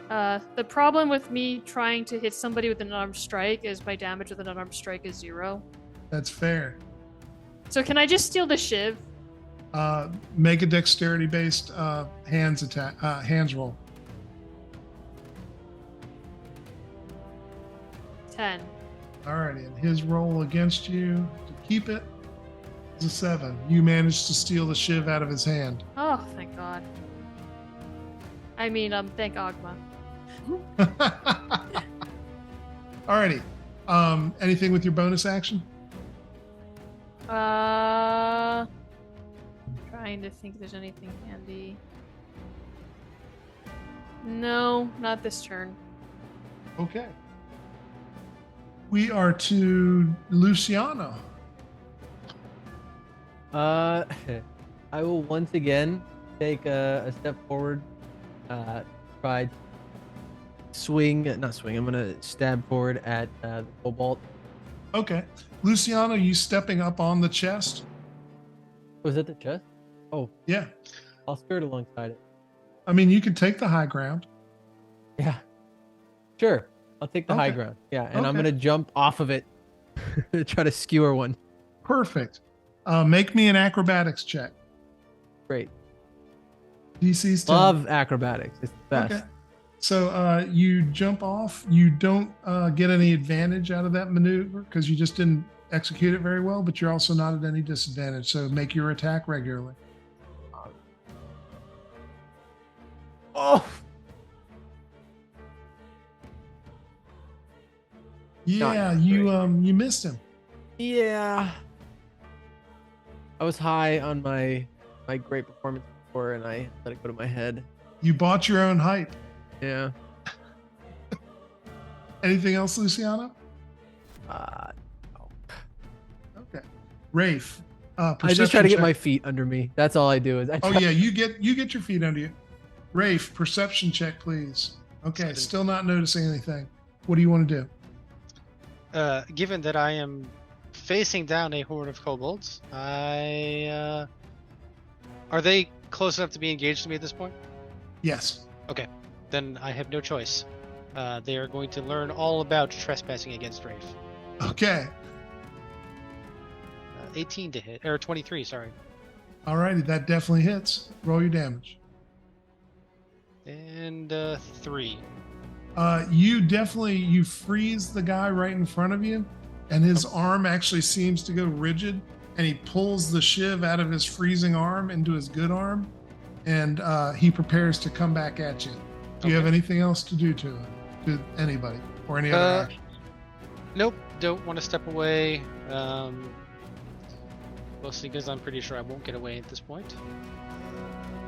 The problem with me trying to hit somebody with an unarmed strike is my damage with an unarmed strike is 0. That's fair. So can I just steal the shiv? Make a dexterity-based hands roll. 10. Alrighty, and his roll against you to keep it is a 7. You managed to steal the shiv out of his hand. Oh, thank God. I mean, thank Agma. Alrighty. Anything with your bonus action? Trying to think if there's anything handy. No, not this turn. Okay. We are to Luciano. I will once again take a step forward. Try not swing. I'm gonna stab forward at the kobold. Okay. Luciano, you stepping up on the chest? Was that the chest? Oh, Yeah. I'll skirt alongside it. I mean, you could take the high ground. Yeah, sure. I'll take the high Okay. ground. Yeah, and I'm Okay. gonna jump off of it to try to skewer one. Perfect. Make me an acrobatics check. Great. DC's 10. Love acrobatics. It's the best. Okay. So you jump off. You don't get any advantage out of that maneuver because you just didn't execute it very well, but you're also not at any disadvantage. So make your attack regularly. Oh, Yeah, Not you missed him. yeah. I was high on my great performance before, and I let it go to my head. You bought your own hype. Yeah. Anything else, Luciano? Uh, Okay. Rafe. I just try to get my feet under me. That's all I do. Is I Oh try- yeah, you get your feet under you. Rafe, perception check, please. Okay, 7. still not noticing anything. What do you want to do? Given that I am facing down a horde of kobolds, are they close enough to be engaged to me at this point? Yes. Okay, then I have no choice. They are going to learn all about trespassing against Rafe. Okay. 18 to hit, or 23, sorry. Alrighty, that definitely hits. Roll your damage. And 3. You freeze the guy right in front of you, and his arm actually seems to go rigid, and he pulls the shiv out of his freezing arm into his good arm, and he prepares to come back at you. Do you have anything else to do to him? To anybody or any other action? Nope, don't want to step away. Mostly because I'm pretty sure I won't get away at this point.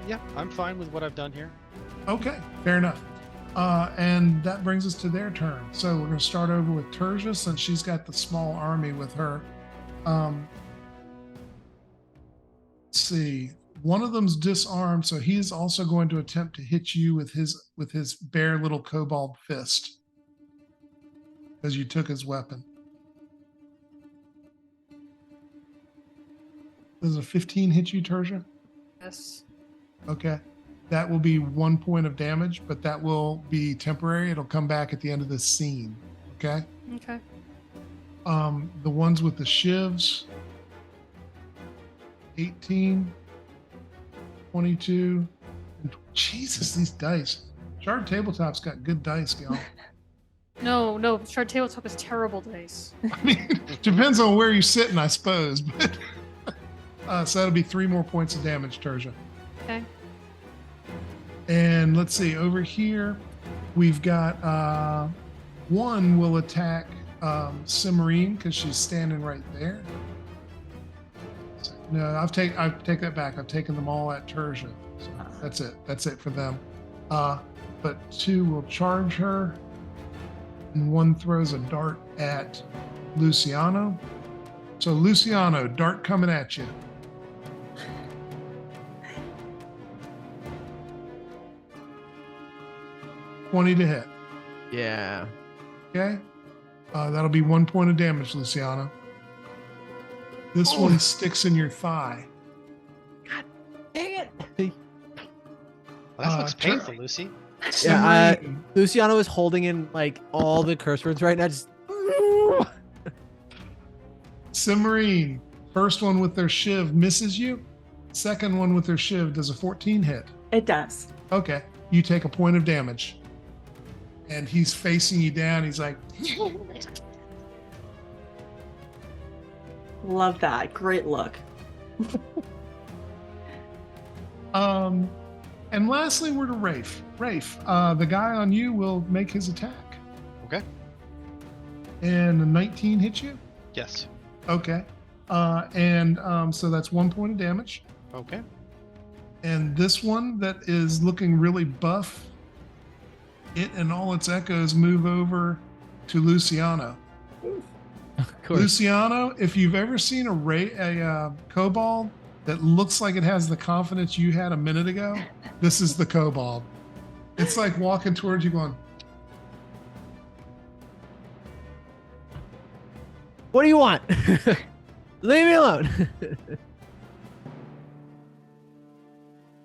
Yeah, I'm fine with what I've done here. Okay, fair enough. And that brings us to their turn. So we're going to start over with Tertia since she's got the small army with her. Let's see. One of them's disarmed, so he's also going to attempt to hit you with his bare little kobold fist because you took his weapon. Does a 15 hit you, Tertia? Yes. Okay. That will be 1 point of damage, but that will be temporary. It'll come back at the end of this scene. Okay. Okay. The ones with the shivs, 18, 22, and Jesus, these dice. Shard Tabletop's got good dice, y'all. No, Shard Tabletop is terrible dice. I mean, depends on where you're sitting, I suppose. But so that'll be 3 more points of damage, Tertia. Okay. And let's see, over here, we've got one will attack Cimarine because she's standing right there. So, no, I take that back. I've taken them all at Tertia. So that's it. That's it for them. But 2 will charge her, and 1 throws a dart at Luciano. So Luciano, dart coming at you. $20 to hit. Yeah. Okay. That'll be 1 point of damage, Luciano. This one sticks in your thigh. Dang it. Well, that looks Tur- painful, Lucy. Yeah, Cimarine, Luciano is holding in like all the curse words right now. Just Cimarine, first one with their shiv misses you. Second one with their shiv does a 14 hit. It does. Okay. You take a point of damage. And he's facing you down. He's like, Love that. Great look. And lastly, we're to Rafe. Rafe, the guy on you will make his attack. Okay. And a 19 hits you? Yes. Okay. So that's 1 point of damage. Okay. And this one that is looking really buff, it and all its echoes move over to Luciano. of course. Luciano, if you've ever seen a kobold that looks like it has the confidence you had a minute ago, this is the kobold. It's like walking towards you going, What do you want? Leave me alone.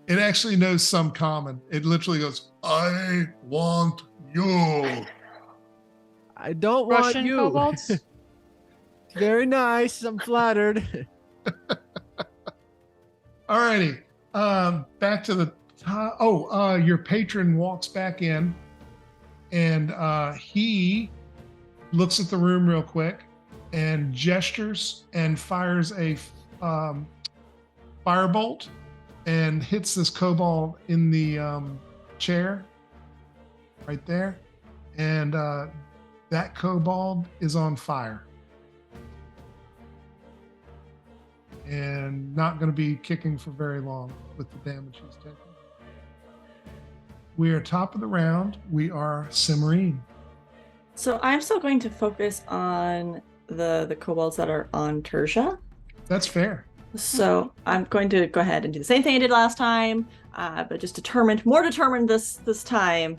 it actually knows some common. It literally goes, I want you. I don't Russian want you. kobolds? Very nice. I'm flattered. Alrighty. Back to Your patron walks back in, and he looks at the room real quick and gestures and fires a firebolt and hits this kobold in the chair right there. And that kobold is on fire and not going to be kicking for very long with the damage he's taking. We are top of the round. We are Cimarine. So I'm still going to focus on the kobolds that are on Tertia. That's fair. So I'm going to go ahead and do the same thing I did last time, but just more determined this time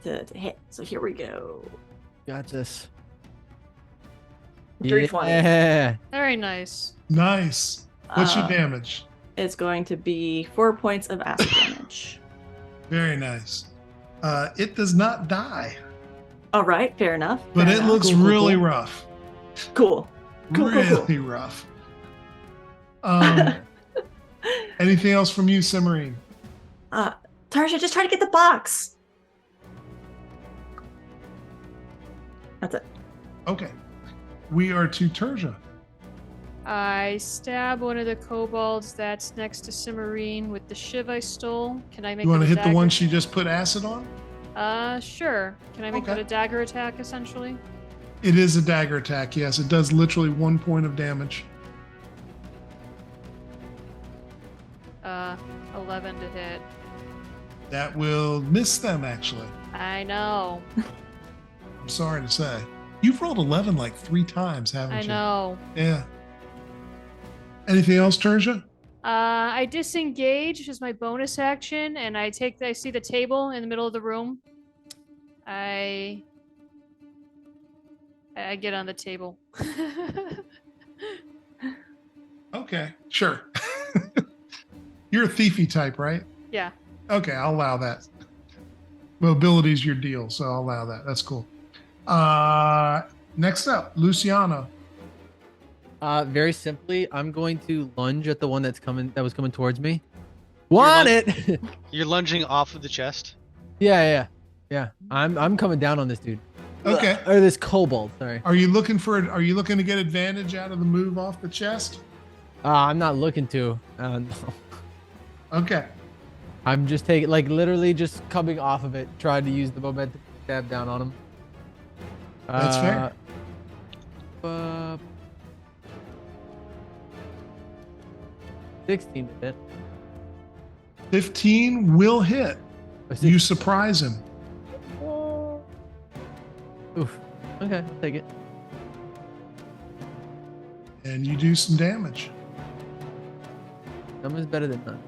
to hit. So here we go. Got this. Dirty 20. Yeah. Very nice. Nice. What's your damage? It's going to be 4 points of acid damage. Very nice. It does not die, All right, fair enough. but fair it enough. looks really rough. Cool. Cool. Really rough. Anything else from you, Cimarine? Tarsha, just try to get the box. That's it. Okay. We are to Terja. I stab one of the kobolds that's next to Cimarine with the shiv I stole. Can I make You want it to a hit the dagger? one she just put acid on? Sure. Can I make Okay. that a dagger attack, essentially? It is a dagger attack, yes. It does literally 1 point of damage. 11 to hit. That will miss them, actually. I know. I'm sorry to say. You've rolled 11 like 3 times, haven't I you? know. Yeah. Anything else, Terja? I disengage as my bonus action, and I see the table in the middle of the room. I get on the table. Okay, sure. You're a thiefy type, right? Yeah. Okay, I'll allow that. Mobility's your deal, so I'll allow that. That's cool. Next up, Luciano. Very simply, I'm going to lunge at the one that was coming towards me. Want it? You're lunging off of the chest. Yeah. I'm coming down on this dude. Okay. Or this kobold, sorry. Are you looking to get advantage out of the move off the chest? I'm not looking to. No. Okay. I'm just literally just coming off of it, trying to use the momentum to stab down on him. That's fair. 16 to hit. 15 will hit. Oh, You surprise him. Oof. Okay, I'll take it. And you do some damage. Some is better than none.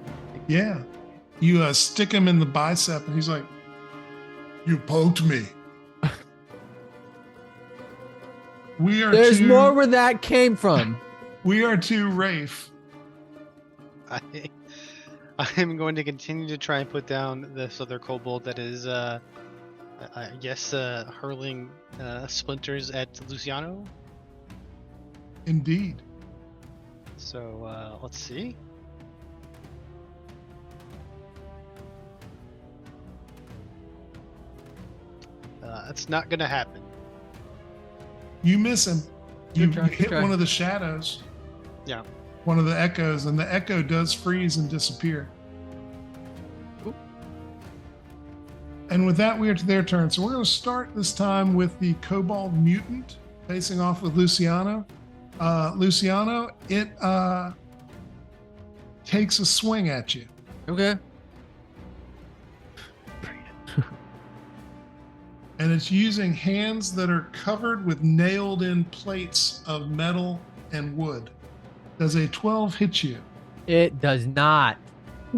Yeah. You stick him in the bicep, and he's like, "You poked me." There's more where that came from. We are to Rafe. I'm going to continue to try and put down this other kobold that is, I guess, hurling splinters at Luciano. Indeed. So let's see. It's not gonna happen. You miss him. You Good try, hit good try. one of the shadows. Yeah. One of the echoes, and the echo does freeze and disappear. Oop. And with that, we are to their turn. So we're going to start this time with the Kobold Mutant facing off with Luciano. Luciano, it takes a swing at you. Okay. And it's using hands that are covered with nailed in plates of metal and wood. Does a 12 hit you? It does not.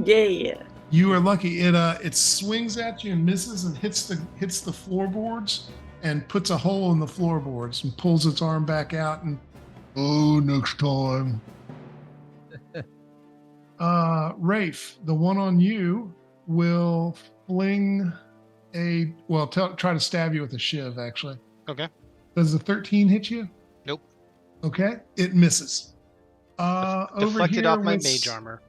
Yeah. You are lucky. It swings at you and misses and hits the floorboards and puts a hole in the floorboards and pulls its arm back out and next time. Rafe, the one on you will fling try to stab you with a shiv, actually. Okay. Does the 13 hit you? Nope. Okay, it misses. Over Deflected here off my with- mage armor.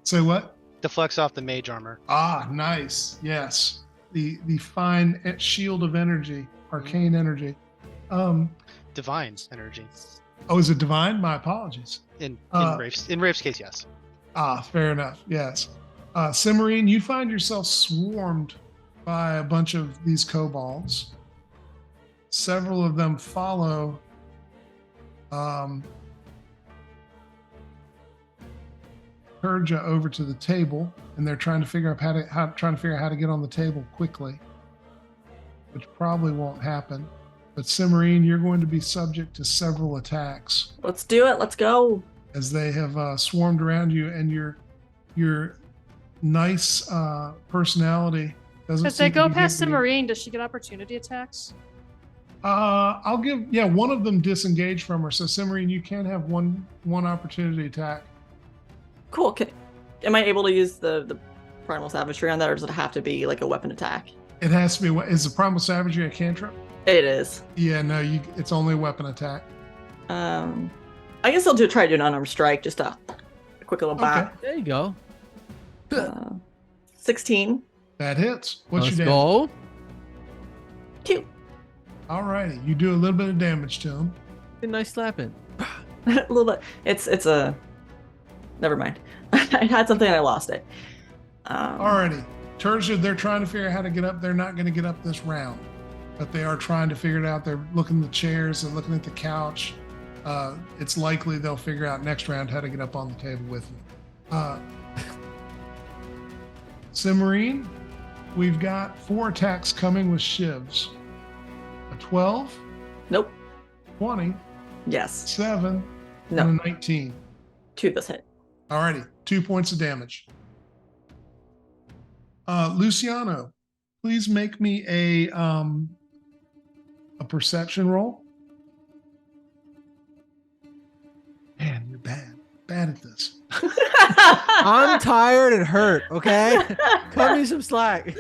Say what? deflects off the mage armor. Ah, nice. Yes. The fine shield of energy, arcane energy. Divine energy. Oh, is it divine? My apologies. In Uh, Rafe's case, yes. Ah, fair enough. Yes. Cimarine, you find yourself swarmed by a bunch of these kobolds. Several of them follow Perja over to the table, and they're trying to figure out how to get on the table quickly, which probably won't happen. But Cimarine, you're going to be subject to several attacks Let's do it. Let's go. as they have swarmed around you, and your nice personality doesn't. As they seem to go be past the giving you- marine, does she get opportunity attacks? I'll give one of them disengaged from her. So Cimarine, you can have one opportunity attack. Cool. Am I able to use the primal savagery on that, or does it have to be like a weapon attack? It has to be. Is the primal savagery a cantrip? It is. Yeah, no, it's only a weapon attack. I guess I'll try to do an unarmed strike, just a quick little bat. There you go. 16. That hits. What's Let's your damage? go. 2. All righty, you do a little bit of damage to him. Nice slapping. A little bit. It's a. Never mind. I had something and I lost it. All righty, Tertia, they're trying to figure out how to get up. They're not going to get up this round, but they are trying to figure it out. They're looking at the chairs. They're looking at the couch. It's likely they'll figure out next round how to get up on the table with me. Cimarine, we've got 4 attacks coming with shivs. A 12, Nope. 20, Yes. 7, No. and a 19. 2 this hit. Alrighty, 2 points of damage. Luciano, please make me a perception roll. Man, you're bad at this. I'm tired and hurt. Okay, cut me some slack.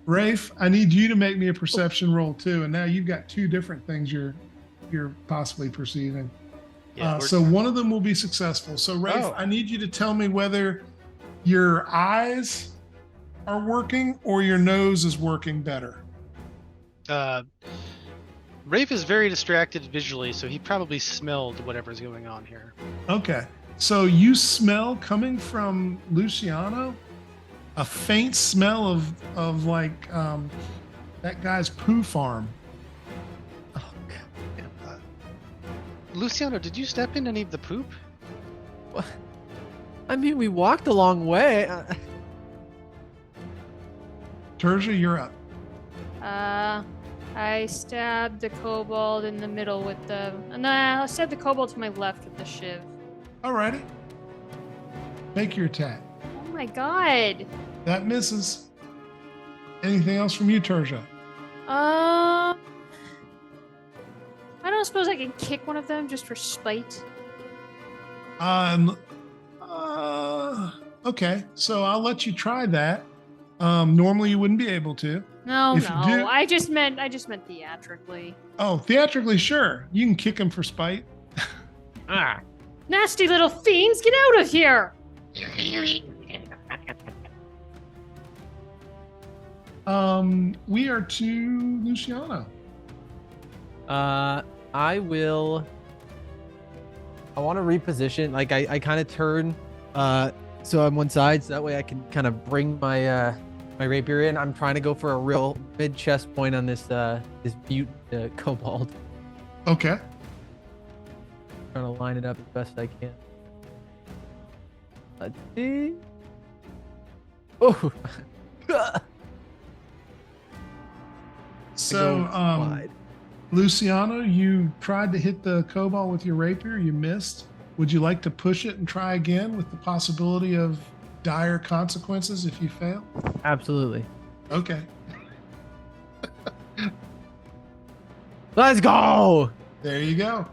Rafe, I need you to make me a perception roll too. And now you've got 2 different things you're possibly perceiving. Yeah, So one of them will be successful. So Rafe, Oh. I need you to tell me whether your eyes are working or your nose is working better. Rafe is very distracted visually, so he probably smelled whatever's going on here. Okay. So you smell coming from Luciano a faint smell of like that guy's poo farm. Oh, God. Luciano, did you step in any of the poop? What? I mean, we walked a long way. Tertia, you're up. I stabbed the kobold in the middle with the. Nah, I stabbed the kobold to my left with the shiv. Alrighty. Make your attack. Oh my god. That misses. Anything else from you, Tertia? I don't suppose I can kick one of them just for spite. Okay, so I'll let you try that. Normally you wouldn't be able to. No, If you no. do- I just meant theatrically. Oh, theatrically, sure. You can kick him for spite. Ah. Nasty little fiends, get out of here! We are to Luciano. I want to reposition. Like I kind of turn so on one side, so that way I can kind of bring my my rapier in. I'm trying to go for a real mid chest point on this this mutant kobold. Okay. Trying to line it up as best I can. Let's see. Oh. So, wide. Luciano, you tried to hit the kobold with your rapier. You missed. Would you like to push it and try again with the possibility of dire consequences if you fail? Absolutely. Okay. Let's go. There you go.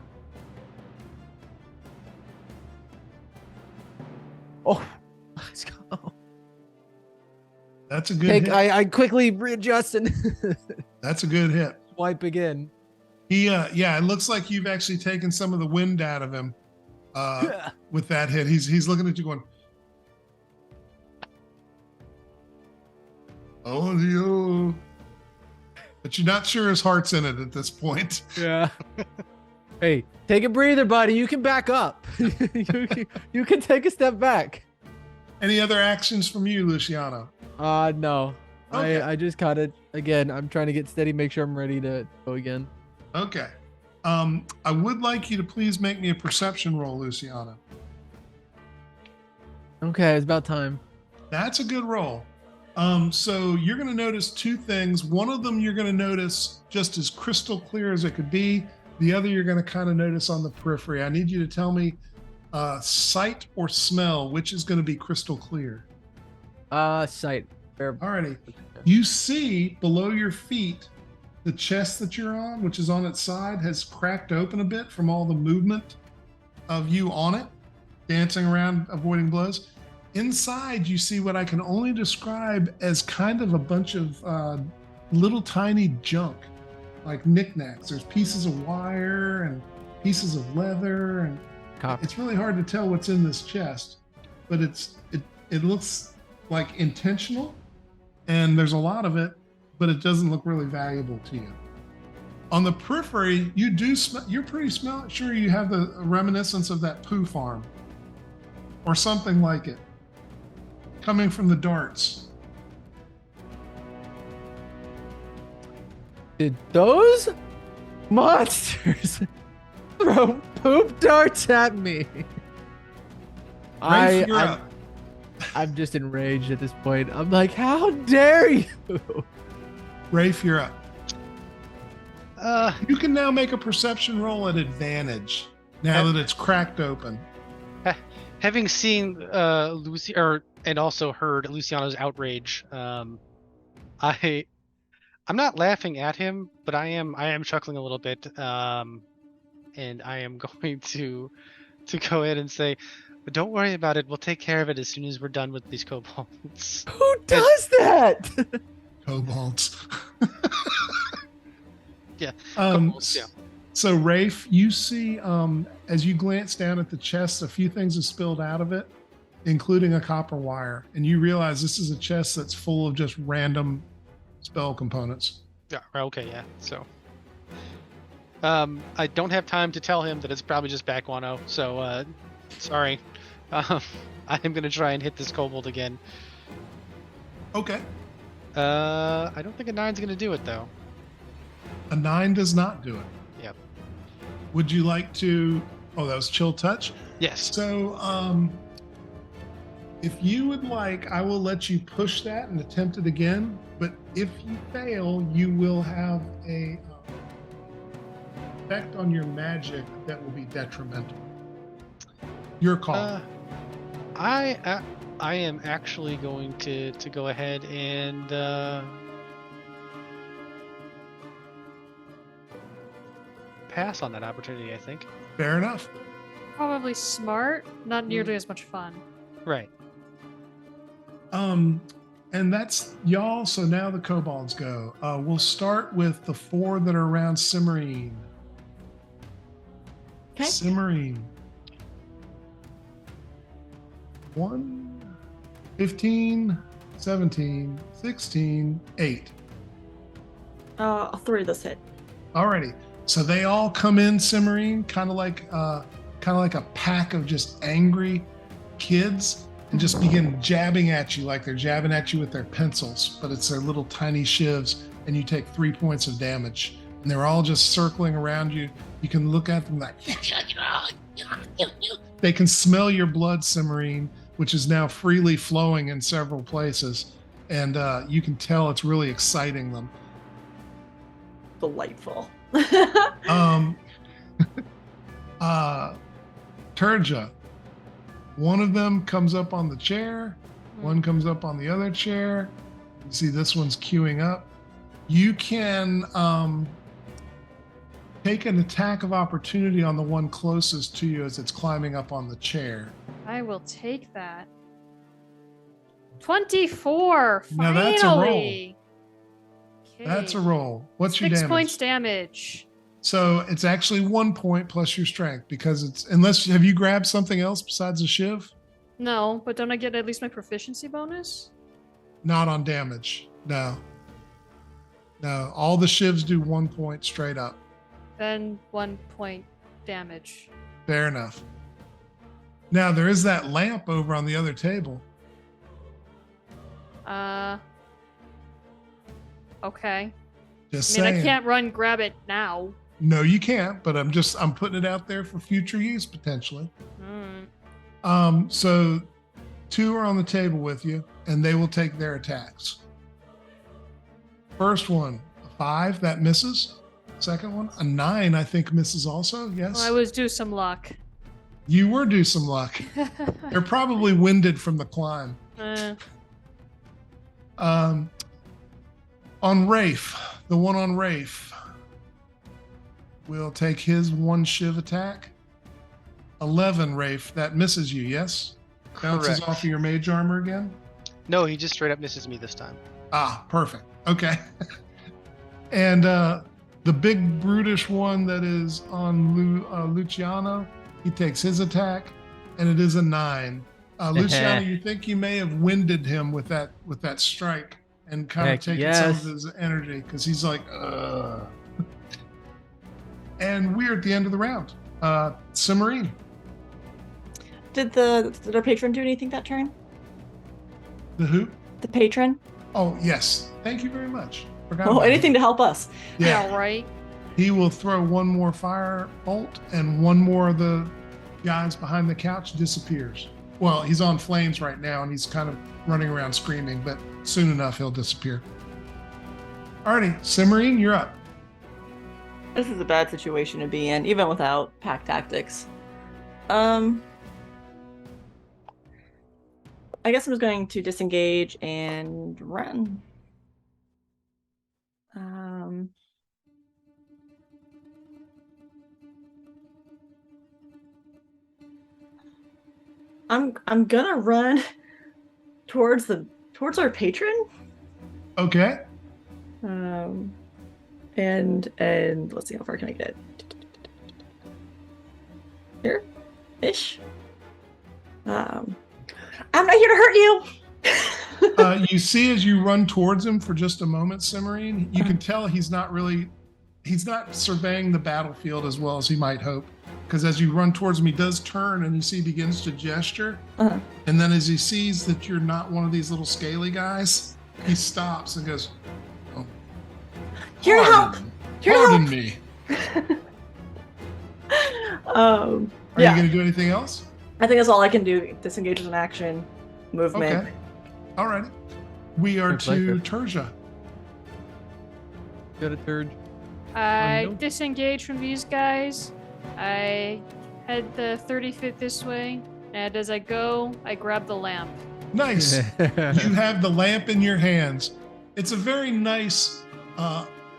Oh, let's go. That's a good hit. I quickly readjust and That's a good hit. swipe again. He, it looks like you've actually taken some of the wind out of him with that hit. He's looking at you going, Oh, you. But you're not sure his heart's in it at this point. Yeah. Hey, take a breather, buddy. You can back up. You can take a step back. Any other actions from you, Luciano? No. Okay. I just caught it again. I'm trying to get steady, make sure I'm ready to go again. Okay. I would like you to please make me a perception roll, Luciano. Okay, it's about time. That's a good roll. So you're going to notice two things. One of them you're going to notice just as crystal clear as it could be. The other you're going to kind of notice on the periphery. I need you to tell me sight or smell, which is going to be crystal clear. Sight. Fair. Alrighty. You see below your feet, the chest that you're on, which is on its side, has cracked open a bit from all the movement of you on it, dancing around, avoiding blows. Inside, you see what I can only describe as kind of a bunch of little tiny junk, like knickknacks. There's pieces of wire and pieces of leather, and Copy. it's really hard to tell what's in this chest, but it looks like intentional, and there's a lot of it, but it doesn't look really valuable to you. On the periphery, you do smell. You're pretty sure you have the reminiscence of that poo farm, or something like it, coming from the darts. Did those monsters throw poop darts at me? Rafe, you're up. I'm just enraged at this point. I'm like, how dare you? Rafe, you're up. You can now make a perception roll at advantage now that it's cracked open. Having seen Lucy and also heard Luciano's outrage, I'm not laughing at him, but I am chuckling a little bit, and I am going to go ahead and say, but don't worry about it. We'll take care of it as soon as we're done with these kobolds. Who does that? Kobolds. Yeah. Um, Kobolds, yeah. So, Rafe, you see, as you glance down at the chest, a few things have spilled out of it, including a copper wire. And you realize this is a chest that's full of just random spell components. Yeah. Okay. Yeah. So, I don't have time to tell him that it's probably just Bakwano. So, sorry. I'm gonna try and hit this kobold again. Okay. I don't think a 9's gonna do it though. A 9 does not do it. Yep. Would you like to? Oh, that was chill touch. Yes. So, if you would like, I will let you push that and attempt it again. But if you fail, you will have a effect on your magic that will be detrimental. Your call. I am actually going to go ahead and pass on that opportunity, I think. Fair enough. Probably smart, not nearly as much fun. Right. And that's y'all. So now the kobolds go. We'll start with the 4 that are around Cimmerine. Okay. Cimmerine. 1, 15, 17, 16, 8. 3 of this hit. Alrighty. So they all come in Cimmerine, kind of like a pack of just angry kids, and just begin jabbing at you like they're jabbing at you with their pencils, but it's their little tiny shivs, and you take 3 points of damage. And they're all just circling around you. You can look at them like they can smell your blood, Cimmerine, which is now freely flowing in several places, and you can tell it's really exciting them. Delightful. Turja, one of them comes up on the chair, one comes up on the other chair. You see this one's queuing up. You can take an attack of opportunity on the one closest to you as it's climbing up on the chair. I will take that. 24. Now that's a roll. Finally. That's a roll. What's your 6 damage? points damage. So it's actually 1 point plus your strength, because it's have you grabbed something else besides a shiv? No, but don't I get at least my proficiency bonus? Not on damage. No. No. All the shivs do 1 point straight up. Then 1 point damage. Fair enough. Now there is that lamp over on the other table. Okay. Just I mean, saying. I can't run grab it now. No, you can't, but I'm putting it out there for future use potentially. So 2 are on the table with you, and they will take their attacks. First one, a 5, that misses. Second one, a 9, I think misses also. Yes. Well, I was due some luck. You were due some luck. They're probably winded from the climb. On Rafe, the one on Rafe will take his 1 shiv attack. 11, Rafe, that misses you, yes? Bounces Correct. off of your mage armor again? No, he just straight up misses me this time. Ah, perfect. Okay. And the big brutish one that is on Luciano, he takes his attack, and it is a 9. Luciano, you think you may have winded him with that strike and kind Heck of taken some of his energy because he's like, ugh. And we're at the end of the round. Cimarine. Did our patron do anything that turn? The who? The patron? Oh, yes. Thank you very much. Forgot Oh, about anything to help us. Yeah. Yeah, right. He will throw 1 more fire bolt, and 1 more of the guys behind the couch disappears. Well, he's on flames right now, and he's kind of running around screaming, but soon enough he'll disappear. Alrighty, Cimarine, you're up. This is a bad situation to be in, even without pack tactics. I guess I'm just going to disengage and run. I'm gonna run towards our patron. Okay. And let's see how far can I get. Here, ish. I'm not here to hurt you. You see as you run towards him for just a moment, Cimarine, you can tell he's not surveying the battlefield as well as he might hope. Because as you run towards him, he does turn and you see he begins to gesture. Uh-huh. And then as he sees that you're not one of these little scaly guys, he stops and goes, oh, Here to help. Here to pardon help. me. Are Are you going to do anything else? I think that's all I can do. Disengage as an action, movement. Okay. All right. We are Good play, to sir. Terja. Got a third. I no. disengage from these guys. I head the 30 feet this way, and as I go, I grab the lamp. Nice. You have the lamp in your hands. It's a very nice,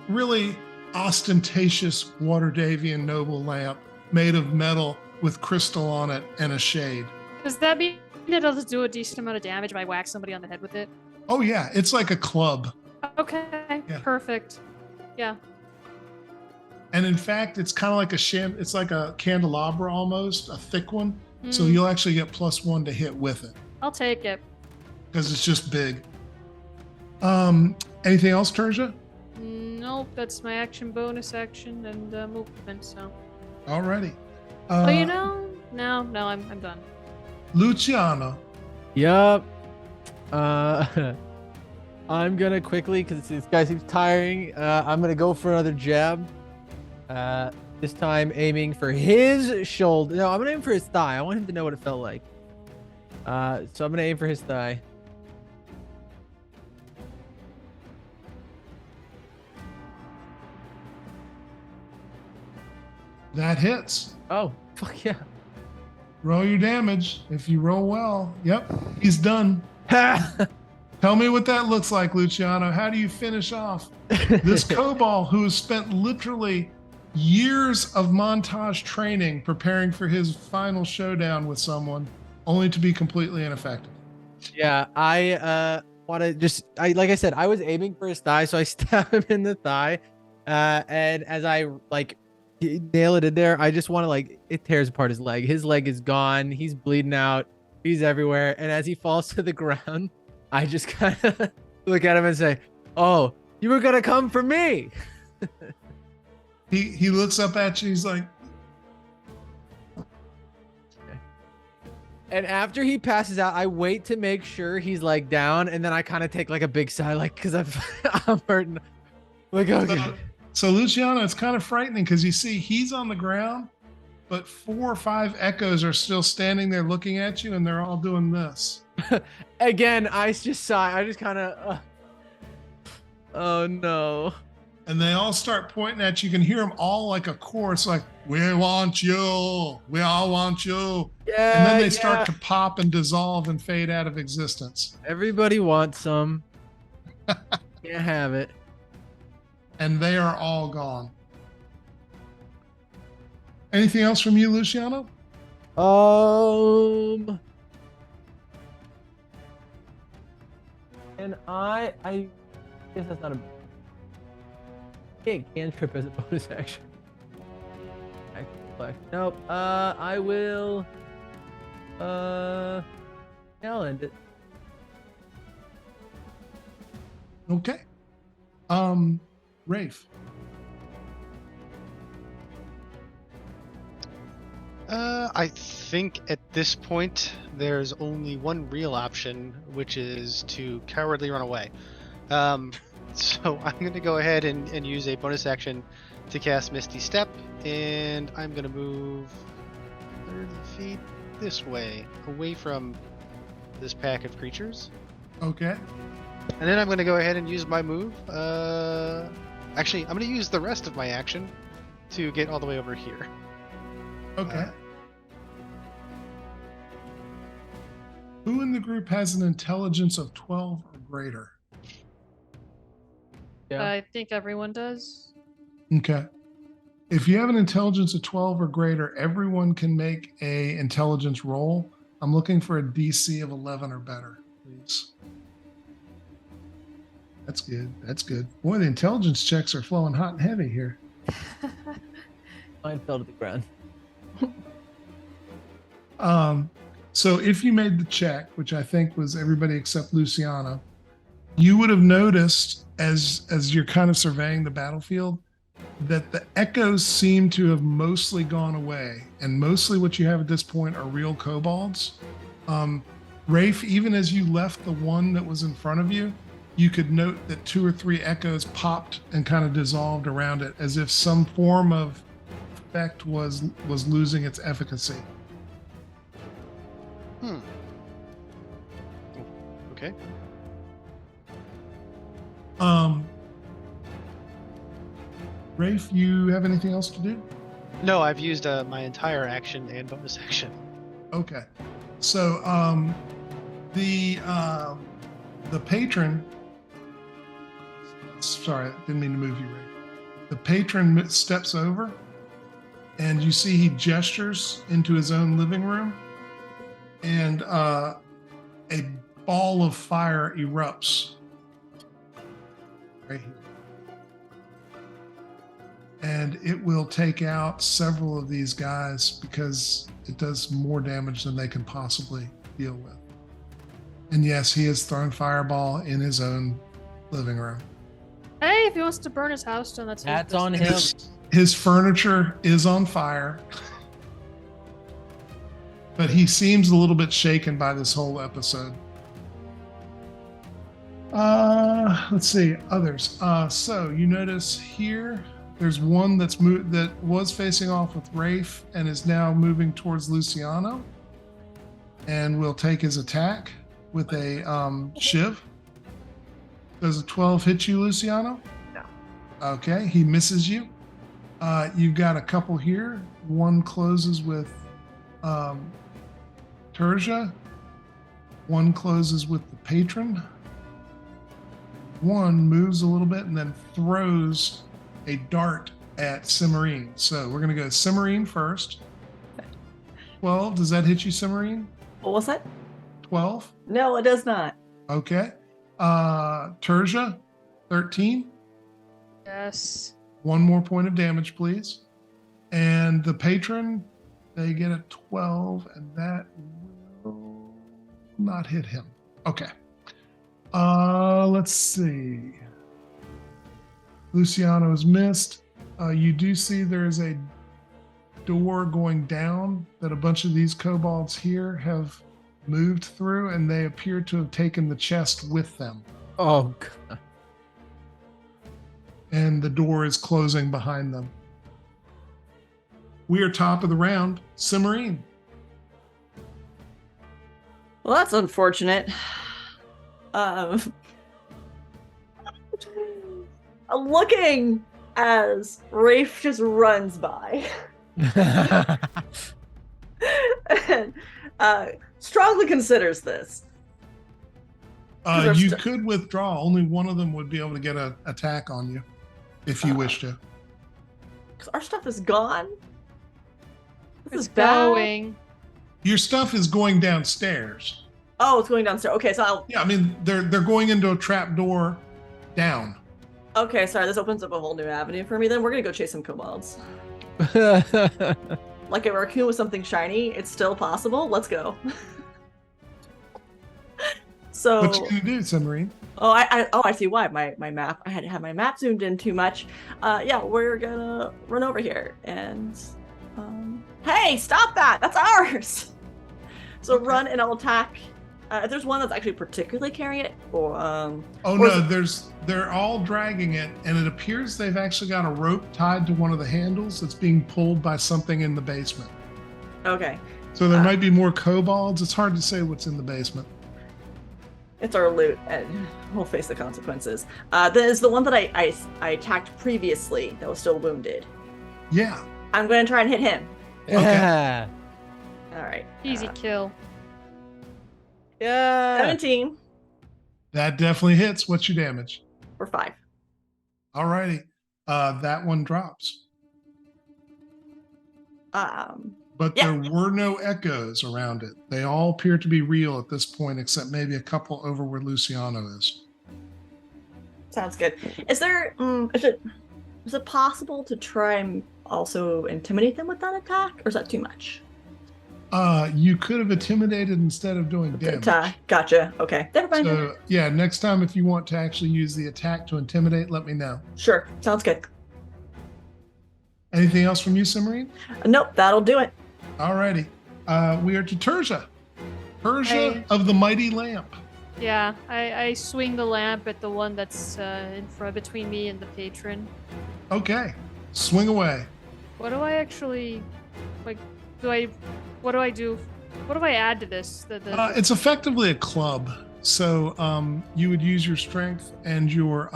really ostentatious Waterdavian noble lamp made of metal with crystal on it and a shade. Does that mean that it'll do a decent amount of damage if I whack somebody on the head with it? Oh yeah, it's like a club. Okay, Yeah. perfect. Yeah. And in fact, it's kind of like it's like a candelabra almost, a thick one. So Mm, you'll actually get +1 to hit with it I'll take it. because it's just big. Anything else, Terja? Nope, that's my action, bonus action, and movement. So, Alrighty. but you know, no, I'm done. Luciano. Yup. I'm gonna quickly, because this guy seems tiring. I'm gonna go for another jab. This time aiming for his shoulder. No, I'm gonna aim for his thigh. I want him to know what it felt like. So I'm gonna aim for his thigh. That hits. Oh, fuck yeah. Roll your damage. If you roll well, yep, he's done. Ha! Tell me what that looks like, Luciano. How do you finish off this kobold who has spent literally years of montage training preparing for his final showdown with someone, only to be completely ineffective? Yeah, I want to just, like I said, I was aiming for his thigh, so I stab him in the thigh. And as I nail it in there, I just want to it tears apart his leg. His leg is gone. He's bleeding out. He's everywhere. And as he falls to the ground, I just kind of look at him and say, "Oh, you were gonna come for me." He looks up at you. He's like, And after he passes out, I wait to make sure he's like down, and then I kind of take like a big sigh, like because I'm hurting. Like, okay. So Luciano, it's kind of frightening because you see he's on the ground, but 4 or 5 echoes are still standing there looking at you, and they're all doing this. Again, I just sigh. I just kind of, oh no. And they all start pointing at you. You can hear them all like a chorus, like, "We want you. We all want you." Yeah. And then they start to pop and dissolve and fade out of existence. Everybody wants some. Can't have it. And they are all gone. Anything else from you, Luciano? And I guess that's not a cantrip as a bonus action. Nope. I will. Yeah, I'll end it. Okay. Rafe. I think at this point there's only one real option, which is to cowardly run away. So I'm going to go ahead and use a bonus action to cast Misty Step, and I'm going to move 30 feet this way, away from this pack of creatures. Okay. And then I'm going to go ahead and use my move. Actually, I'm going to use the rest of my action to get all the way over here. Okay. Who in the group has an intelligence of 12 or greater? Yeah. I think everyone does. Okay. If you have an intelligence of 12 or greater, everyone can make a intelligence roll. I'm looking for a DC of 11 or better, please. That's good. That's good. Boy, the intelligence checks are flowing hot and heavy here. Mine fell to the ground. So if you made the check, which I think was everybody except Luciano, you would have noticed as you're kind of surveying the battlefield that the echoes seem to have mostly gone away, and mostly what you have at this point are real kobolds. Rafe, even as you left the one that was in front of you, you could note that 2 or 3 echoes popped and kind of dissolved around it, as if some form of effect was losing its efficacy. Okay. Rafe, you have anything else to do? No, I've used my entire action and bonus action. Okay. So the patron, sorry, I didn't mean to move you, Rafe. The patron steps over, and you see he gestures into his own living room, and a ball of fire erupts right here. And it will take out several of these guys because it does more damage than they can possibly deal with. And yes, he has thrown fireball in his own living room. Hey, if he wants to burn his house down, that's his That's on business. him. His furniture is on fire, but he seems a little bit shaken by this whole episode. Let's see, others. So you notice here, there's one that was facing off with Rafe and is now moving towards Luciano, and will take his attack with a shiv. Does a 12 hit you, Luciano? No. Okay, he misses you. You've got a couple here. One closes with Terja. One closes with the patron. One moves a little bit and then throws a dart at Cimarine. So we're going to go Cimarine first. 12. Does that hit you, Cimarine? What was that? 12. No, it does not. Okay. Terja, 13. Yes. One more point of damage, please. And the patron, they get a 12, and that will not hit him. Okay. Let's see. Luciano is missed. You do see there's a door going down that a bunch of these kobolds here have moved through, and they appear to have taken the chest with them. Oh, God. And the door is closing behind them. We are top of the round. Cimarine. Well, that's unfortunate. Looking as Rafe just runs by and strongly considers this. You could withdraw. Only one of them would be able to get an attack on you if you wish to. Because our stuff is gone. This It's is bad. going. Your stuff is going downstairs. Oh, it's going downstairs. Okay, so I'll. Yeah, I mean they're going into a trap door down. Okay, sorry. This opens up a whole new avenue for me. Then we're gonna go chase some kobolds. Like a raccoon with something shiny. It's still possible. Let's go. So. What you gonna do, Submarine? Oh, I see why. My map. I had to have my map zoomed in too much. Yeah, we're gonna run over here and. Hey, stop that! That's ours. So Okay. run and I'll attack. If there's one that's actually particularly carrying it, or Oh or no, is they're all dragging it, and it appears they've actually got a rope tied to one of the handles that's being pulled by something in the basement. okay. So there might be more kobolds. It's hard to say what's in the basement. It's our loot, and we'll face the consequences. There's the one that I attacked previously that was still wounded. Yeah. I'm going to try and hit him. Yeah. All right. Easy kill. Yeah. 17 That definitely hits. What's your damage? or 5. Alrighty. That one drops. But Yeah. there were no echoes around it. They all appear to be real at this point, except maybe a couple over where Luciano is. Sounds good. Is it possible to try and also intimidate them with that attack, or is that too much? You could have intimidated instead of doing damage. Gotcha. Okay. Never mind. So yeah, next time if you want to actually use the attack to intimidate, let me know. Sure. Sounds good. Anything else from you, Cimarine? Nope. That'll do it. Alrighty. We are to Terza. Terza Hey. of the Mighty Lamp. Yeah, I swing the lamp at the one that's in front between me and the patron. Okay. Swing away. What do I actually like? What do I do? What do I add to this? It's effectively a club. So you would use your strength and your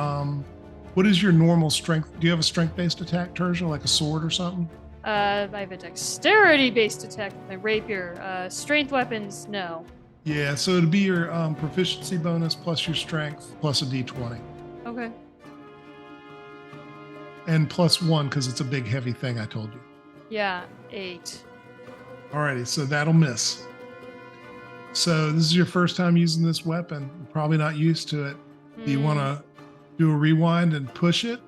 what is your normal strength? Do you have a strength-based attack, Terza, like a sword or something? I have a dexterity-based attack with my rapier. Strength weapons, no. Yeah, so it'd be your proficiency bonus plus your strength plus a d20. Okay. And plus 1 because it's a big heavy thing, I told you. Yeah, 8. Alrighty, so that'll miss. So this is your first time using this weapon. You're probably not used to it. Do you want to do a rewind and push it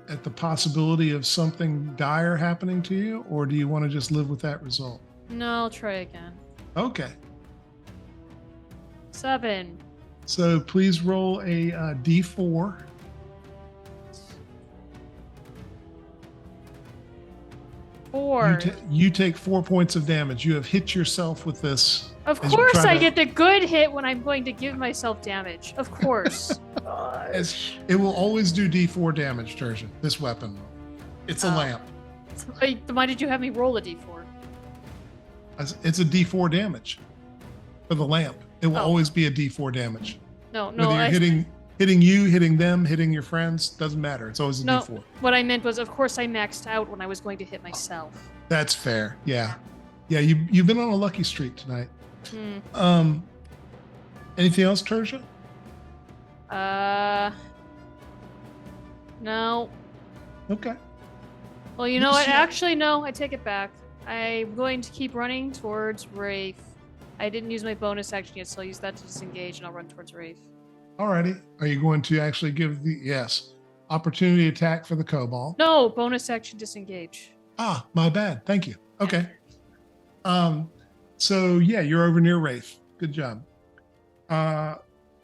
at the possibility of something dire happening to you? Or do you want to just live with that result? No, I'll try again. Okay. 7. So please roll a d4. Four. You take 4 points of damage. You have hit yourself with this. Of as you course, try I to- get the good hit when I'm going to give myself damage. Of course. As it will always do d4 damage, Tertian. This weapon. It's a Oh. lamp. Wait, then why did you have me roll a d4? It's a d4 damage for the lamp. It will Oh. always be a d4 damage. No, no. Whether you're hitting you, hitting them, hitting your friends, doesn't matter. It's always a No. d4. What I meant was, of course, I maxed out when I was going to hit myself. That's fair. Yeah. Yeah, you've been on a lucky streak tonight. Hmm. Anything else, Tertia? No. Okay. Well, you know what? Yeah. Actually, no. I take it back. I'm going to keep running towards Rafe. I didn't use my bonus action yet, so I'll use that to disengage, and I'll run towards Rafe. Alrighty. Are you going to actually give the opportunity attack for the kobold? No, bonus action disengage. Ah, my bad. Thank you. Okay. So yeah, you're over near Rafe. Good job.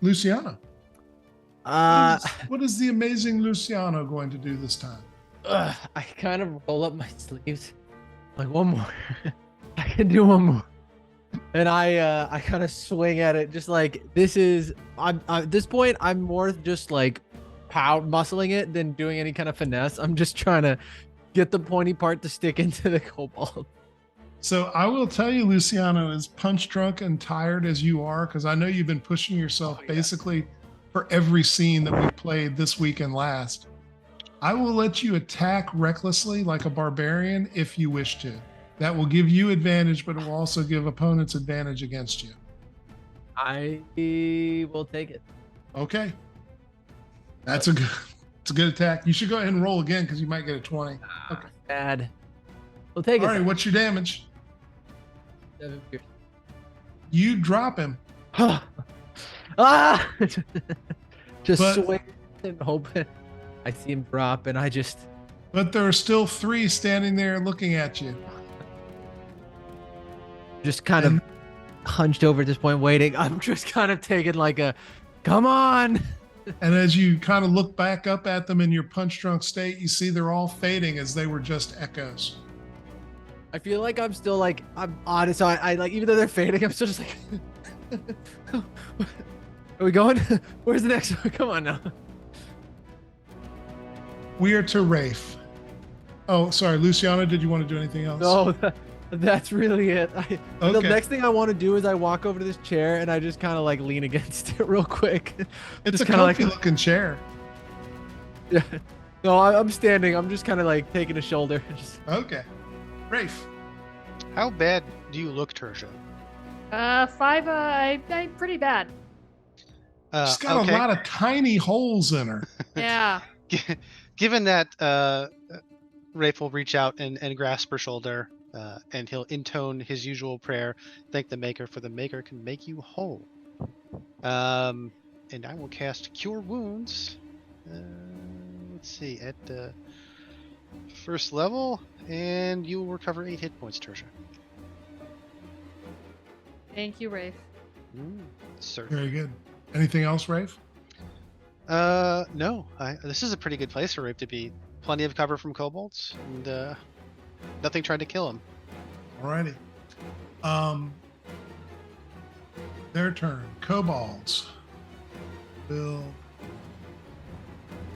Luciana. What is the amazing Luciano going to do this time? I kind of roll up my sleeves. Like one more. I can do one more. And I kind of swing at it, just like I'm at this point, I'm more just like muscling it than doing any kind of finesse. I'm just trying to get the pointy part to stick into the kobold. So I will tell you, Luciano, as punch drunk and tired as you are, because I know you've been pushing yourself basically for every scene that we played this week and last. I will let you attack recklessly like a barbarian if you wish to. That will give you advantage, but it will also give opponents advantage against you. I will take it. Okay. It's a good attack. You should go ahead and roll again because you might get a 20. Okay. Bad. We'll take All it. right, what's your damage? 7 pierce. You drop him. Ah! Just But- swing and hope I see him drop, and I just But there are still 3 standing there looking at you. kind of hunched over at this point, waiting. I'm just kind of taking like a, come on. And as you kind of look back up at them in your punch drunk state, you see they're all fading as they were just echoes. I feel like I'm still like, I'm honest. So I like, even though they're fading, I'm still just like, are we going? Where's the next one? Come on now. We are to Rafe. Oh, sorry, Luciano, did you want to do anything else? No, that's really it. The Okay. next thing I want to do is I walk over to this chair and I just kind of like lean against it real quick. It's Just a kinda comfy looking chair. Yeah. No, I'm standing. I'm just kind of like taking a shoulder. Just, Okay. Rafe. How bad do you look, Tertia? 5, I'm pretty bad. She's got a lot of tiny holes in her. Yeah. Given that Rafe will reach out and grasp her shoulder, and he'll intone his usual prayer, thank the Maker, for the Maker can make you whole. And I will cast Cure Wounds. Let's see, at first level, and you will recover 8 hit points, Tertia. Thank you, Rafe. Sir. Very good. Anything else, Rafe? No. This is a pretty good place for Rafe to be. Plenty of cover from kobolds, and nothing tried to kill him. Alrighty. Their turn. Kobolds.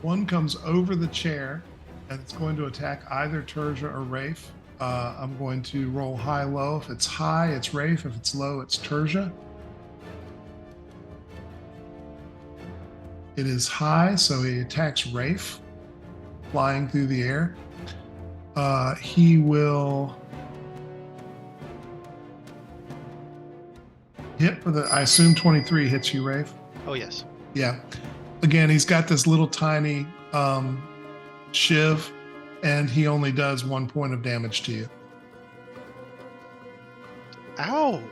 One comes over the chair, and it's going to attack either Terja or Rafe. I'm going to roll high-low. If it's high, it's Rafe. If it's low, it's Terja. It is high, so he attacks Rafe, flying through the air. He will hit with I assume 23 hits you, Rafe. Oh, yes. Yeah. Again, he's got this little tiny shiv, and he only does 1 point of damage to you. Ow!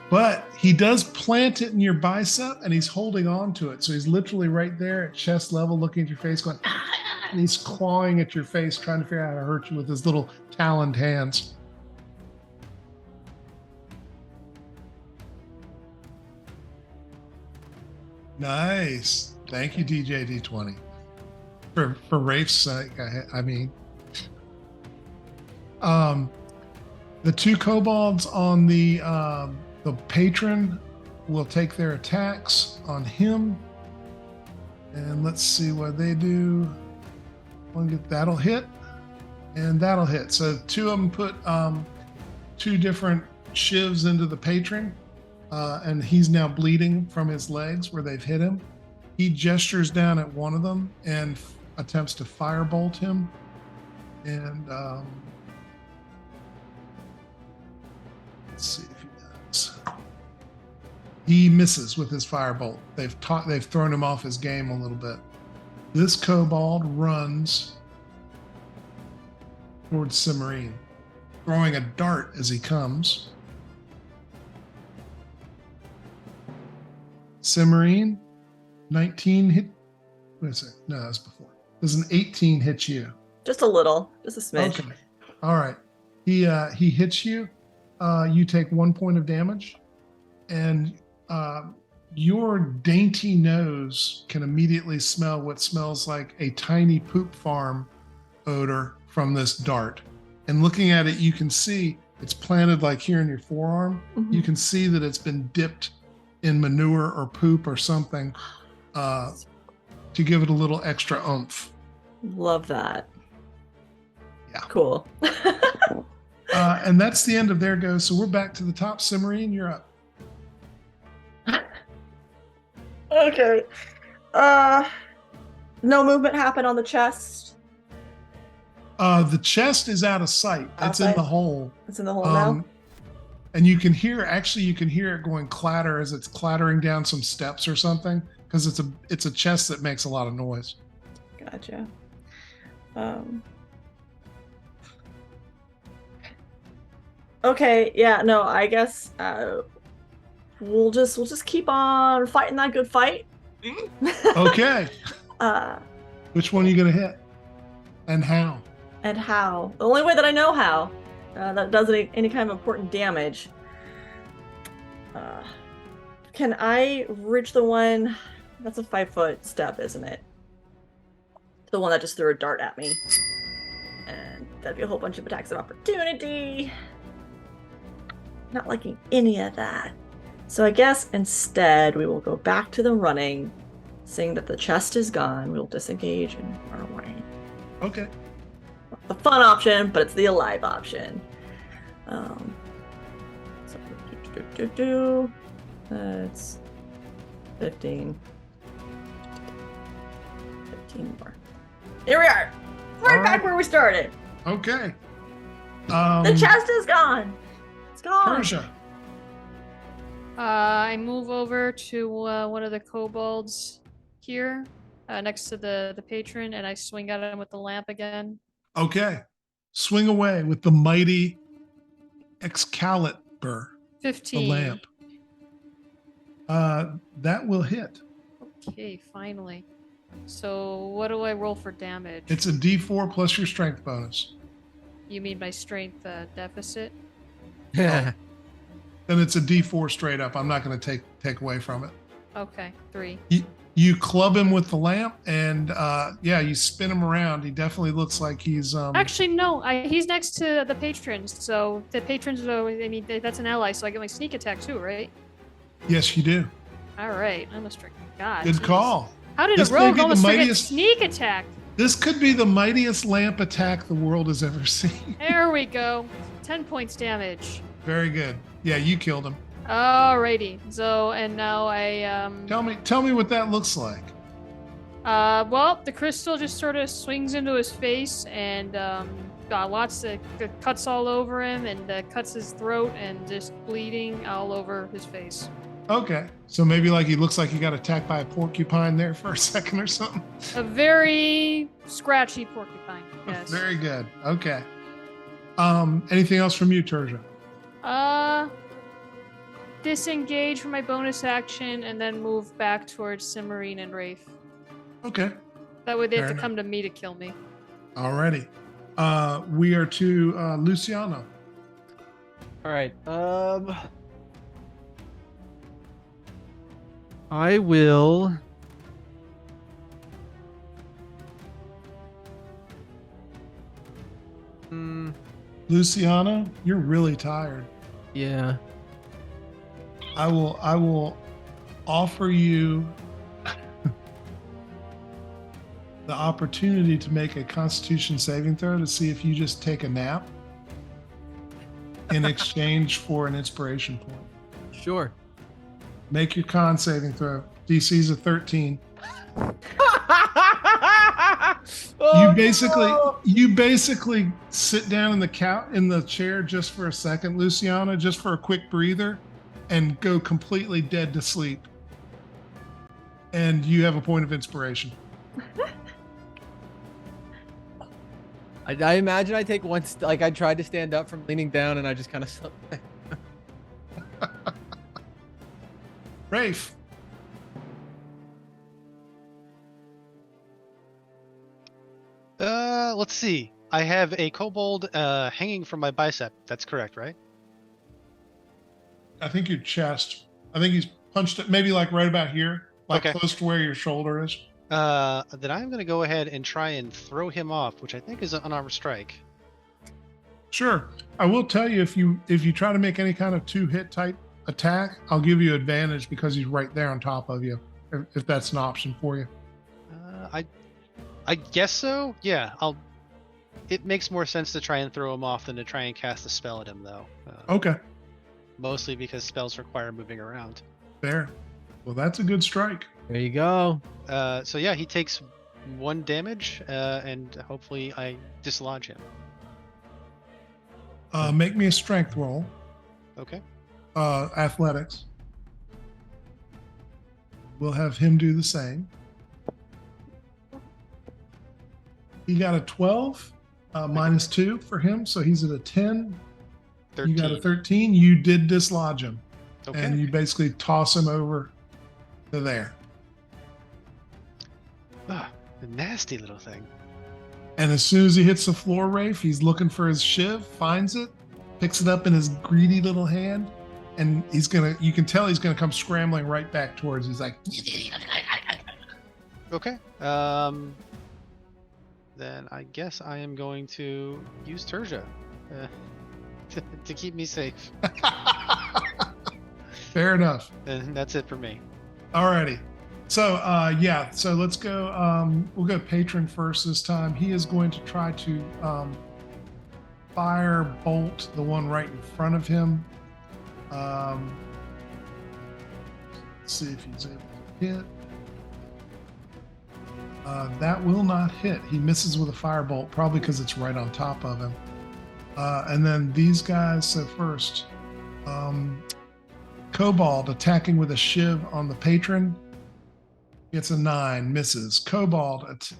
But he does plant it in your bicep, and he's holding on to it. So he's literally right there at chest level, looking at your face, going, "Ah," and he's clawing at your face, trying to figure out how to hurt you with his little taloned hands. Nice. Thank you, DJ D20. For Rafe's sake, I mean. The 2 kobolds on the patron will take their attacks on him. And let's see what they do. That'll hit, and that'll hit. So 2 of them put 2 different shivs into the patron, and he's now bleeding from his legs where they've hit him. He gestures down at one of them and attempts to firebolt him. And let's see if he does. He misses with his firebolt. They've thrown him off his game a little bit. This kobold runs towards Cimarine, throwing a dart as he comes. Cimarine, 19 hit. Wait a second. No, that was before. Does an 18 hit you? Just a little, just a smidge. Okay. All right. He hits you. You take 1 point of damage, and your dainty nose can immediately smell what smells like a tiny poop farm odor from this dart. And looking at it, you can see it's planted like here in your forearm. Mhm. You can see that it's been dipped in manure or poop or something to give it a little extra oomph. Love that. Yeah. Cool. And that's the end of their go. So we're back to the top. Cimarine, you're up. Okay. No movement happened on the chest. The chest is out of sight. It's in Outside? the hole. It's in the hole now. And you can hear it going clatter as it's clattering down some steps or something, because it's a chest that makes a lot of noise. Gotcha. Okay, yeah, no, I guess we'll just keep on fighting that good fight. Okay. Which one are you gonna hit? And how? And how? The only way that I know how that does any kind of important damage. Can I reach the one? That's a 5-foot step, isn't it? The one that just threw a dart at me. And that'd be a whole bunch of attacks of opportunity. Not liking any of that. So I guess instead we will go back to the running, seeing that the chest is gone. We'll disengage and run away. Okay. The fun option, but it's the alive option. So that's 15. 15 more. Here we are. Right back where we started. Okay. The chest is gone. It's gone. Persia. I move over to one of the kobolds here, next to the patron, and I swing at him with the lamp again. Okay. Swing away with the mighty Excalibur, 15. the lamp. That will hit. Okay, finally. So what do I roll for damage? It's a D4 plus your strength bonus. You mean my strength deficit? Yeah. Then it's a D4 straight up. I'm not going to take away from it. Okay, 3. You club him with the lamp, and you spin him around. He definitely looks like he's Actually, no. He's next to the patrons, so the patrons are. I mean, that's an ally, so I get my sneak attack too, right? Yes, you do. All right, I'm a strict god. Good jeez. call. How did This a may rogue be the almost forget mightiest- sneak attack? This could be the mightiest lamp attack the world has ever seen. There we go. 10 points damage. Very good. Yeah, you killed him. Alrighty. So, and now I Tell me what that looks like. well, the crystal just sort of swings into his face and got lots of cuts all over him and cuts his throat and just bleeding all over his face. Okay. So maybe like he looks like he got attacked by a porcupine there for a second or something. A very scratchy porcupine. Yes. Very good. Okay. Anything else from you, Terja? Disengage for my bonus action and then move back towards Cimarine and Rafe. Okay. That way they have Fair to enough. come to me to kill me. Alrighty. We are to Luciano. All right. I will. Luciano, you're really tired. Yeah. I will offer you the opportunity to make a Constitution saving throw to see if you just take a nap in exchange for an inspiration point. Sure. Make your con saving throw. DC's a 13. Oh, you basically sit down in the chair just for a second, Luciana, just for a quick breather, and go completely dead to sleep. And you have a point of inspiration. I imagine I take one. Like I tried to stand up from leaning down, and I just kind of slept. Rafe. Let's see. I have a kobold hanging from my bicep. That's correct, right? I think your chest. I think he's punched it maybe like right about here, like Okay. close to where your shoulder is. Then I'm gonna go ahead and try and throw him off, which I think is an unarmed strike. Sure. I will tell you if you try to make any kind of 2-hit type attack, I'll give you advantage because he's right there on top of you. If that's an option for you. I guess so. Yeah, It makes more sense to try and throw him off than to try and cast a spell at him, though. Okay. Mostly because spells require moving around. Fair. Well, that's a good strike. There you go. So yeah, he takes 1 damage, and hopefully I dislodge him. Make me a strength roll. Okay. Athletics. We'll have him do the same. He got a 12, minus 2 for him, so he's at a 10. 13. You got a 13. You did dislodge him, Okay. and you basically toss him over to there. Ah, a nasty little thing. And as soon as he hits the floor, Rafe, he's looking for his shiv, finds it, picks it up in his greedy little hand, and you can tell he's gonna come scrambling right back towards you. He's like, Okay. Then I guess I am going to use Terja to keep me safe. fair enough. And that's it for me. Alrighty. So so let's go. We'll go patron first this time. He is going to try to fire bolt the one right in front of him. Let's see if he's able to hit. That will not hit. He misses with a firebolt, probably because it's right on top of him. And then these guys, so first, Cobalt attacking with a shiv on the patron. Gets a 9, misses. Cobalt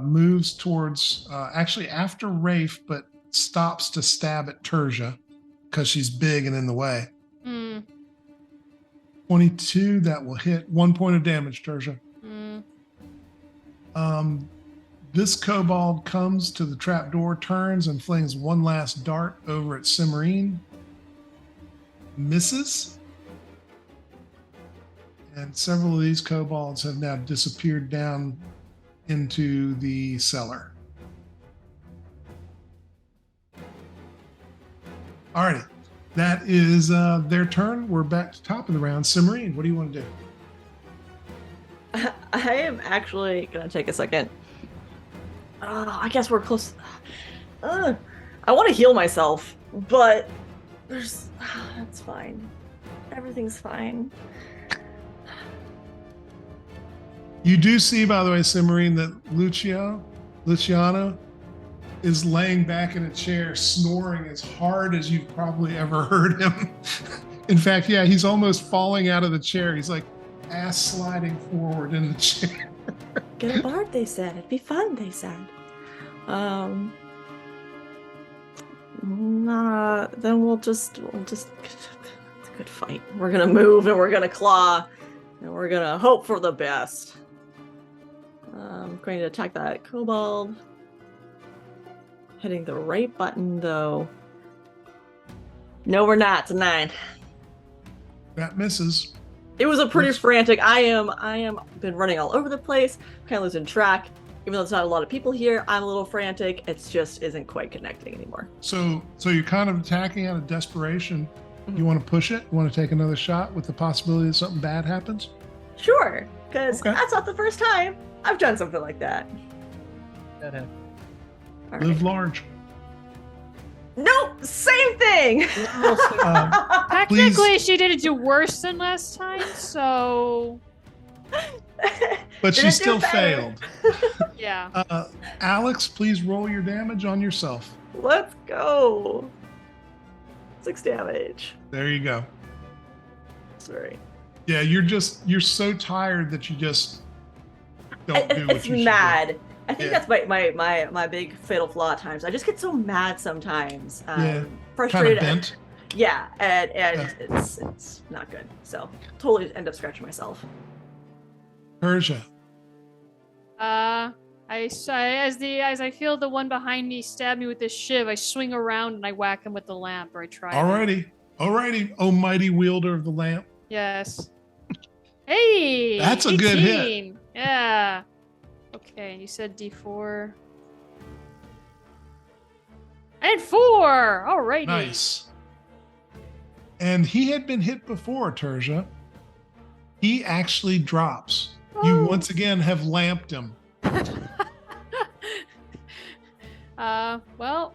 moves towards, actually after Rafe, but stops to stab at Terja because she's big and in the way. 22, that will hit. 1 point of damage, Terja. This kobold comes to the trapdoor, turns, and flings one last dart over at Cimarine. Misses. And several of these kobolds have now disappeared down into the cellar. Alrighty. That is their turn. We're back to top of the round. Cimarine, what do you want to do? I am actually gonna take a second. I guess we're close. I want to heal myself, but that's fine. Everything's fine. You do see, by the way, Cimarine, that Luciano is laying back in a chair, snoring as hard as you've probably ever heard him. In fact, yeah, he's almost falling out of the chair. He's like ass sliding forward in the chair. Get a bard, they said. It'd be fun, they said. Then we'll just it's a good fight. We're gonna move and we're gonna claw and we're gonna hope for the best. I'm going to attack that kobold. Hitting the right button though. No, we're not. It's a 9. That misses. It was a pretty Oops. frantic. I am been running all over the place, kind of losing track. Even though there's not a lot of people here, I'm a little frantic. It's just isn't quite connecting anymore. So you're kind of attacking out of desperation. Mhm. You want to push it? You want to take another shot with the possibility that something bad happens? Sure, because Okay. that's not the first time I've done something like that. That happened. All Live right. large. Nope, same thing. Technically, she didn't do worse than last time, so But she Didn't do still better. failed. yeah. Alex, please roll your damage on yourself. Let's go. 6 damage. There you go. Sorry. Yeah, you're so tired that you just don't do what It's you should mad. I think Yeah. that's my big fatal flaw at times. I just get so mad sometimes. Yeah. Kind of Frustrated. bent. Yeah, and Yeah. it's not good. So totally end up scratching myself. Persia. As I feel the one behind me stab me with this shiv, I swing around and I whack him with the lamp, or I try. to. Alrighty, oh mighty wielder of the lamp. Yes. Hey, That's a good hit. 18. Yeah. Okay, you said D4. And 4. All righty. Nice. And he had been hit before, Terja. He actually drops. You Oh. once again have lamped him. Well.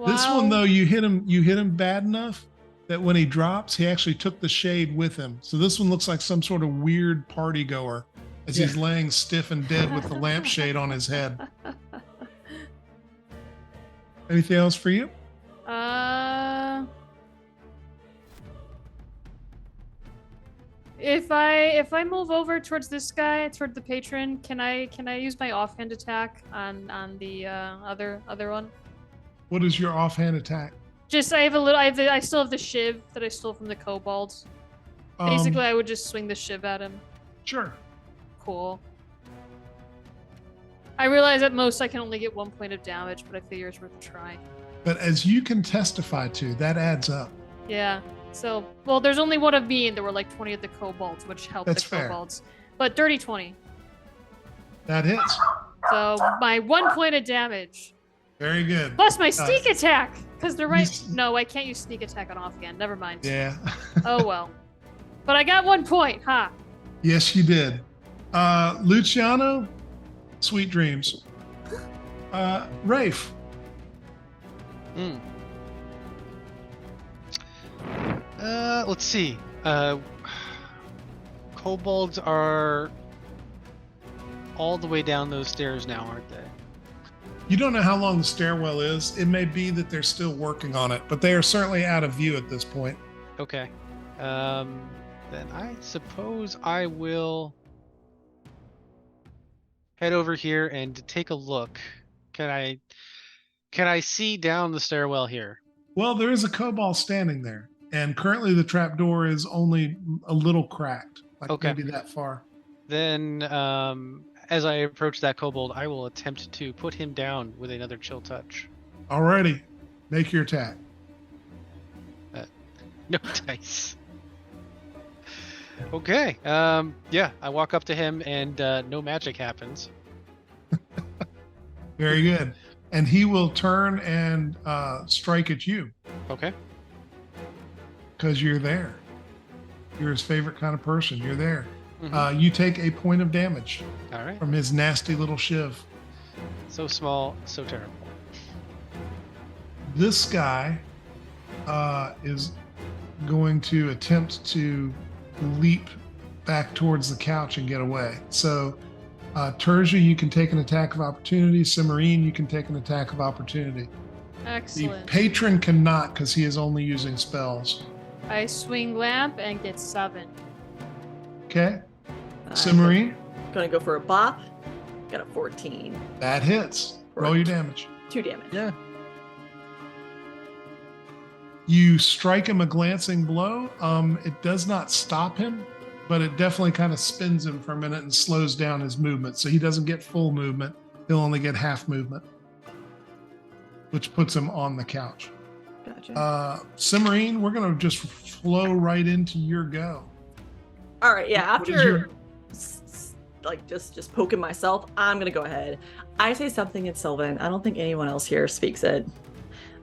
This one wow. though, you hit him bad enough that when he drops, he actually took the shade with him. So this one looks like some sort of weird party goer as he's laying stiff and dead with the lampshade on his head. Anything else for you? If I move over towards this guy, toward the patron, can I use my offhand attack on the other one? What is your offhand attack? Just I still have the shiv that I stole from the kobolds. Basically, I would just swing the shiv at him. Sure. Cool. I realize at most I can only get 1 point of damage, but I figure it's worth a try. But as you can testify to, that adds up. Yeah. So, well, there's only one of me, and there were like 20 of the kobolds, which helped That's the fair. kobolds. But dirty 20. That hits. So my 1 point of damage. Very good. Plus my sneak attack, because they're right. s- No, I can't use sneak attack on offhand. Never mind. Yeah. Oh well. But I got 1 point, huh? Yes, you did. Luciano, sweet dreams. Rafe. Let's see. Kobolds are all the way down those stairs now, aren't they? You don't know how long the stairwell is. It may be that they're still working on it, but they are certainly out of view at this point. Okay. Then I suppose I will head over here and take a look. Can I see down the stairwell here? Well, there is a kobold standing there, and currently the trapdoor is only a little cracked, like Okay. maybe that far. Then, as I approach that kobold, I will attempt to put him down with another chill touch. Alrighty, make your attack. No dice. Okay. Yeah, I walk up to him and no magic happens. Very good. And he will turn and strike at you Okay. because you're there. You're his favorite kind of person. You're there. Mhm. You take a point of damage All right. from his nasty little shiv. So small, so terrible. This guy is going to attempt to leap back towards the couch and get away. So, Terja, you can take an attack of opportunity. Cimarine, you can take an attack of opportunity. Excellent. The patron cannot because he is only using spells. I swing lamp and get 7. Okay, I'm Cimarine, gonna go for a bop. Got a 14. that hits. Roll your damage. 2 damage. Yeah. You strike him a glancing blow. It does not stop him, but it definitely kind of spins him for a minute and slows down his movement. So he doesn't get full movement. He'll only get half movement, which puts him on the couch. Gotcha. Cimarine, we're going to just flow right into your go. All right, yeah. What is After your- like just poking myself, I'm gonna go ahead. I say something in Sylvan. I don't think anyone else here speaks it.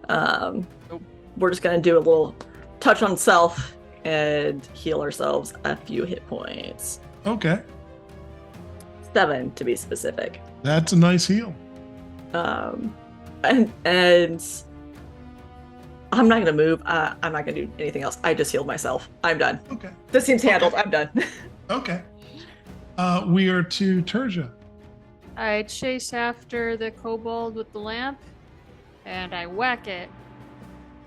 We're just gonna do a little touch on self and heal ourselves a few hit points. Okay, 7 to be specific. that's a nice heal. And I'm not gonna move. I'm not gonna do anything else. I just healed myself. I'm done. Okay, This seems handled. I'm done. okay. We are to Terja. I chase after the kobold with the lamp, and I whack it.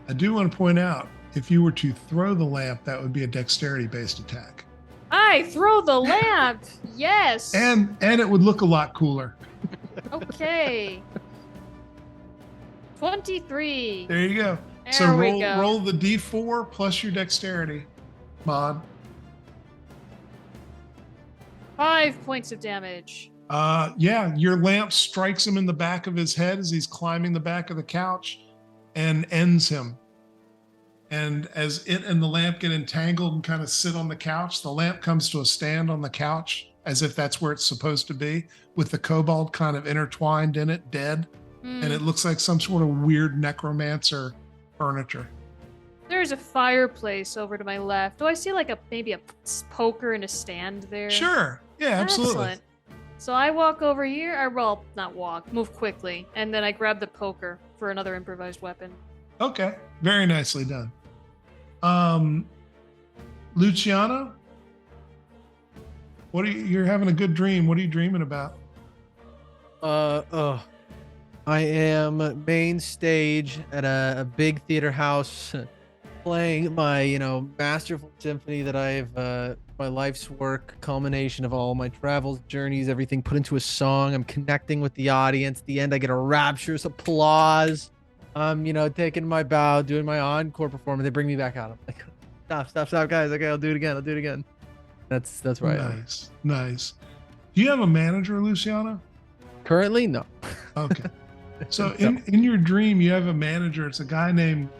I do want to point out, if you were to throw the lamp, that would be a dexterity-based attack. I throw the lamp. Yes. And it would look a lot cooler. Okay. 23. There you go. There So we roll go. roll the d4 plus your dexterity mod. 5 points of damage. Yeah, your lamp strikes him in the back of his head as he's climbing the back of the couch and ends him. And as it and the lamp get entangled and kind of sit on the couch, the lamp comes to a stand on the couch as if that's where it's supposed to be, with the kobold kind of intertwined in it, dead. And it looks like some sort of weird necromancer furniture. There's a fireplace over to my left. Do I see like maybe a poker and a stand there? Sure. Yeah, absolutely. Excellent. So I walk over here, not walk, move quickly, and then I grab the poker for another improvised weapon. Okay. Very nicely done. Luciano, you're having a good dream. What are you dreaming about? I am main stage at a big theater house playing my, masterful symphony that I've, my life's work, culmination of all my travels, journeys, everything put into a song. I'm connecting with the audience. At the end, I get a rapturous applause. I'm, taking my bow, doing my encore performance. They bring me back out. I'm like, stop, guys. Okay, I'll do it again. That's where I am. Nice. Do you have a manager, Luciano? Currently, no. Okay. So in your dream, you have a manager. It's a guy named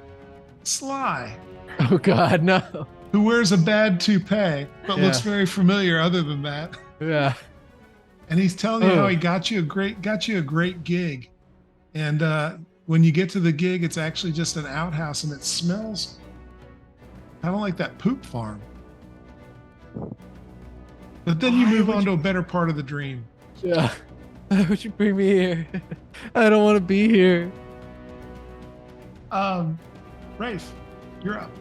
Sly. Oh God, no. Who wears a bad toupee, but looks very familiar other than that. Yeah. And he's telling you how he got you a great gig. And when you get to the gig, it's actually just an outhouse and it smells kind of like that poop farm. But then you move on to a better part of the dream. Yeah. Why would you bring me here? I don't want to be here. Rafe, you're up.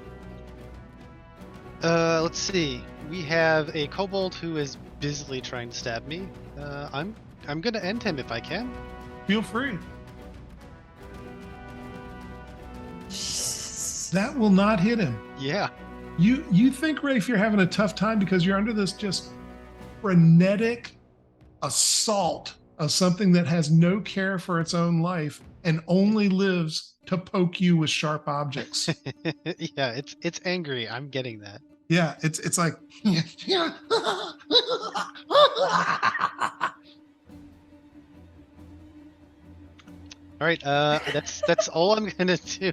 Let's see. We have a kobold who is busily trying to stab me. I'm gonna end him if I can. Feel free. That will not hit him. Yeah. You think, Rafe, you're having a tough time because you're under this just frenetic assault of something that has no care for its own life and only lives to poke you with sharp objects. Yeah, it's angry. I'm getting that. Yeah, it's like All right, that's all I'm gonna do.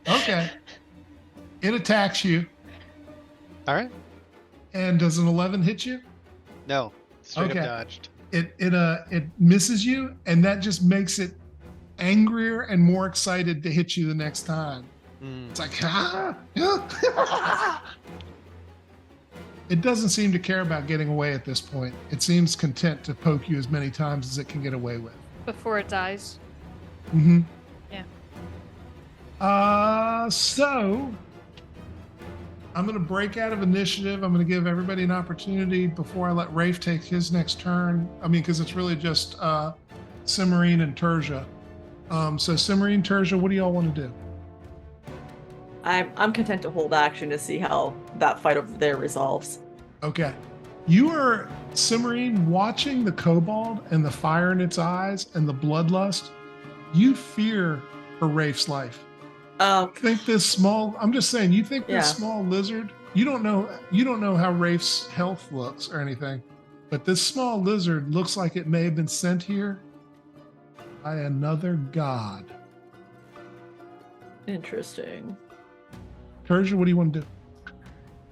okay. It attacks you. All right. And does an 11 hit you? No, straight Okay. up dodged. It misses you, and that just makes it angrier and more excited to hit you the next time. It's like, it doesn't seem to care about getting away at this point. It seems content to poke you as many times as it can get away with. Before it dies. Mm-hmm. Yeah. So I'm going to break out of initiative. I'm going to give everybody an opportunity before I let Rafe take his next turn. I mean, because it's really just Cimarine and Tertia. So Cimarine, Tertia, what do y'all want to do? I'm content to hold action to see how that fight over there resolves. Okay. You are, Cimarine, watching the kobold and the fire in its eyes and the bloodlust. You fear for Rafe's life. Okay. I'm just saying, you think this small lizard, you don't know how Rafe's health looks or anything, but this small lizard looks like it may have been sent here by another god. Interesting. Tertia, what do you want to do?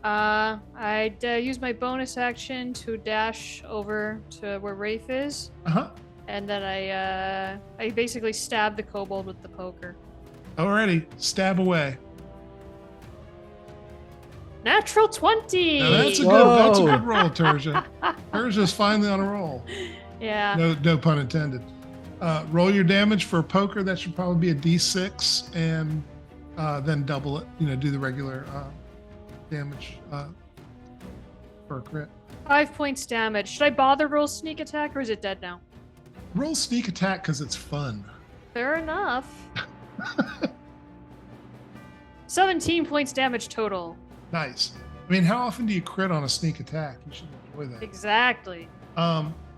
I'd use my bonus action to dash over to where Rafe is. Uh-huh. And then I basically stab the kobold with the poker. Alrighty, stab away. Natural 20. Now that's a good roll, Tertia. Tertia's finally on a roll. Yeah. No pun intended. Roll your damage for a poker. That should probably be a D6, and then double it. Do the regular damage for a crit. 5 points damage. Should I bother roll sneak attack, or is it dead now? Roll sneak attack because it's fun. Fair enough. 17 points damage total. Nice. I mean, how often do you crit on a sneak attack? You should enjoy that. Exactly.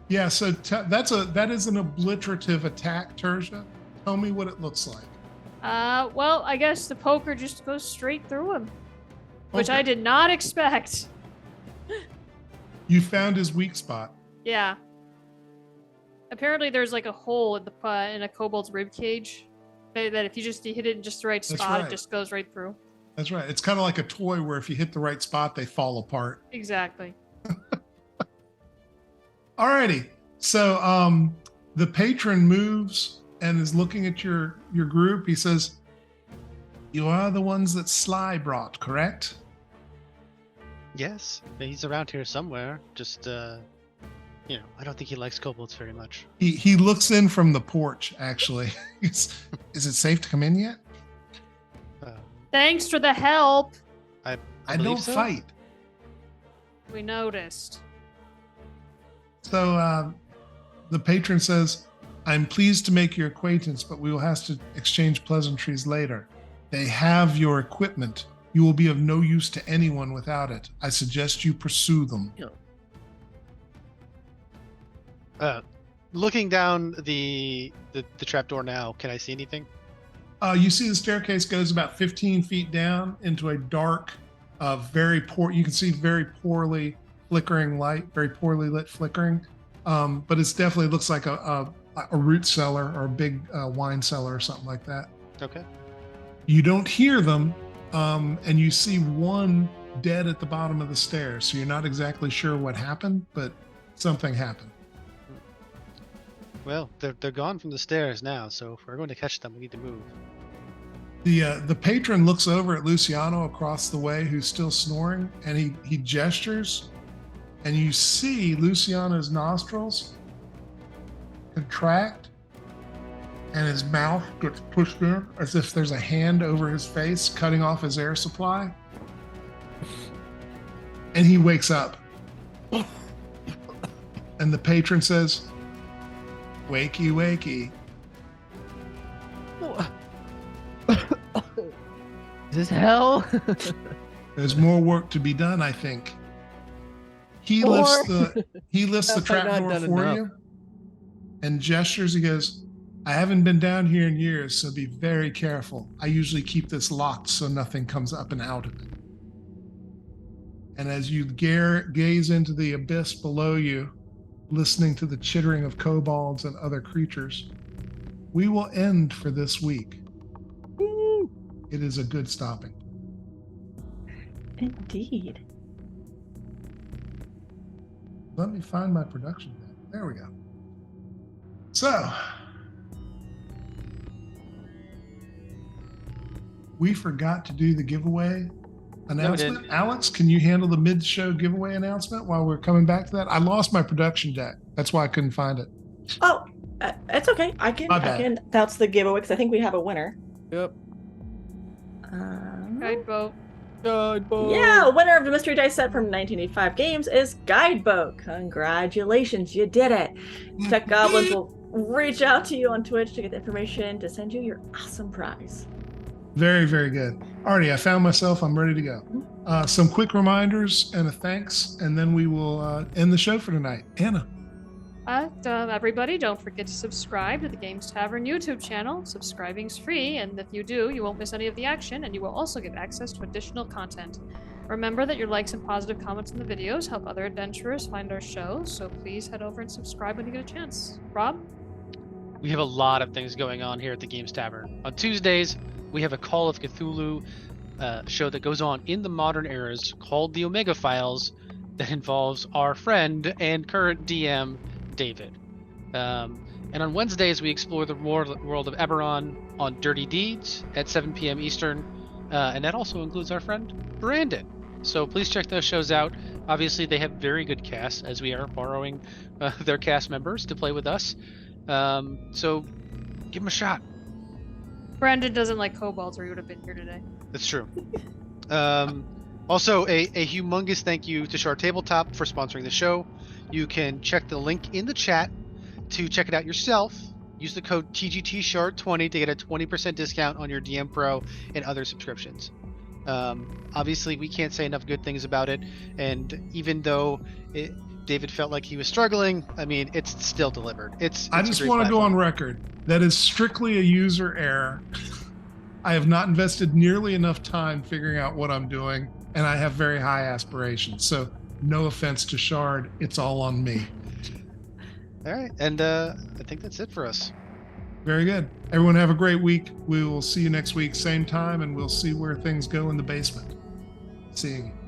Yeah. So that is an obliterative attack, Tertia. Tell me what it looks like. Well, I guess the poker just goes straight through him, which Okay. I did not expect. You found his weak spot. Yeah. Apparently, there's like a hole in in a kobold's rib cage that if you hit it in just the right That's spot, right. it just goes right through. That's right. It's kind of like a toy where if you hit the right spot, they fall apart. Exactly. Alrighty. So the patron moves and is looking at your group. He says, "You are the ones that Sly brought, correct?" Yes, he's around here somewhere. Just, I don't think he likes kobolds very much. He looks in from the porch, actually. Is it safe to come in yet? Thanks for the help. I believe don't so. fight. We noticed. So the patron says, "I'm pleased to make your acquaintance, but we will have to exchange pleasantries later. They have your equipment. You will be of no use to anyone without it. I suggest you pursue them." Looking down the trapdoor now, can I see anything? You see the staircase goes about 15 feet down into a dark, very poor, you can see very poorly flickering light, very poorly lit flickering. But it's definitely looks like a root cellar or a big wine cellar or something like that. Okay. You don't hear them, and you see one dead at the bottom of the stairs. So you're not exactly sure what happened, but something happened. Well, they're gone from the stairs now, so if we're going to catch them, we need to move. The patron looks over at Luciano across the way, who's still snoring, and he gestures, and you see Luciano's nostrils contract, and his mouth gets pushed in as if there's a hand over his face cutting off his air supply, and he wakes up. And the patron says, "Wakey, wakey." Is this hell? There's more work to be done, I think. He lifts the Have I not trapdoor done for enough? you and gestures. He goes, "I haven't been down here in years, so be very careful. I usually keep this locked so nothing comes up and out of it." And as you gaze into the abyss below you, listening to the chittering of kobolds and other creatures, we will end for this week. It is a good stopping. Indeed. Let me find my production bit. There we go. So, we forgot to do the giveaway announcement. didn't. Alex, can you handle the mid-show giveaway announcement while we're coming back to that? I lost my production deck. That's why I couldn't find it. Oh, it's okay. I can announce the giveaway because I think we have a winner. Yep. Guideboat. Yeah, winner of the mystery dice set from 1985 games is Guideboat. Congratulations, you did it. Tech Goblins will reach out to you on Twitch to get the information to send you your awesome prize. Very, very good. Alrighty, I found myself. I'm ready to go. Some quick reminders and a thanks, and then we will end the show for tonight. Anna. Everybody, don't forget to subscribe to the Games Tavern YouTube channel. Subscribing's free, and if you do, you won't miss any of the action, and you will also get access to additional content. Remember that your likes and positive comments in the videos help other adventurers find our shows, so please head over and subscribe when you get a chance. Rob? We have a lot of things going on here at the Games Tavern. On Tuesdays, we have a Call of Cthulhu show that goes on in the modern eras called the Omega Files that involves our friend and current DM, David. And on Wednesdays, we explore the world of Eberron on Dirty Deeds at 7 p.m. Eastern, and that also includes our friend Brandon. So please check those shows out. Obviously, they have very good casts, as we are borrowing their cast members to play with us. So give them a shot. Brandon doesn't like kobolds, or he would have been here today. That's true. Also, a humongous thank you to Shard Tabletop for sponsoring the show. You can check the link in the chat to check it out yourself. Use the code TGTShard20 to get a 20% discount on your DM Pro and other subscriptions. Obviously, we can't say enough good things about it, and even though David felt like he was struggling, I mean, it's still delivered. I just want to go on record. That is strictly a user error. I have not invested nearly enough time figuring out what I'm doing, and I have very high aspirations. So no offense to Shard, it's all on me. All right, and I think that's it for us. Very good. Everyone have a great week. We will see you next week, same time, and we'll see where things go in the basement. Seeing you.